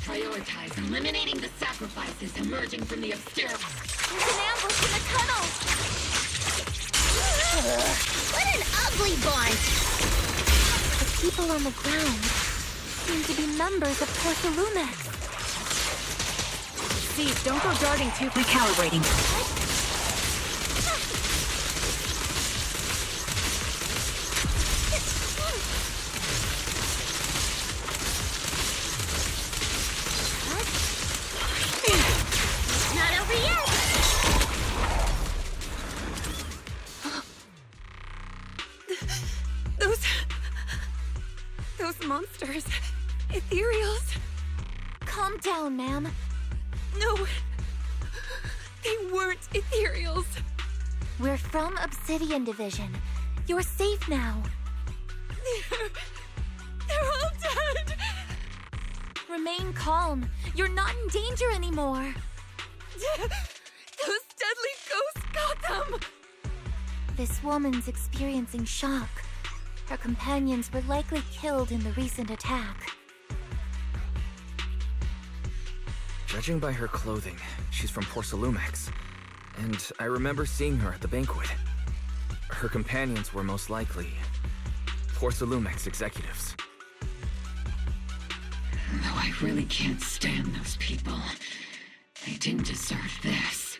Prioritize eliminating the sacrifices emerging from the obscure. There's an ambush in the tunnel! What an ugly bunch! The people on the ground seem to be members of Porcelumix. Steve, don't go darting too... Recalibrating. Not over yet! Those monsters. Ethereals. Calm down, ma'am. No. They weren't ethereals. We're from Obsidian Division. You're safe now. They're all dead. Remain calm. You're not in danger anymore. Those deadly ghosts got them. This woman's experiencing shock. Her companions were likely killed in the recent attack. Judging by her clothing, she's from Porcelumix. And I remember seeing her at the banquet. Her companions were most likely Porcelumix executives. Though I really can't stand those people, they didn't deserve this.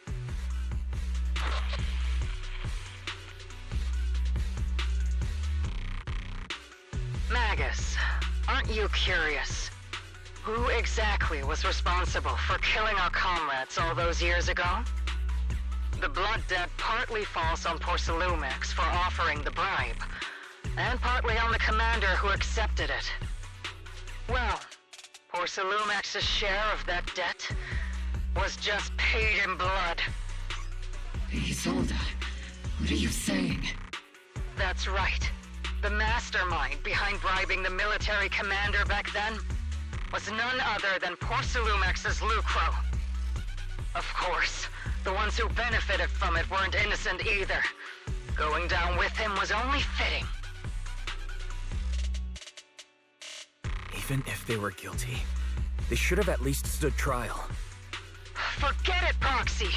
Magus, aren't you curious? Who exactly was responsible for killing our comrades all those years ago? The blood debt partly falls on Porcelumix for offering the bribe, and partly on the commander who accepted it. Well, Porcelumix's share of that debt was just paid in blood. Isolde, what are you saying? That's right. The mastermind behind bribing the military commander back then was none other than Porcelumix's Lucro. Of course, the ones who benefited from it weren't innocent either. Going down with him was only fitting. Even if they were guilty, they should have at least stood trial. Forget it, Proxy!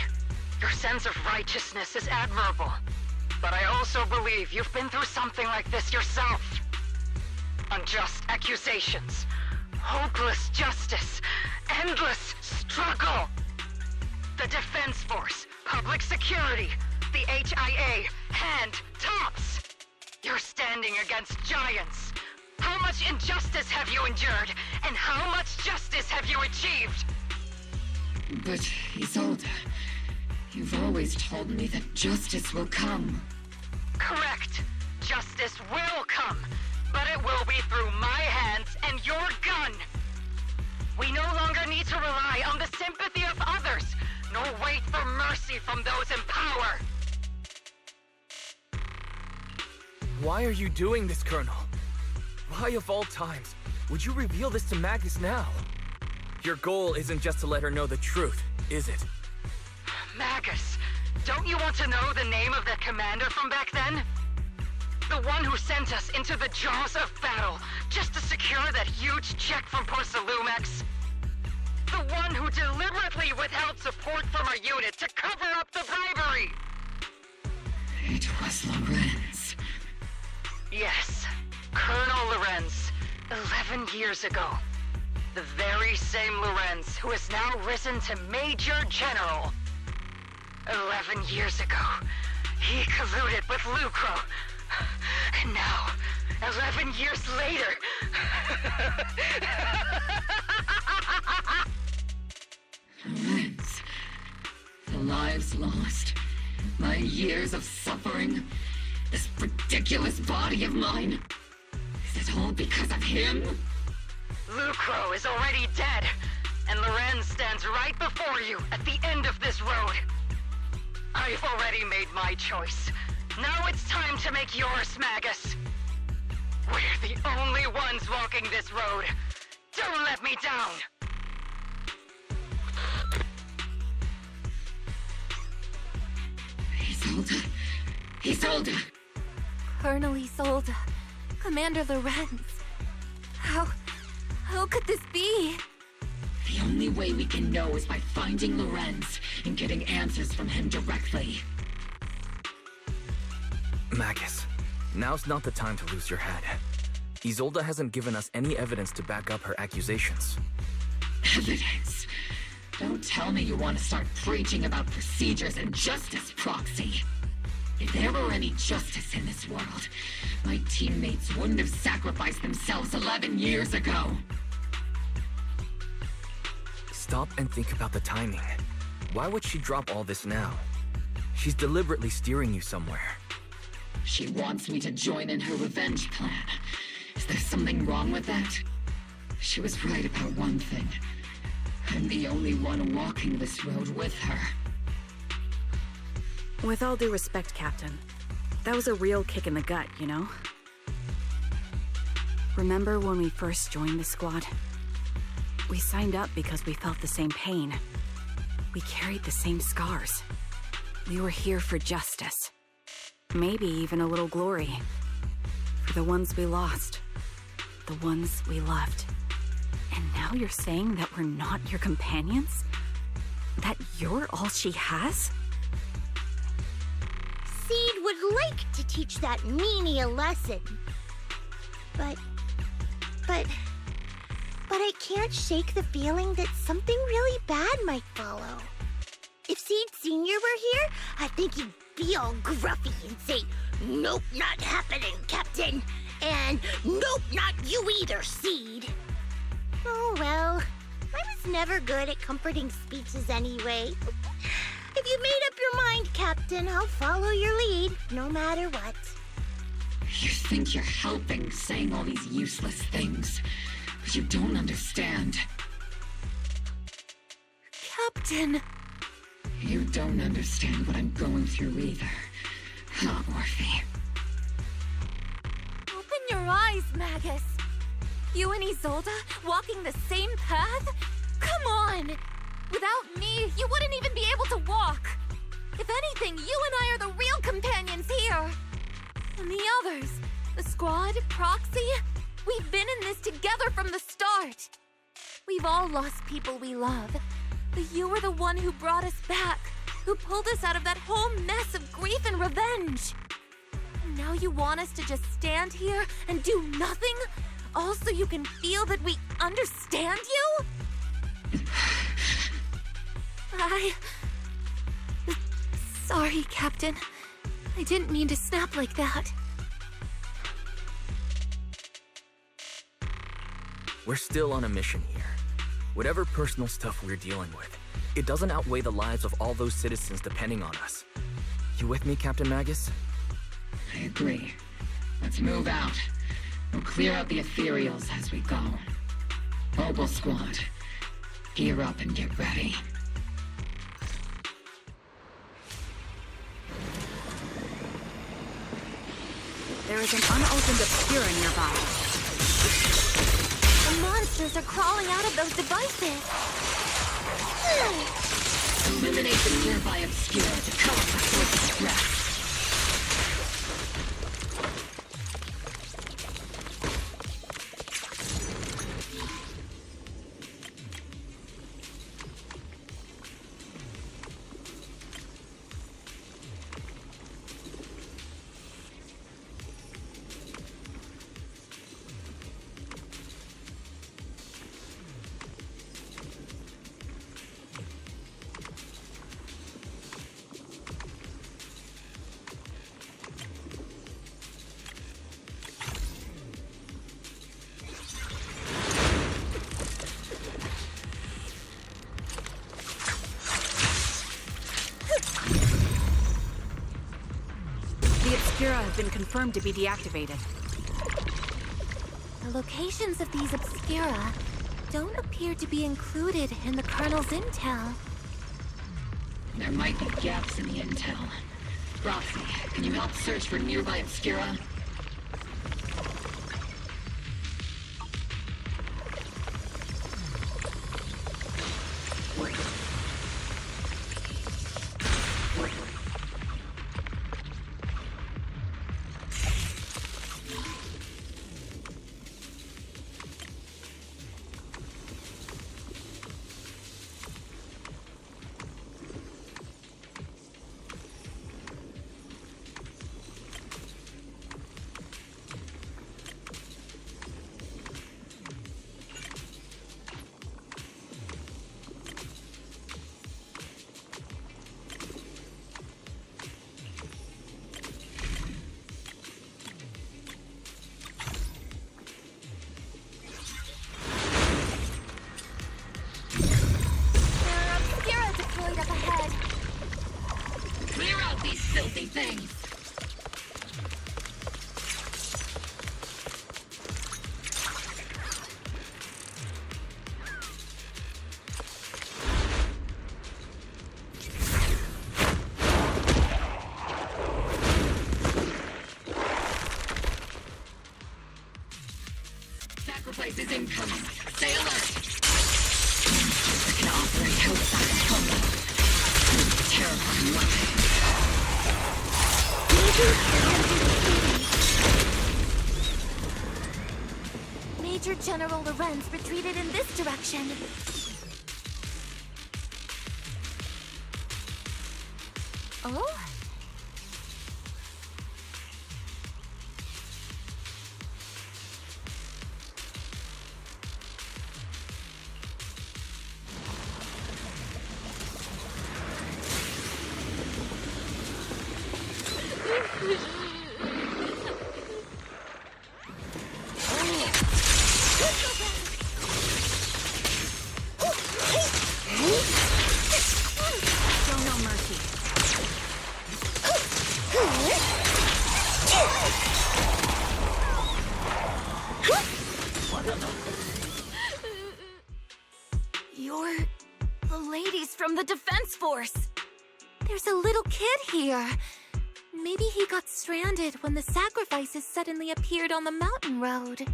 Your sense of righteousness is admirable. But I also believe you've been through something like this yourself. Unjust accusations, hopeless justice, endless struggle. The Defense Force, Public Security, the HIA, and tops. You're standing against giants. How much injustice have you endured, and how much justice have you achieved? But, Isolde, you've always told me that justice will come. Correct. Justice will come, but it will be through my hands and your gun. We no longer need to rely on the sympathy of others, nor wait for mercy from those in power. Why are you doing this, Colonel? Why of all times would you reveal this to Magus now? Your goal isn't just to let her know the truth, is it? Magus, don't you want to know the name of that commander from back then? The one who sent us into the jaws of battle just to secure that huge check from Porcelumex? The one who deliberately withheld support from our unit to cover up the bribery? It was Lorenz. Yes, Colonel Lorenz, 11 years ago. The very same Lorenz who has now risen to Major General. 11 years ago, he colluded with Lucro. And now, 11 years later... Lorenz, the lives lost, my years of suffering, this ridiculous body of mine. Is it all because of him? Lucro is already dead, and Lorenz stands right before you at the end of this road. I've already made my choice. Now it's time to make yours, Magus. We're the only ones walking this road. Don't let me down! Isolde! Isolde! Colonel Isolde. Commander Lorenz. How could this be? The only way we can know is by finding Lorenz and getting answers from him directly. Magus, now's not the time to lose your head. Isolde hasn't given us any evidence to back up her accusations. Evidence? Don't tell me you want to start preaching about procedures and justice, Proxy. If there were any justice in this world, my teammates wouldn't have sacrificed themselves 11 years ago. Stop and think about the timing. Why would she drop all this now? She's deliberately steering you somewhere. She wants me to join in her revenge plan. Is there something wrong with that? She was right about one thing. I'm the only one walking this road with her. With all due respect, Captain, that was a real kick in the gut, you know? Remember when we first joined the squad? We signed up because we felt the same pain. We carried the same scars. We were here for justice. Maybe even a little glory. For the ones we lost. The ones we loved. And now you're saying that we're not your companions? That you're all she has? Seed would like to teach that meanie a lesson. But I can't shake the feeling that something really bad might follow. If Seed Sr. were here, I think he'd be all gruffy and say, "Nope, not happening, Captain." And "Nope, not you either, Seed." Oh well, I was never good at comforting speeches anyway. If you made up your mind, Captain, I'll follow your lead, no matter what. You think you're helping, saying all these useless things. But you don't understand. Captain! You don't understand what I'm going through either. Huh, Orphe? Open your eyes, Magus. You and Isolde walking the same path? Come on! Without me, you wouldn't even be able to walk. If anything, you and I are the real companions here. And the others, the squad, Proxy, we've been in this together from the start. We've all lost people we love, but you were the one who brought us back, who pulled us out of that whole mess of grief and revenge. And now you want us to just stand here and do nothing, all so you can feel that we understand you? Sorry, Captain. I didn't mean to snap like that. We're still on a mission here. Whatever personal stuff we're dealing with, it doesn't outweigh the lives of all those citizens depending on us. You with me, Captain Magus? I agree. Let's move out. We'll clear out the ethereals as we go. Mobile Squad, gear up and get ready. There is an unopened obscura nearby. The monsters are crawling out of those devices. Eliminate the nearby obscura to cut off the source of stress. Have been confirmed to be deactivated. The locations of these obscura don't appear to be included in the Colonel's intel. There might be gaps in the intel. Roxy, can you help search for nearby obscura? Things. Sacrifice is incoming. Stay alert. I can operate outside of combat. Terrifying weapon. Major General Lorenz retreated in this direction. Oh? You're the ladies from the Defense Force. There's a little kid here. Maybe he got stranded when the sacrifices suddenly appeared on the mountain road.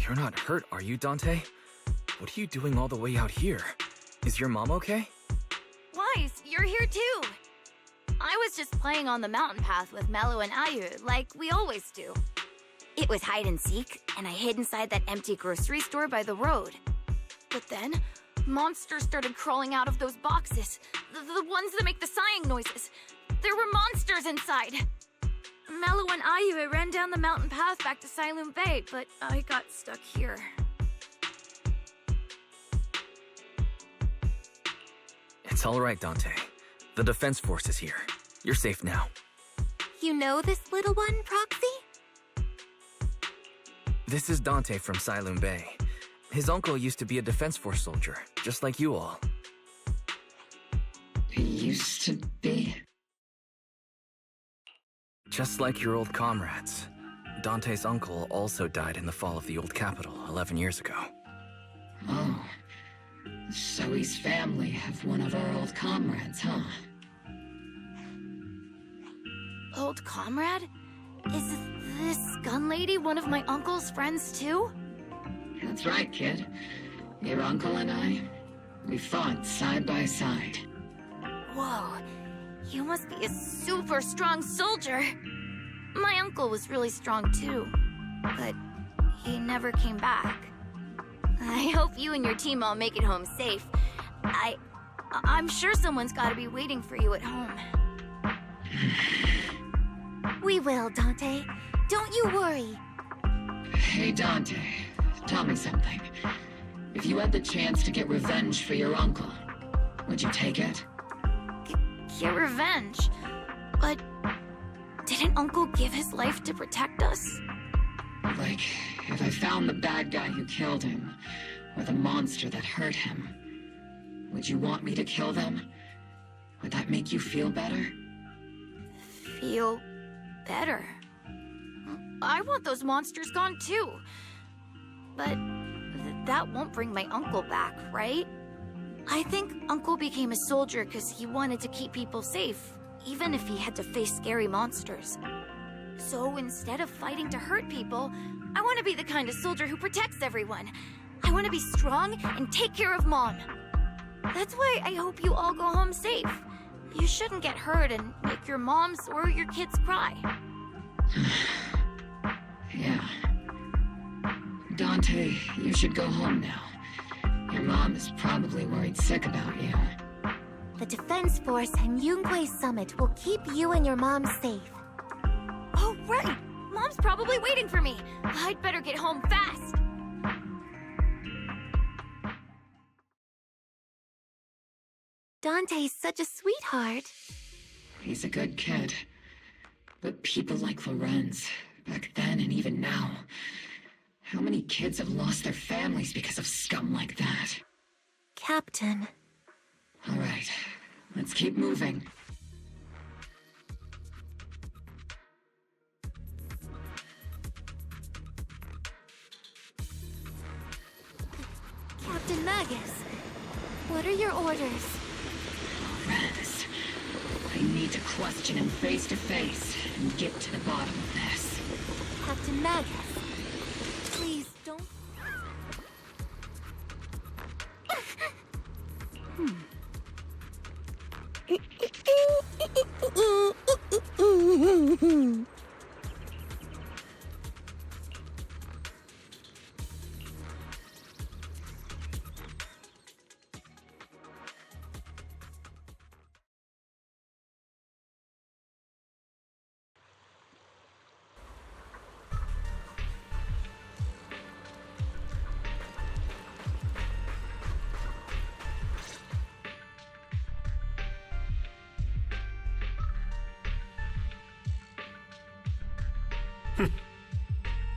You're not hurt, are you, Dante? What are you doing all the way out here? Is your mom okay? Wise, you're here too. I was just playing on the mountain path with Mello and Ayu, like we always do. It was hide and seek, and I hid inside that empty grocery store by the road. But then, monsters started crawling out of those boxes. The ones that make the sighing noises. There were monsters inside. Mello and Ayu ran down the mountain path back to Silent Bay, but I got stuck here. It's all right, Dante. The Defense Force is here. You're safe now. You know this little one, Proxy? This is Dante from Siloon Bay. His uncle used to be a Defense Force soldier, just like you all. He used to be? Just like your old comrades. Dante's uncle also died in the fall of the old capital 11 years ago. Oh. So his family have one of our old comrades, huh? Old comrade? Is this gun lady one of my uncle's friends too? That's right, kid. Your uncle and I, we fought side by side. Whoa, you must be a super strong soldier. My uncle was really strong too, but he never came back. I hope you and your team all make it home safe. I'm sure someone's gotta be waiting for you at home. We will, Dante. Don't you worry. Hey, Dante, tell me something. If you had the chance to get revenge for your uncle, would you take it? Get revenge? But didn't Uncle give his life to protect us? Like, if I found the bad guy who killed him, or the monster that hurt him, would you want me to kill them? Would that make you feel better? Feel better? I want those monsters gone too. But that won't bring my uncle back, right? I think Uncle became a soldier because he wanted to keep people safe, even if he had to face scary monsters. So instead of fighting to hurt people, I want to be the kind of soldier who protects everyone. I want to be strong and take care of Mom. That's why I hope you all go home safe. You shouldn't get hurt and make your moms or your kids cry. Yeah. Dante, you should go home now. Your mom is probably worried sick about you. The Defense Force and Yunque Summit will keep you and your mom safe. Oh, right! Mom's probably waiting for me. I'd better get home fast. Dante's such a sweetheart. He's a good kid. But people like Lorenz, back then and even now, how many kids have lost their families because of scum like that? Captain. All right, let's keep moving. Captain Magus, what are your orders? Lorenz, I need to question him face to face and get to the bottom of this. Captain Magus, please don't...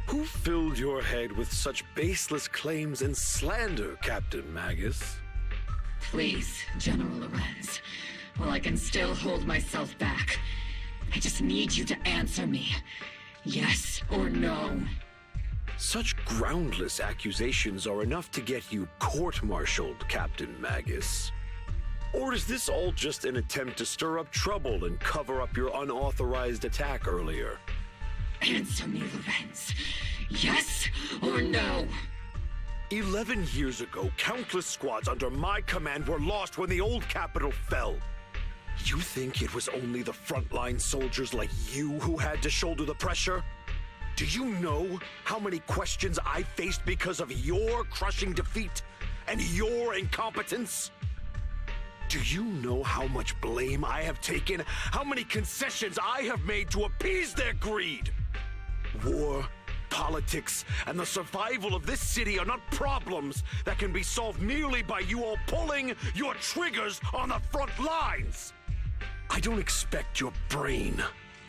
Who filled your head with such baseless claims and slander, Captain Magus? Please, General Lorenz. While I can still hold myself back, I just need you to answer me. Yes or no? Such groundless accusations are enough to get you court-martialed, Captain Magus. Or is this all just an attempt to stir up trouble and cover up your unauthorized attack earlier? Answer me, Lorenz. Yes or no? 11 years ago, countless squads under my command were lost when the old capital fell. You think it was only the frontline soldiers like you who had to shoulder the pressure? Do you know how many questions I faced because of your crushing defeat and your incompetence? Do you know how much blame I have taken? How many concessions I have made to appease their greed? War, politics and the survival of this city are not problems that can be solved merely by you all pulling your triggers on the front lines. I don't expect your brain,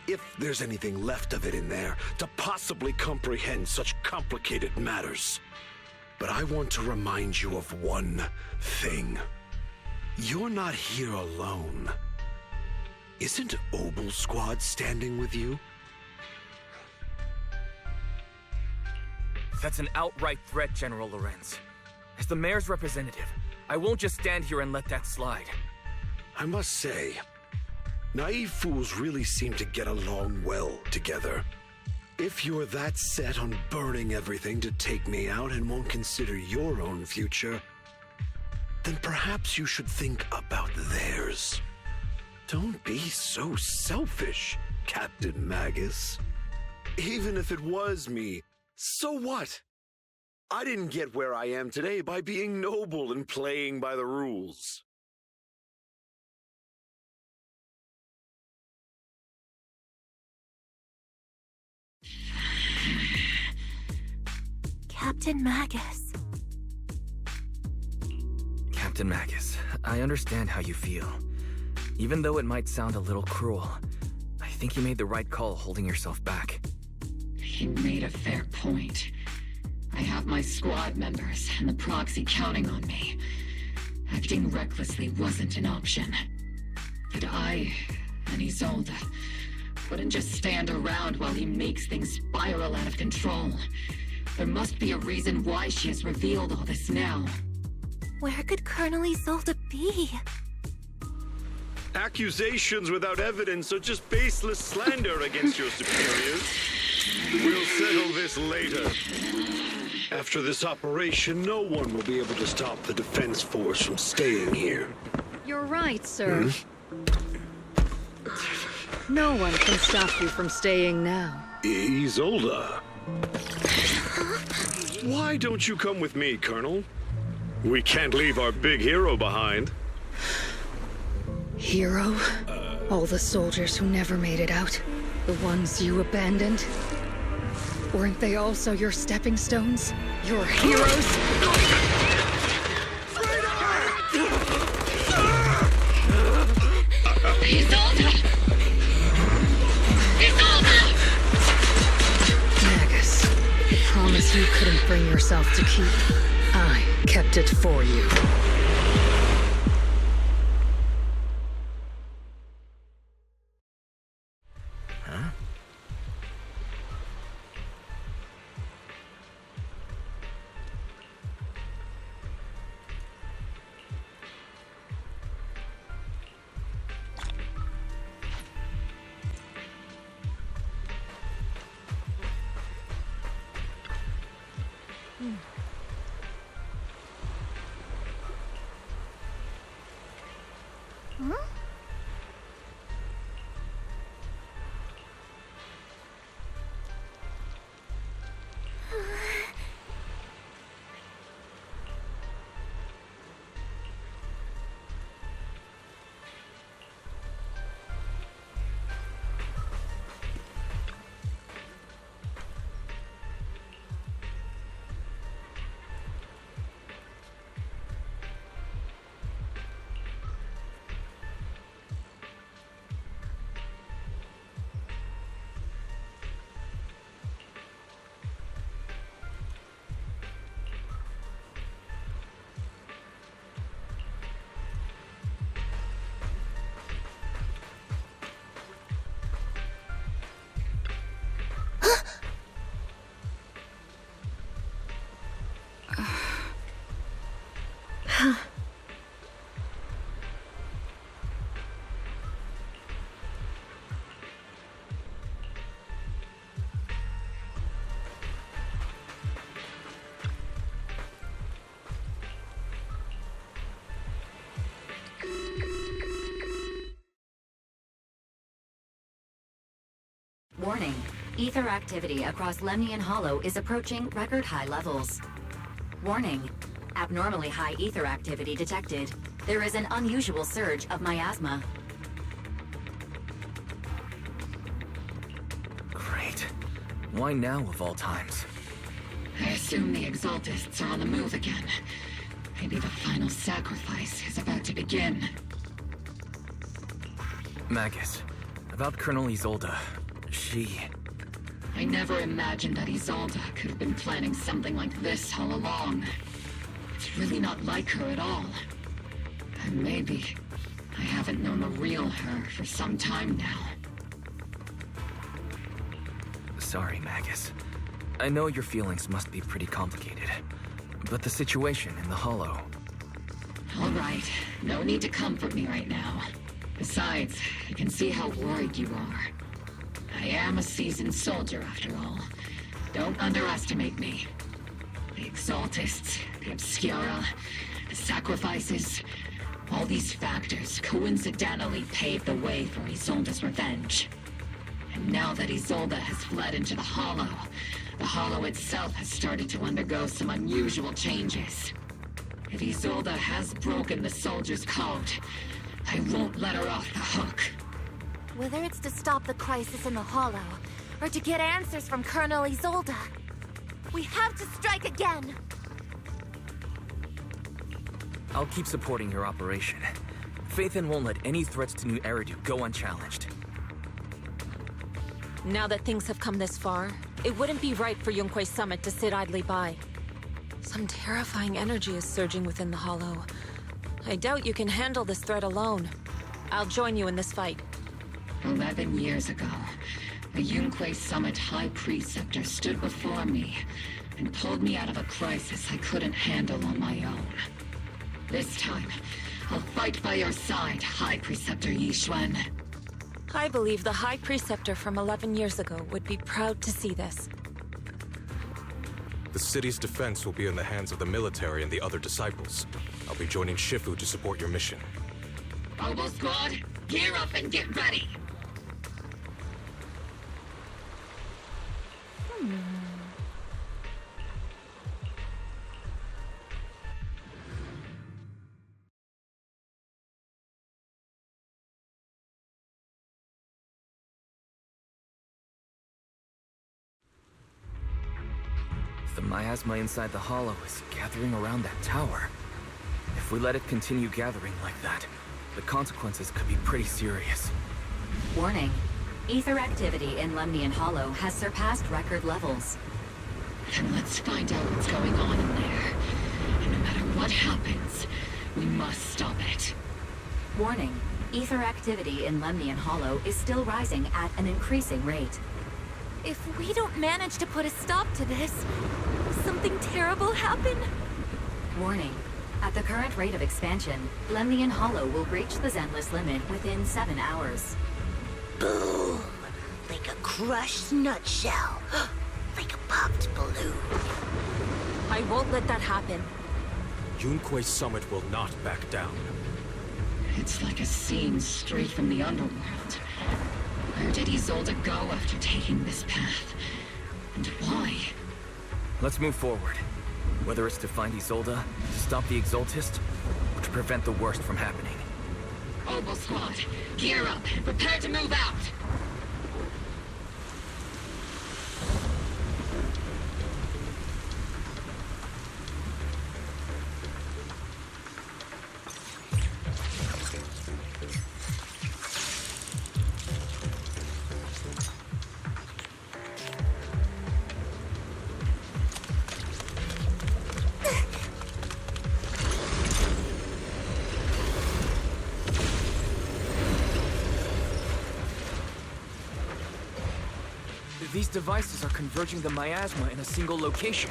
if there's anything left of it in there, to possibly comprehend such complicated matters. But I want to remind you of one thing. You're not here alone. Isn't Obel Squad standing with you? That's an outright threat, General Lorenz. As the mayor's representative, I won't just stand here and let that slide. I must say, naive fools really seem to get along well together. If you're that set on burning everything to take me out and won't consider your own future, then perhaps you should think about theirs. Don't be so selfish, Captain Magus. Even if it was me, so what? I didn't get where I am today by being noble and playing by the rules. Captain Magus. Captain Magus, I understand how you feel. Even though it might sound a little cruel, I think you made the right call holding yourself back. He made a fair point. I have my squad members and the proxy counting on me. Acting recklessly wasn't an option. But I and Isolde wouldn't just stand around while he makes things spiral out of control. There must be a reason why she has revealed all this now. Where could Colonel Isolde be? Accusations without evidence are just baseless slander against your superiors. We'll settle this later. After this operation, no one will be able to stop the defense force from staying here. You're right, sir. No one can stop you from staying now. Isolde. Why don't you come with me, Colonel? We can't leave our big hero behind. Hero? All the soldiers who never made it out? The ones you abandoned? Weren't they also your stepping stones? Your heroes? Isolde! Isolde! Magus, the promise you couldn't bring yourself to keep. I kept it for you. Warning. Ether activity across Lemnian Hollow is approaching record high levels. Warning. Abnormally high ether activity detected. There is an unusual surge of miasma. Great. Why now of all times? I assume the Exaltists are on the move again. Maybe the final sacrifice is about to begin. Magus, about Colonel Isolde, she... I never imagined that Isolde could have been planning something like this all along. It's really not like her at all. And maybe I haven't known the real her for some time now. Sorry, Magus. I know your feelings must be pretty complicated, but the situation in the Hollow... All right, no need to comfort me right now. Besides, I can see how worried you are. I am a seasoned soldier, after all. Don't underestimate me. The Exaltists, the Obscura, the sacrifices, all these factors coincidentally paved the way for Isolde's revenge. And now that Isolde has fled into the Hollow itself has started to undergo some unusual changes. If Isolde has broken the soldier's code, I won't let her off the hook. Whether it's to stop the crisis in the Hollow, or to get answers from Colonel Isolde, we have to strike again! I'll keep supporting your operation. Phaethon won't let any threats to New Eridu go unchallenged. Now that things have come this far, it wouldn't be right for Yunque's summit to sit idly by. Some terrifying energy is surging within the Hollow. I doubt you can handle this threat alone. I'll join you in this fight. 11 years ago, the Yunque Summit High Preceptor stood before me and pulled me out of a crisis I couldn't handle on my own. This time, I'll fight by your side, High Preceptor Yixuan. I believe the High Preceptor from 11 years ago would be proud to see this. The city's defense will be in the hands of the military and the other disciples. I'll be joining Shifu to support your mission. Oboe Squad, gear up and get ready! The miasma inside the Hollow is gathering around that tower. If we let it continue gathering like that, the consequences could be pretty serious. Warning. Ether activity in Lemnian Hollow has surpassed record levels. Then let's find out what's going on in there. And no matter what happens, we must stop it. Warning. Ether activity in Lemnian Hollow is still rising at an increasing rate. If we don't manage to put a stop to this, will something terrible happen? Warning. At the current rate of expansion, Lemnian Hollow will reach the Zenless limit within 7 hours. Boom! Like a crushed nutshell. Like a popped balloon. I won't let that happen. Yunque's summit will not back down. It's like a scene straight from the underworld. Where did Isolde go after taking this path? And why? Let's move forward. Whether it's to find Isolde, to stop the Exaltist, or to prevent the worst from happening. Oboe Squad, gear up and prepare to move out! These devices are converging the miasma in a single location.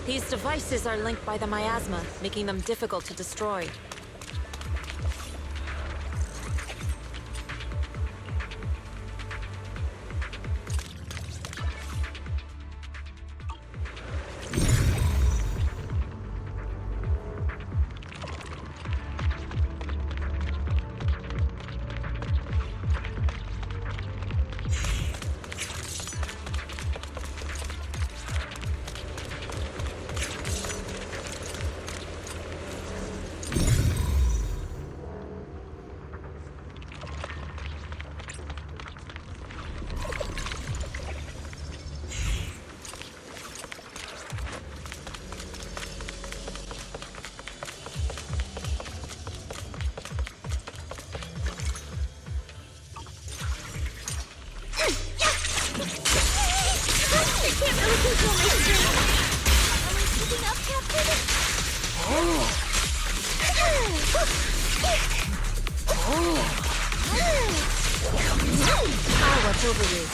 These devices are linked by the miasma, making them difficult to destroy. Overview.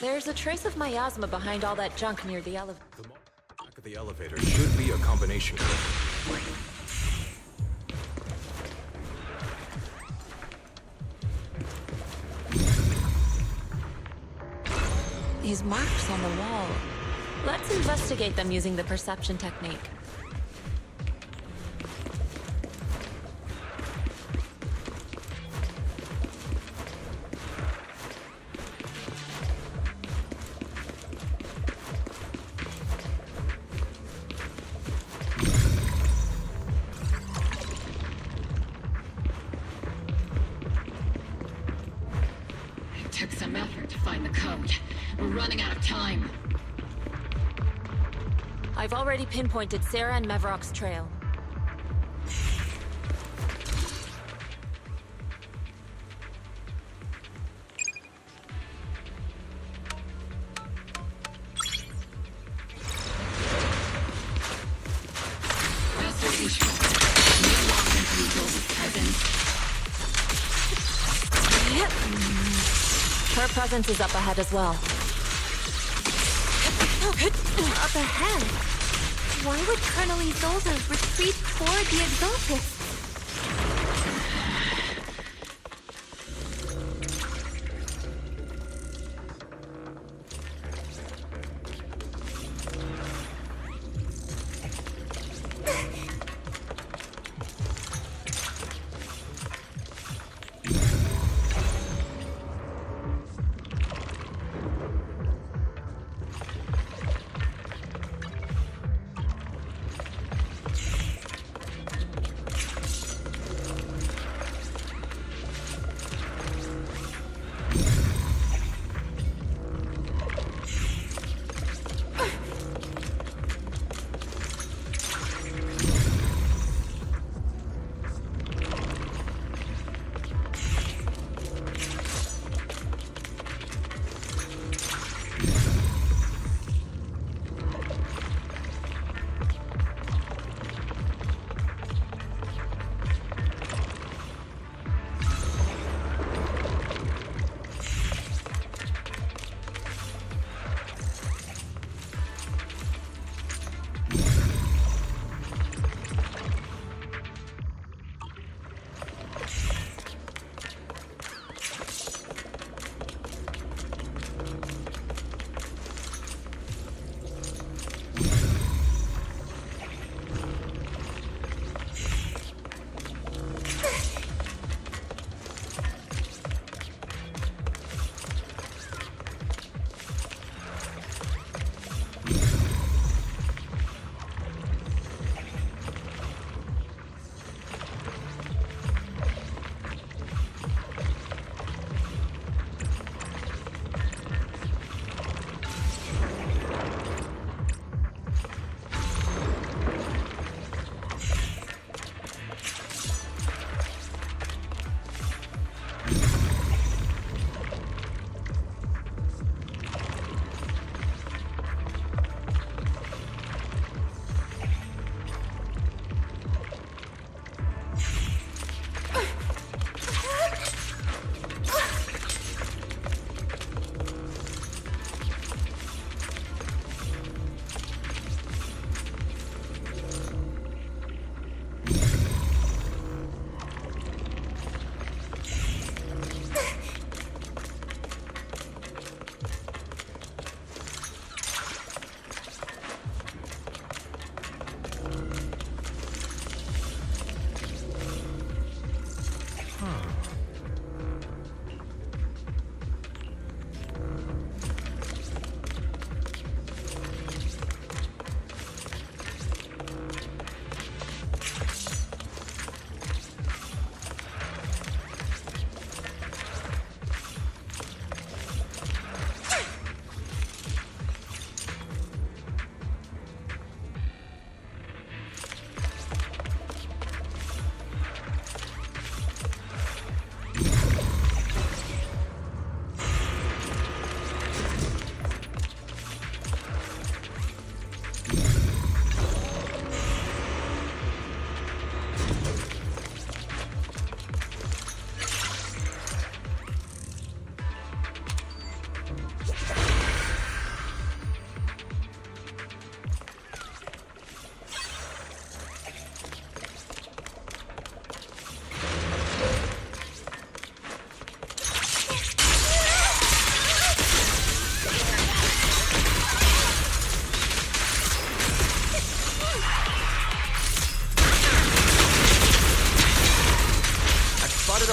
There's a trace of miasma behind all that junk near the elevator. The back of the elevator should be a combination code. These marks on the wall. Let's investigate them using the perception technique. It took some effort to find the code. We're running out of time. I've already pinpointed Sarah and Mevrock's trail. Her presence is up ahead as well. Up ahead? Why would Colonel Isolde retreat toward the Exaltus?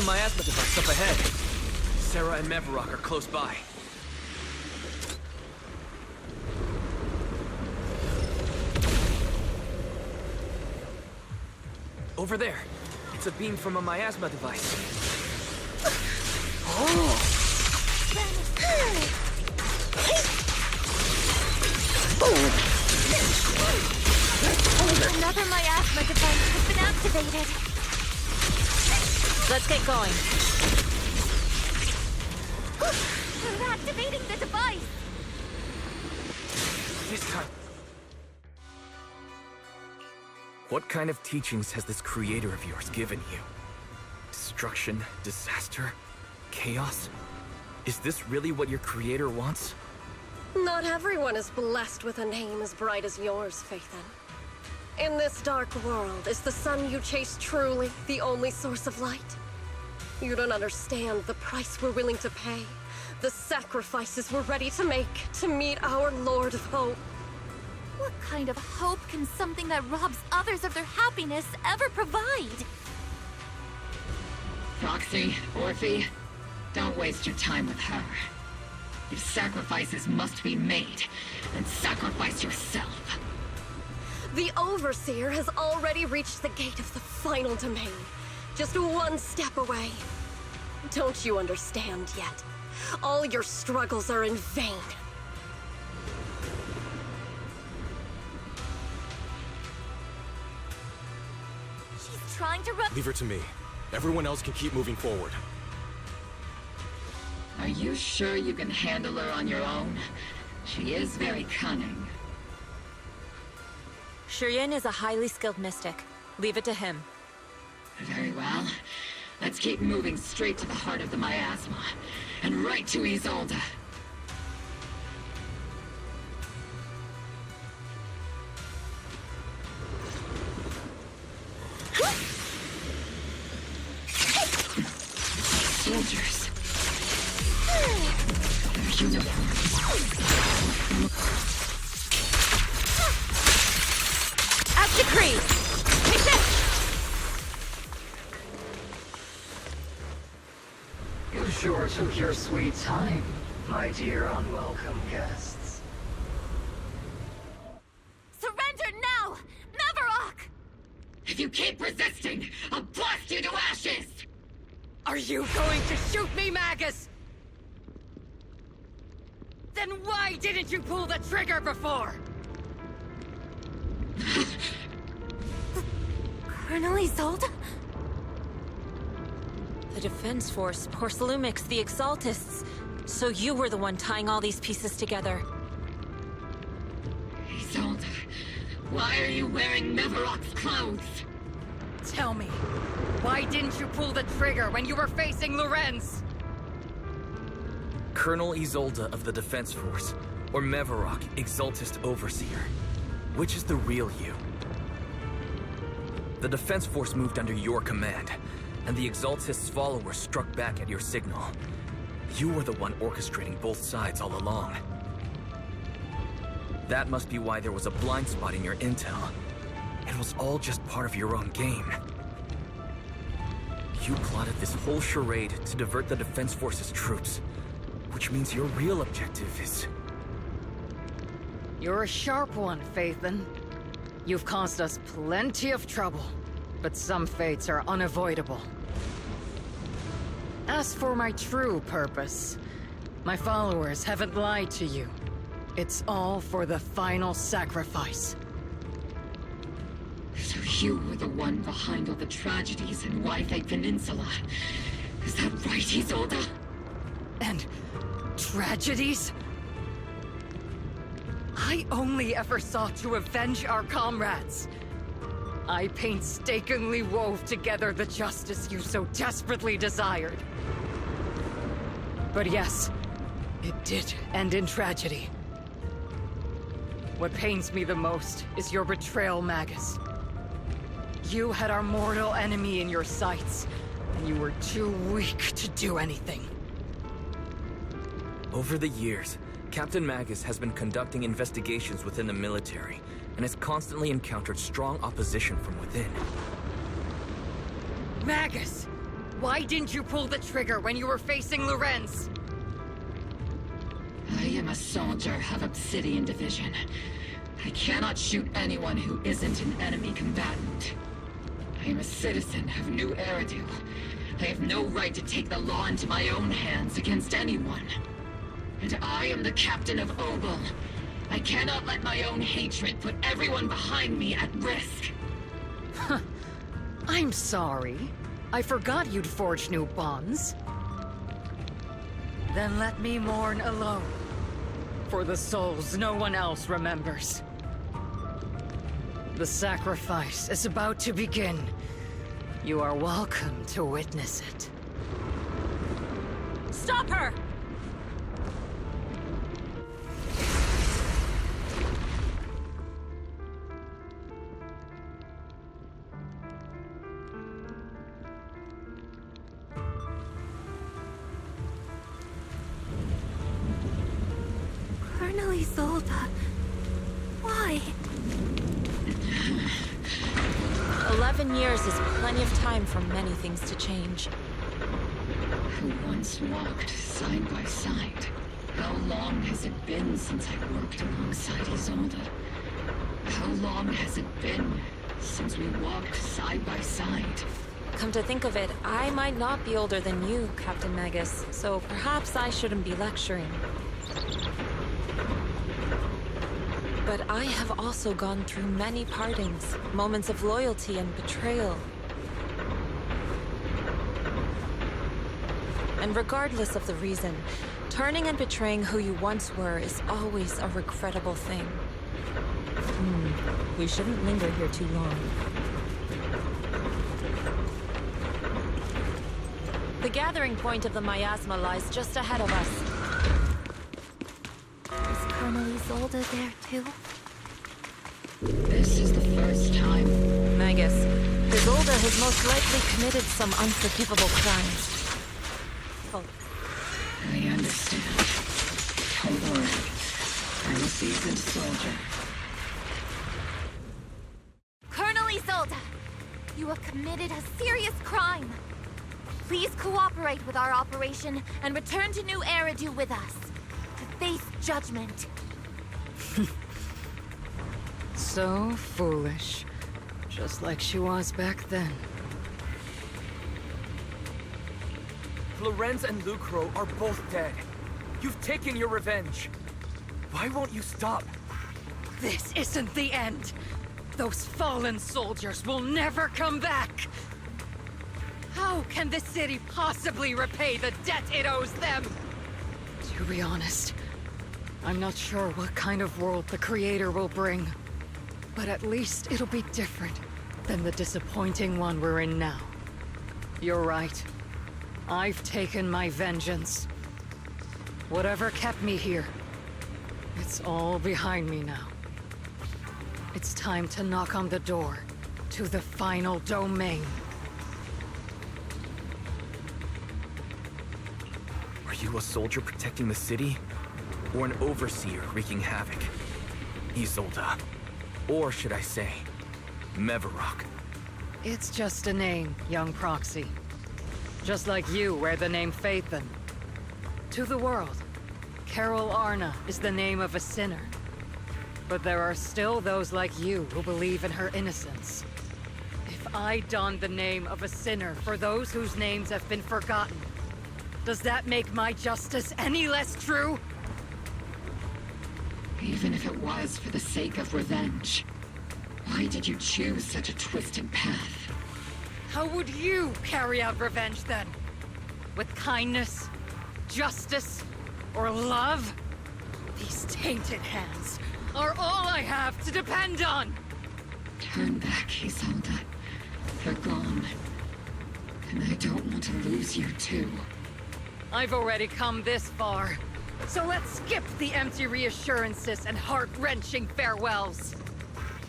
miasma device up ahead. Sarah and Mevarok are close by. Over there. It's a beam from a miasma device. Another miasma device has been activated. Let's get going. We're activating the device. This time. What kind of teachings has this creator of yours given you? Destruction, disaster, chaos? Is this really what your creator wants? Not everyone is blessed with a name as bright as yours, Phaethon. In this dark world, is the sun you chase truly the only source of light? You don't understand the price we're willing to pay, the sacrifices we're ready to make to meet our Lord of Hope. What kind of hope can something that robs others of their happiness ever provide? Proxy, Orphe, don't waste your time with her. If sacrifices must be made, then sacrifice yourself. The Overseer has already reached the gate of the final domain, just one step away. Don't you understand yet? All your struggles are in vain. She's trying to run. Leave her to me. Everyone else can keep moving forward. Are you sure you can handle her on your own? She is very cunning. Shurien is a highly skilled mystic. Leave it to him. Very well. Let's keep moving straight to the heart of the miasma, and right to Isolde. Soldiers. Their uniforms. As decreed! Take this! You sure took your sweet time, my dear unwelcome guests. Surrender now! Mevarok! If you keep resisting, I'll blast you to ashes! Are you going to shoot me, Magus? Then why didn't you pull the trigger before? Colonel Isolde? The Defense Force, Porcelumix, the Exaltists. So you were the one tying all these pieces together. Isolde, why are you wearing Mevarok's clothes? Tell me, why didn't you pull the trigger when you were facing Lorenz? Colonel Isolde of the Defense Force, or Mevarok, Exaltist Overseer. Which is the real you? The Defense Force moved under your command, and the Exaltist's followers struck back at your signal. You were the one orchestrating both sides all along. That must be why there was a blind spot in your intel. It was all just part of your own game. You plotted this whole charade to divert the Defense Force's troops, which means your real objective is... You're a sharp one, Phaethon. You've caused us plenty of trouble, but some fates are unavoidable. As for my true purpose, my followers haven't lied to you. It's all for the final sacrifice. So you were the one behind all the tragedies in Wi-Fi Peninsula. Is that right, Isolde? And tragedies? I only ever sought to avenge our comrades. I painstakingly wove together the justice you so desperately desired. But yes, it did end in tragedy. What pains me the most is your betrayal, Magus. You had our mortal enemy in your sights, and you were too weak to do anything. Over the years, Captain Magus has been conducting investigations within the military, and has constantly encountered strong opposition from within. Magus! Why didn't you pull the trigger when you were facing Lorenz? I am a soldier of Obsidian Division. I cannot shoot anyone who isn't an enemy combatant. I am a citizen of New Eridu. I have no right to take the law into my own hands against anyone. And I am the captain of Obel. I cannot let my own hatred put everyone behind me at risk. I'm sorry. I forgot you'd forged new bonds. Then let me mourn alone. For the souls no one else remembers. The sacrifice is about to begin. You are welcome to witness it. Stop her! Colonel Isolde. Why? 11 years is plenty of time for many things to change. Who once walked side by side? How long has it been since I worked alongside Isolde? How long has it been since we walked side by side? Come to think of it, I might not be older than you, Captain Magus, so perhaps I shouldn't be lecturing. But I have also gone through many partings, moments of loyalty and betrayal. And regardless of the reason, turning and betraying who you once were is always a regrettable thing. We shouldn't linger here too long. The gathering point of the miasma lies just ahead of us. Is Colonel Isolde there too? This is the first time. Magus, Isolde has most likely committed some unforgivable crimes. I understand. Don't worry. I'm a seasoned soldier. Colonel Isolde! You have committed a serious crime. Please cooperate with our operation and return to New Eridu with us to face judgment. So foolish. Just like she was back then. Lorenz and Lucro are both dead. You've taken your revenge. Why won't you stop? This isn't the end. Those fallen soldiers will never come back. How can the city possibly repay the debt it owes them? To be honest, I'm not sure what kind of world the Creator will bring. But at least it'll be different than the disappointing one we're in now. You're right. I've taken my vengeance. Whatever kept me here, it's all behind me now. It's time to knock on the door to the final domain. Are you a soldier protecting the city? Or an overseer wreaking havoc? Isolde. Or should I say, Mevarok? It's just a name, young proxy. Just like you wear the name Phaethon. To the world, Carol Arna is the name of a sinner. But there are still those like you who believe in her innocence. If I don the name of a sinner for those whose names have been forgotten, does that make my justice any less true? Even if it was for the sake of revenge, why did you choose such a twisted path? How would you carry out revenge then? With kindness, justice, or love? These tainted hands are all I have to depend on! Turn back, Isolde. They're gone. And I don't want to lose you too. I've already come this far. So let's skip the empty reassurances and heart-wrenching farewells.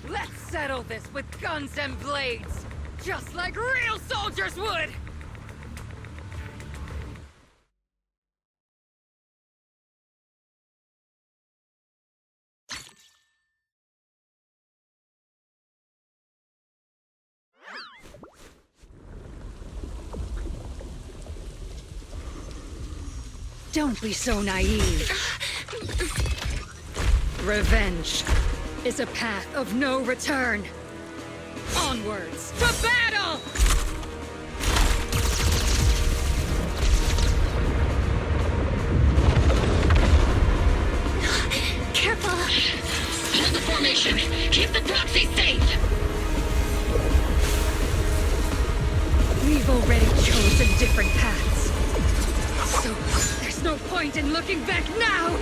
Let's settle this with guns and blades, just like real soldiers would! Don't be so naive. Revenge is a path of no return. Onwards to battle! Careful! Hold the formation! Keep the proxy safe! We've already chosen different paths. So, there's no point in looking back now!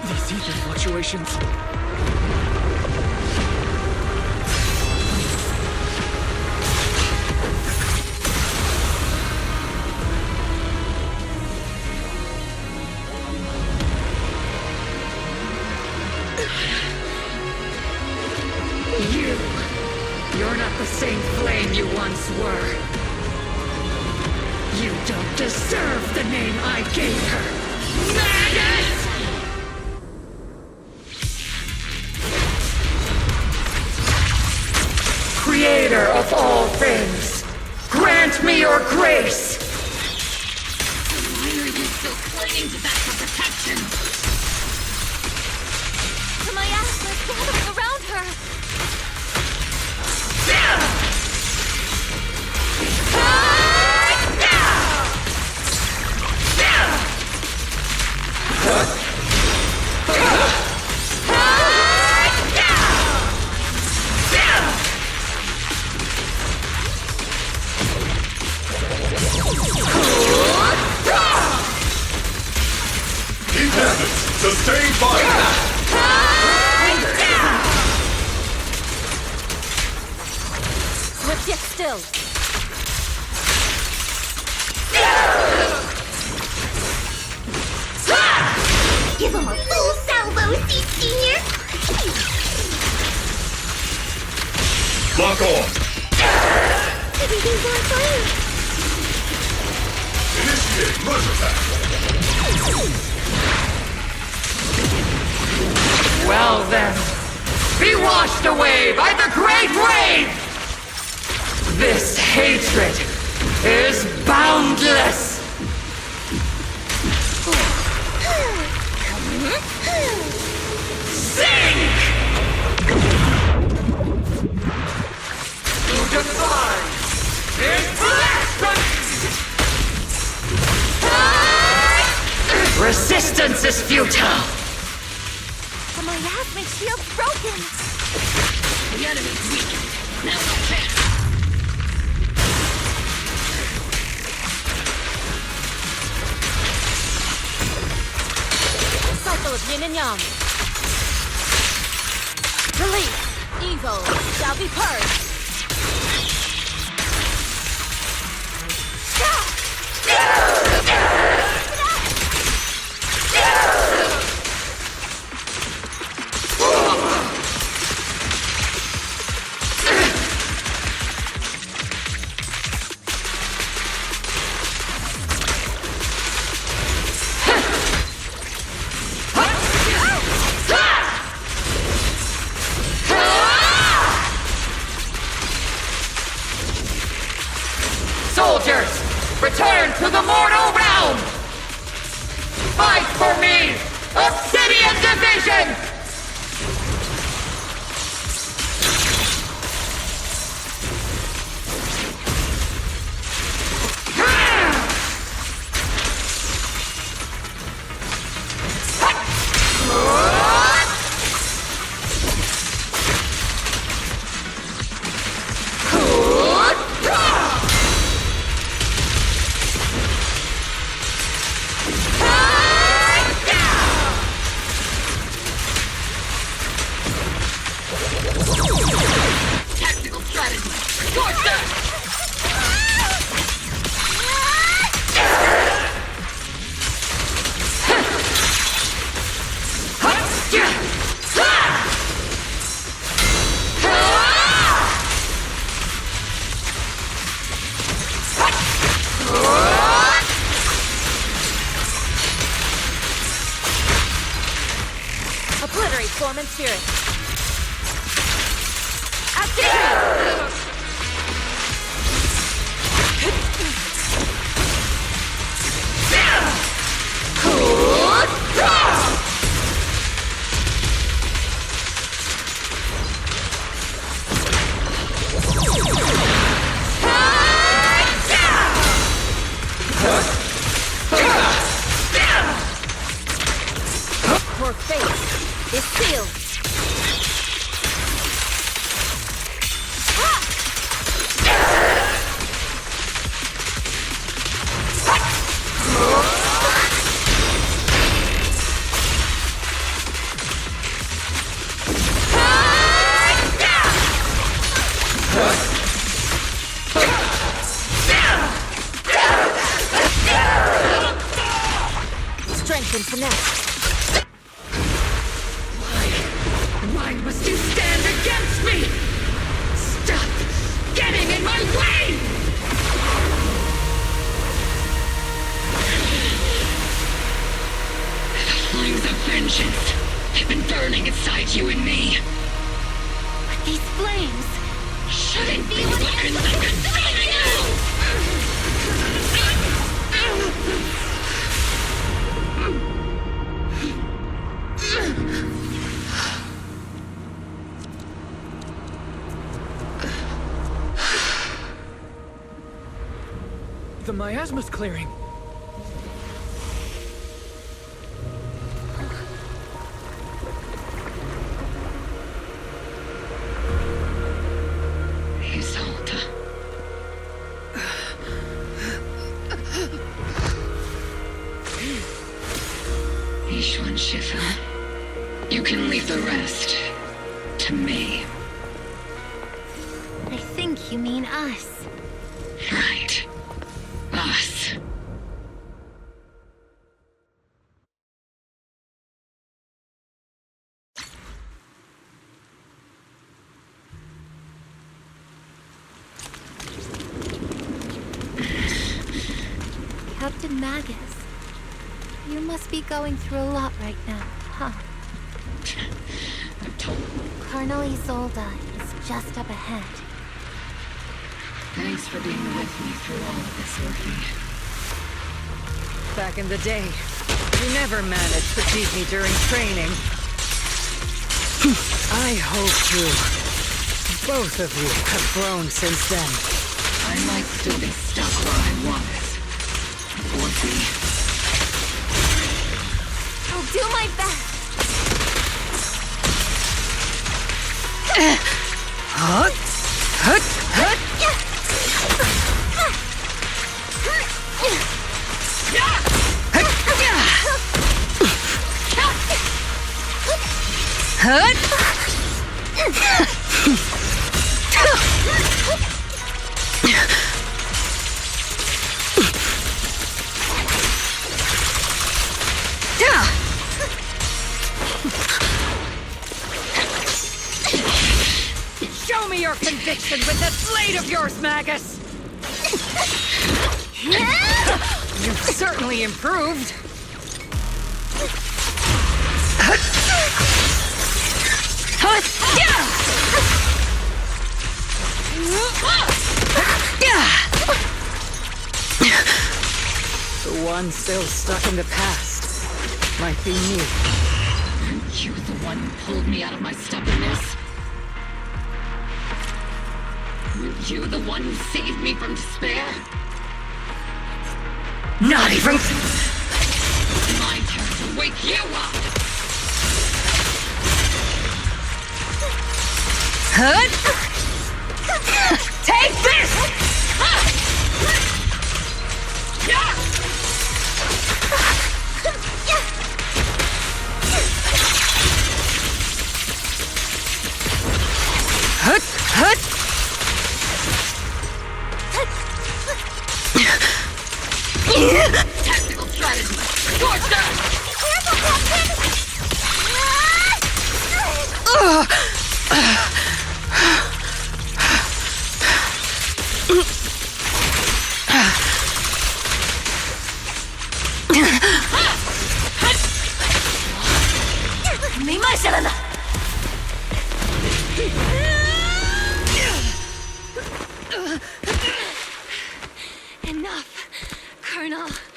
These ether fluctuations. You're not the same flame you once were. You don't deserve the name I gave her. Magus! Creator of all things, grant me your grace! Why are you still clinging to that for protection? My ass is gathering around her. Sustained fire! Swift yet still. Give him a full salvo, Senior! Lock on! Everything's on fire! Initiate merge attack! Well then, be washed away by the great wave! This hatred is boundless! Sink! To defy is blasphemy! Resistance is futile! But my asthma shield's broken. The enemy's weakened. Now watch it. Cycle of yin and yang. Release. Evil shall be purged. Soldiers, return to the mortal realm! Fight for me, Obsidian Division! spirit. Activate! Your fate is sealed. Strength and finesse. Why must you stand against me? Stop getting in my way! The flames of vengeance have been burning inside you and me. But these flames shouldn't be weapons I'm consuming you! The miasma's clearing. Isolde. Ishwan Shifu. You can leave the rest to me. I think you mean us. Right. Us. Captain Magus, you must be going through a lot right now, huh? Colonel Isolde is just up ahead. Thanks for being with me through all of this, Rookie. Back in the day, you never managed to beat me during training. I hope both of you have grown since then. I might still be stuck where I was. Would I'll do my best. Show me your conviction with that blade of yours, Magus! You've certainly improved. The one still stuck in the past might be me. Aren't you the one who pulled me out of my stubbornness? Were you the one who saved me from despair? Not even... It's my turn to wake you up! Take this! Tactical strategy! Scorched earth! Careful, Captain!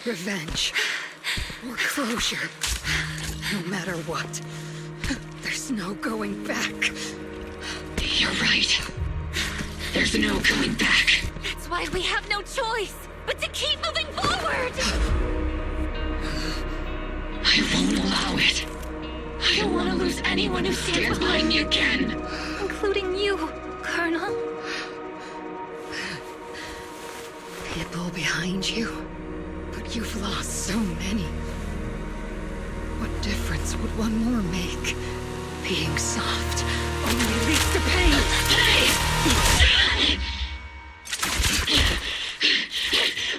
Revenge. Or closure. No matter what. There's no going back. You're right. There's no going back. That's why we have no choice but to keep moving forward! I won't allow it. I don't want to lose anyone who stands behind me again. Including you, Colonel. People behind you. But you've lost so many. What difference would one more make? Being soft only leads to pain. Hey!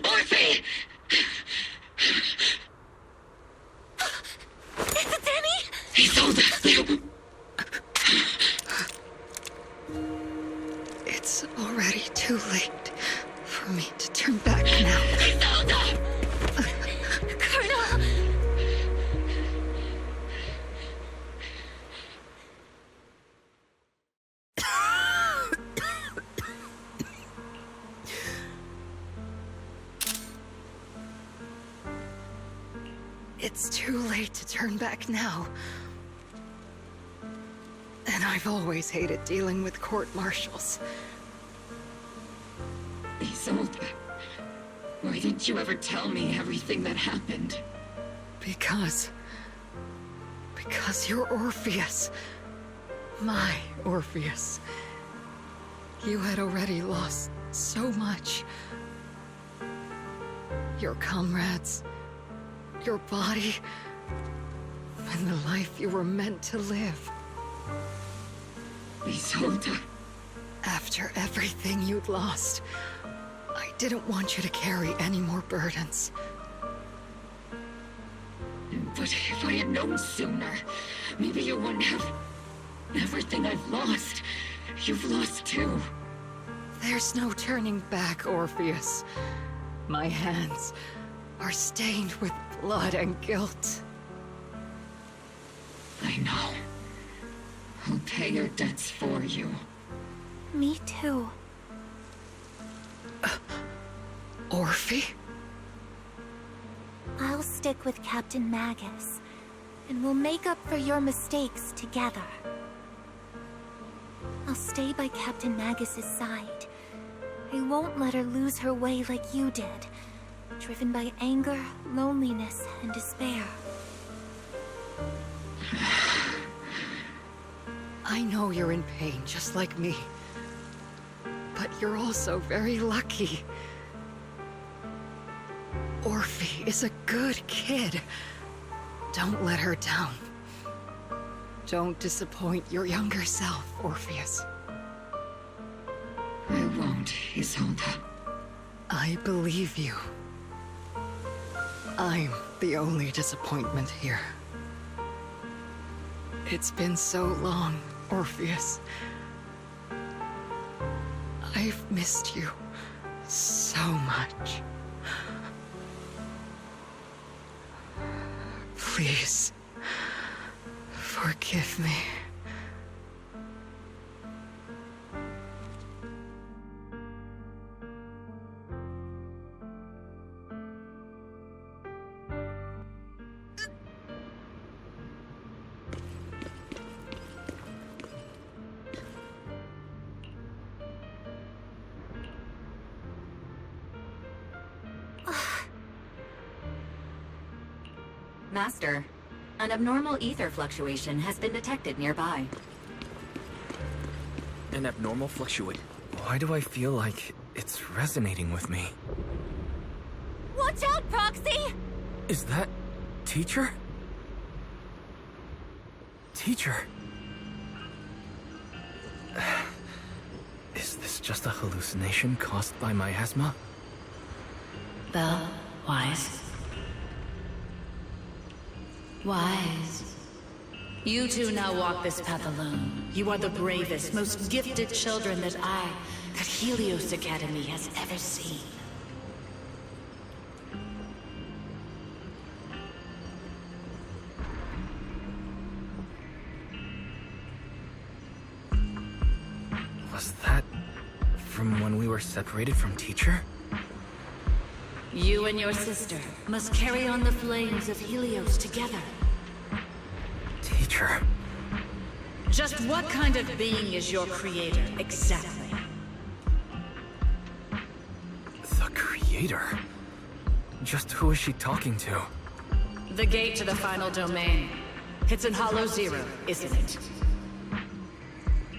Orphe! Is it Danny? He told us. It's already too late for me to turn back now. Colonel! It's too late to turn back now. And I've always hated dealing with court-martials. Isolde, why didn't you ever tell me everything that happened? Because you're Orpheus. My Orpheus. You had already lost so much. Your comrades, your body, and the life you were meant to live. Isolde. After everything you'd lost, I didn't want you to carry any more burdens. But if I had known sooner, maybe you wouldn't have... Everything I've lost, you've lost too. There's no turning back, Orpheus. My hands are stained with blood and guilt. I know. I'll pay your debts for you. Me too. Orphe? I'll stick with Captain Magus, and we'll make up for your mistakes together. I'll stay by Captain Magus's side. I won't let her lose her way like you did, driven by anger, loneliness, and despair. I know you're in pain, just like me. But you're also very lucky. Orphe is a good kid. Don't let her down. Don't disappoint your younger self, Orpheus. I won't, Isolde. I believe you. I'm the only disappointment here. It's been so long, Orpheus. I've missed you so much. Please, forgive me. Master, an abnormal ether fluctuation has been detected nearby. An abnormal fluctuation? Why do I feel like it's resonating with me? Watch out, Proxy! Is that... Teacher? Teacher? Is this just a hallucination caused by miasma? Belle, Wise. Wise. You two now walk this path alone. You are the bravest, most gifted children that Helios Academy has ever seen. Was that from when we were separated from Teacher? You and your sister must carry on the flames of Helios together. Teacher. Just what kind of being is your creator, exactly? The creator? Just who is she talking to? The gate to the final domain. It's in Hollow Zero, isn't it?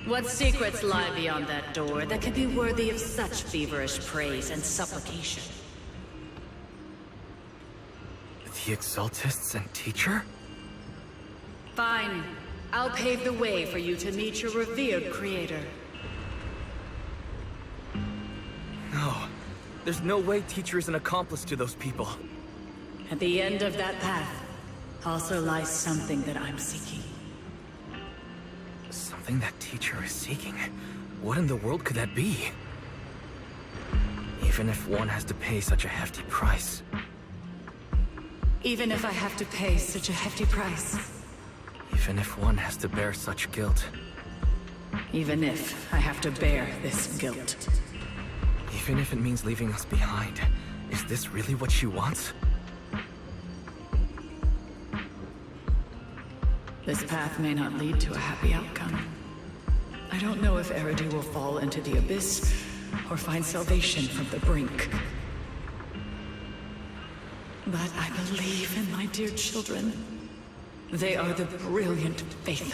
What secrets lie beyond that door that could be worthy of such feverish praise and supplication? The Exaltists and Teacher? Fine. I'll pave the way for you to meet your revered creator. No. There's no way Teacher is an accomplice to those people. At the end of that path also lies something that I'm seeking. Something that Teacher is seeking? What in the world could that be? Even if one has to pay such a hefty price. Even if I have to pay such a hefty price. Even if one has to bear such guilt. Even if I have to bear this guilt. Even if it means leaving us behind. Is this really what she wants? This path may not lead to a happy outcome. I don't know if Eridu will fall into the abyss or find salvation from the brink. But I believe in my dear children. They are the brilliant Phaethon.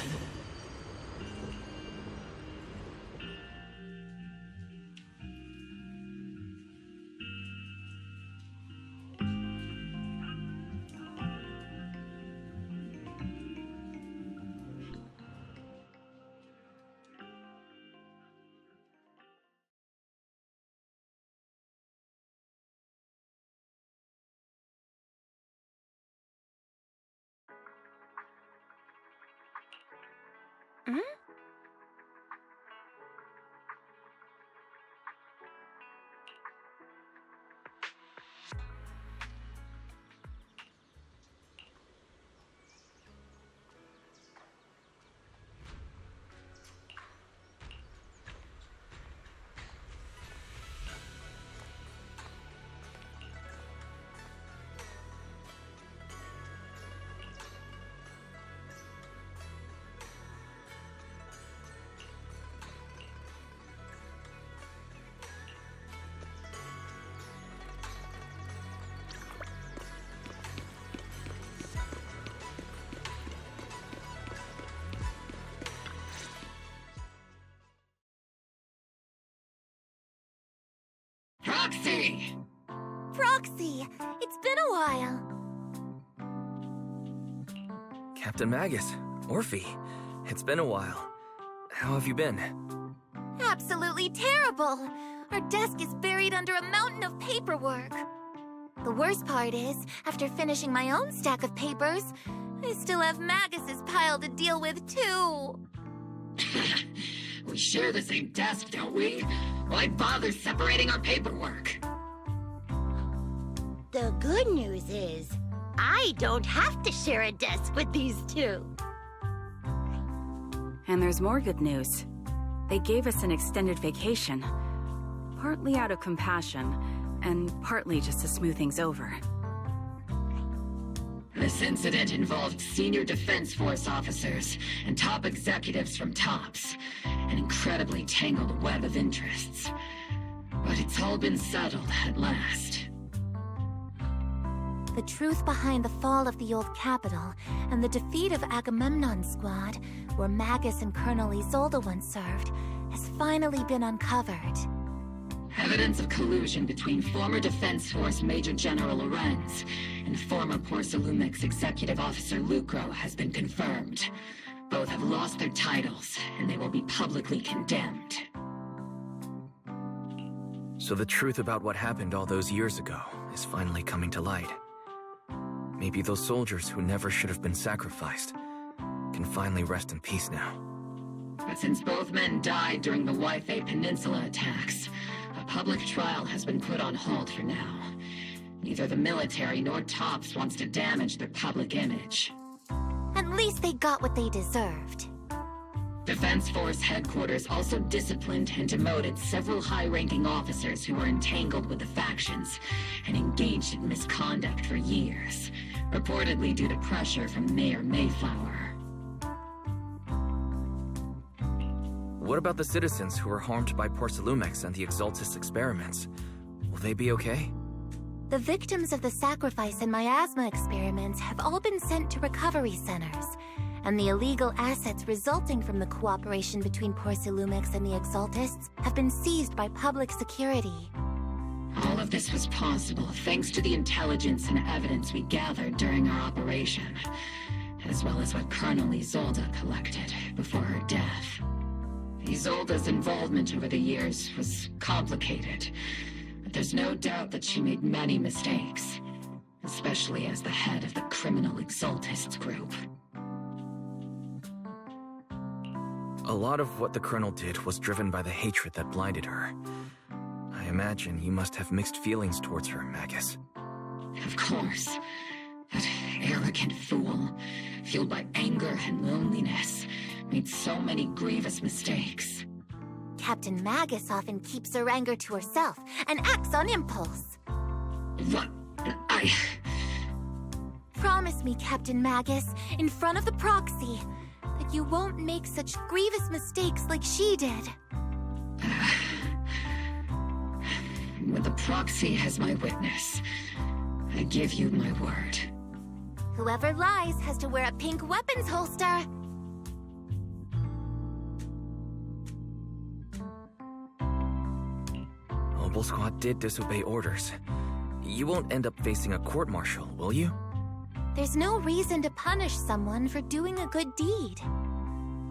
Proxy! Proxy! It's been a while. Captain Magus, Orphe, it's been a while. How have you been? Absolutely terrible! Our desk is buried under a mountain of paperwork. The worst part is, after finishing my own stack of papers, I still have Magus's pile to deal with too. We share the same desk, don't we? Why bother separating our paperwork? The good news is, I don't have to share a desk with these two. And there's more good news. They gave us an extended vacation. Partly out of compassion, and partly just to smooth things over. This incident involved senior Defense Force officers and top executives from TOPS. An incredibly tangled web of interests. But it's all been settled at last. The truth behind the fall of the old capital and the defeat of Agamemnon's squad, where Magus and Colonel Isolde once served, has finally been uncovered. Evidence of collusion between former Defense Force Major General Lorenz and former Porcelumix Executive Officer Lucro has been confirmed. Both have lost their titles, and they will be publicly condemned. So the truth about what happened all those years ago is finally coming to light. Maybe those soldiers who never should have been sacrificed can finally rest in peace now. But since both men died during the Waifei Peninsula attacks, a public trial has been put on hold for now. Neither the military nor TOPS wants to damage their public image. At least they got what they deserved. Defense Force Headquarters also disciplined and demoted several high-ranking officers who were entangled with the factions and engaged in misconduct for years, reportedly due to pressure from Mayor Mayflower. What about the citizens who were harmed by Porcelumex and the Exaltis experiments? Will they be okay? The victims of the sacrifice and miasma experiments have all been sent to recovery centers, and the illegal assets resulting from the cooperation between Porcelumex and the Exaltists have been seized by public security. All of this was possible thanks to the intelligence and evidence we gathered during our operation, as well as what Colonel Isolde collected before her death. Isolde's involvement over the years was complicated, but there's no doubt that she made many mistakes, especially as the head of the criminal Exaltists group. A lot of what the Colonel did was driven by the hatred that blinded her. I imagine you must have mixed feelings towards her, Magus. Of course. That arrogant fool, fueled by anger and loneliness, made so many grievous mistakes. Captain Magus often keeps her anger to herself and acts on impulse. What? Promise me, Captain Magus, in front of the proxy, that you won't make such grievous mistakes like she did. With the proxy as my witness, I give you my word. Whoever lies has to wear a pink weapons holster. Obel Squad did disobey orders. You won't end up facing a court-martial, will you? There's no reason to punish someone for doing a good deed.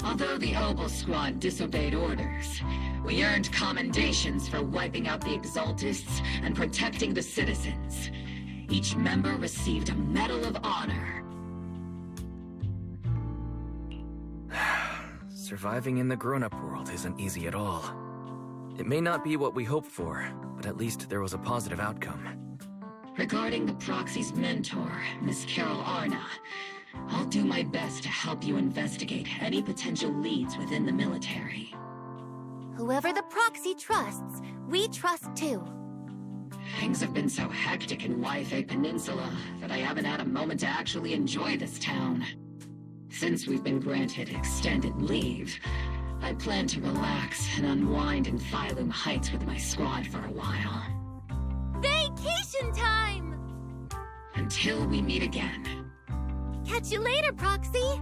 Although the Obel Squad disobeyed orders, we earned commendations for wiping out the Exaltists and protecting the citizens. Each member received a Medal of Honor. Surviving in the grown-up world isn't easy at all. It may not be what we hoped for, but at least there was a positive outcome. Regarding the proxy's mentor, Miss Carol Arna, I'll do my best to help you investigate any potential leads within the military. Whoever the proxy trusts, we trust too. Things have been so hectic in Yfei Peninsula that I haven't had a moment to actually enjoy this town. Since we've been granted extended leave, I plan to relax and unwind in Phylum Heights with my squad for a while. Vacation time! Until we meet again. Catch you later, Proxy!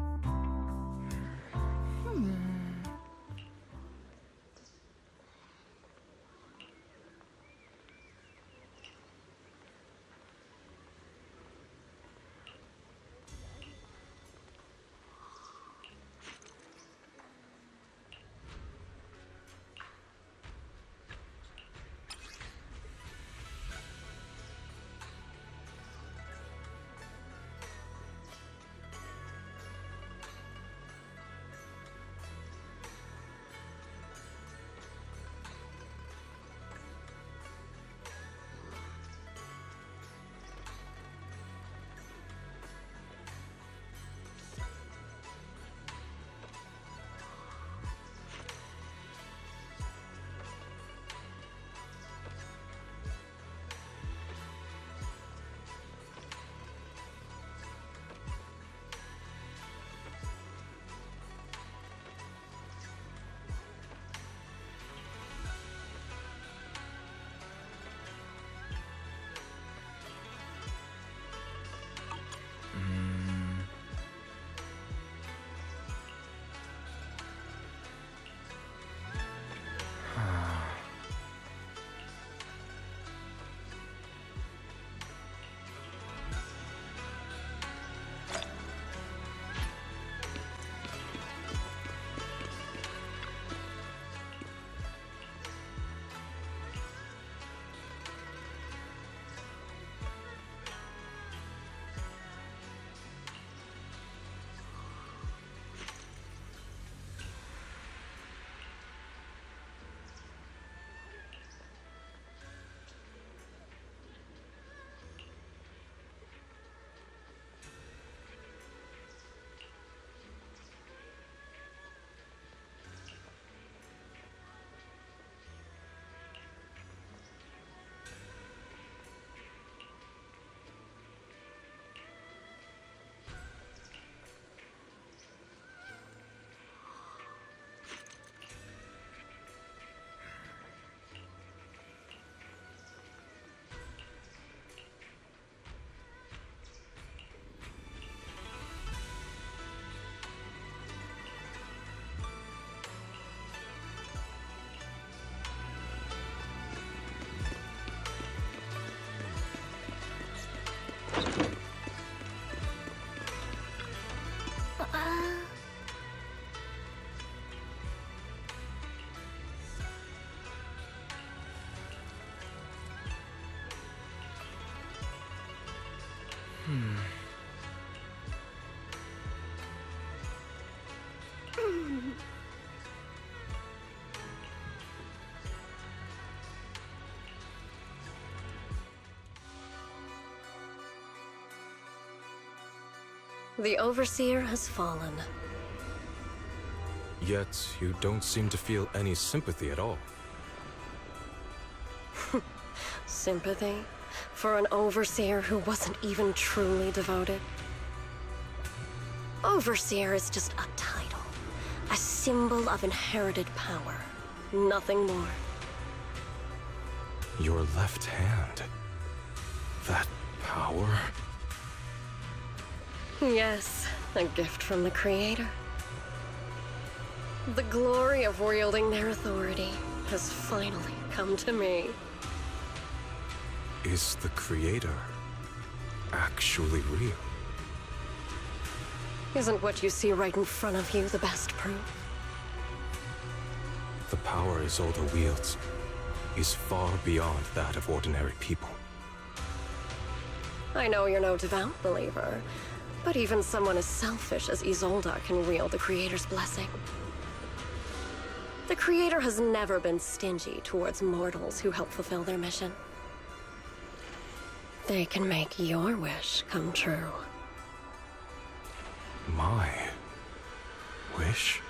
The Overseer has fallen. Yet, you don't seem to feel any sympathy at all. Sympathy? For an Overseer who wasn't even truly devoted? Overseer is just a title. A symbol of inherited power. Nothing more. Your left hand. That power? Yes, a gift from the Creator. The glory of wielding their authority has finally come to me. Is the Creator actually real? Isn't what you see right in front of you the best proof? The power Isolde wields is far beyond that of ordinary people. I know you're no devout believer, but even someone as selfish as Isolde can wield the Creator's blessing. The Creator has never been stingy towards mortals who help fulfill their mission. They can make your wish come true. My wish?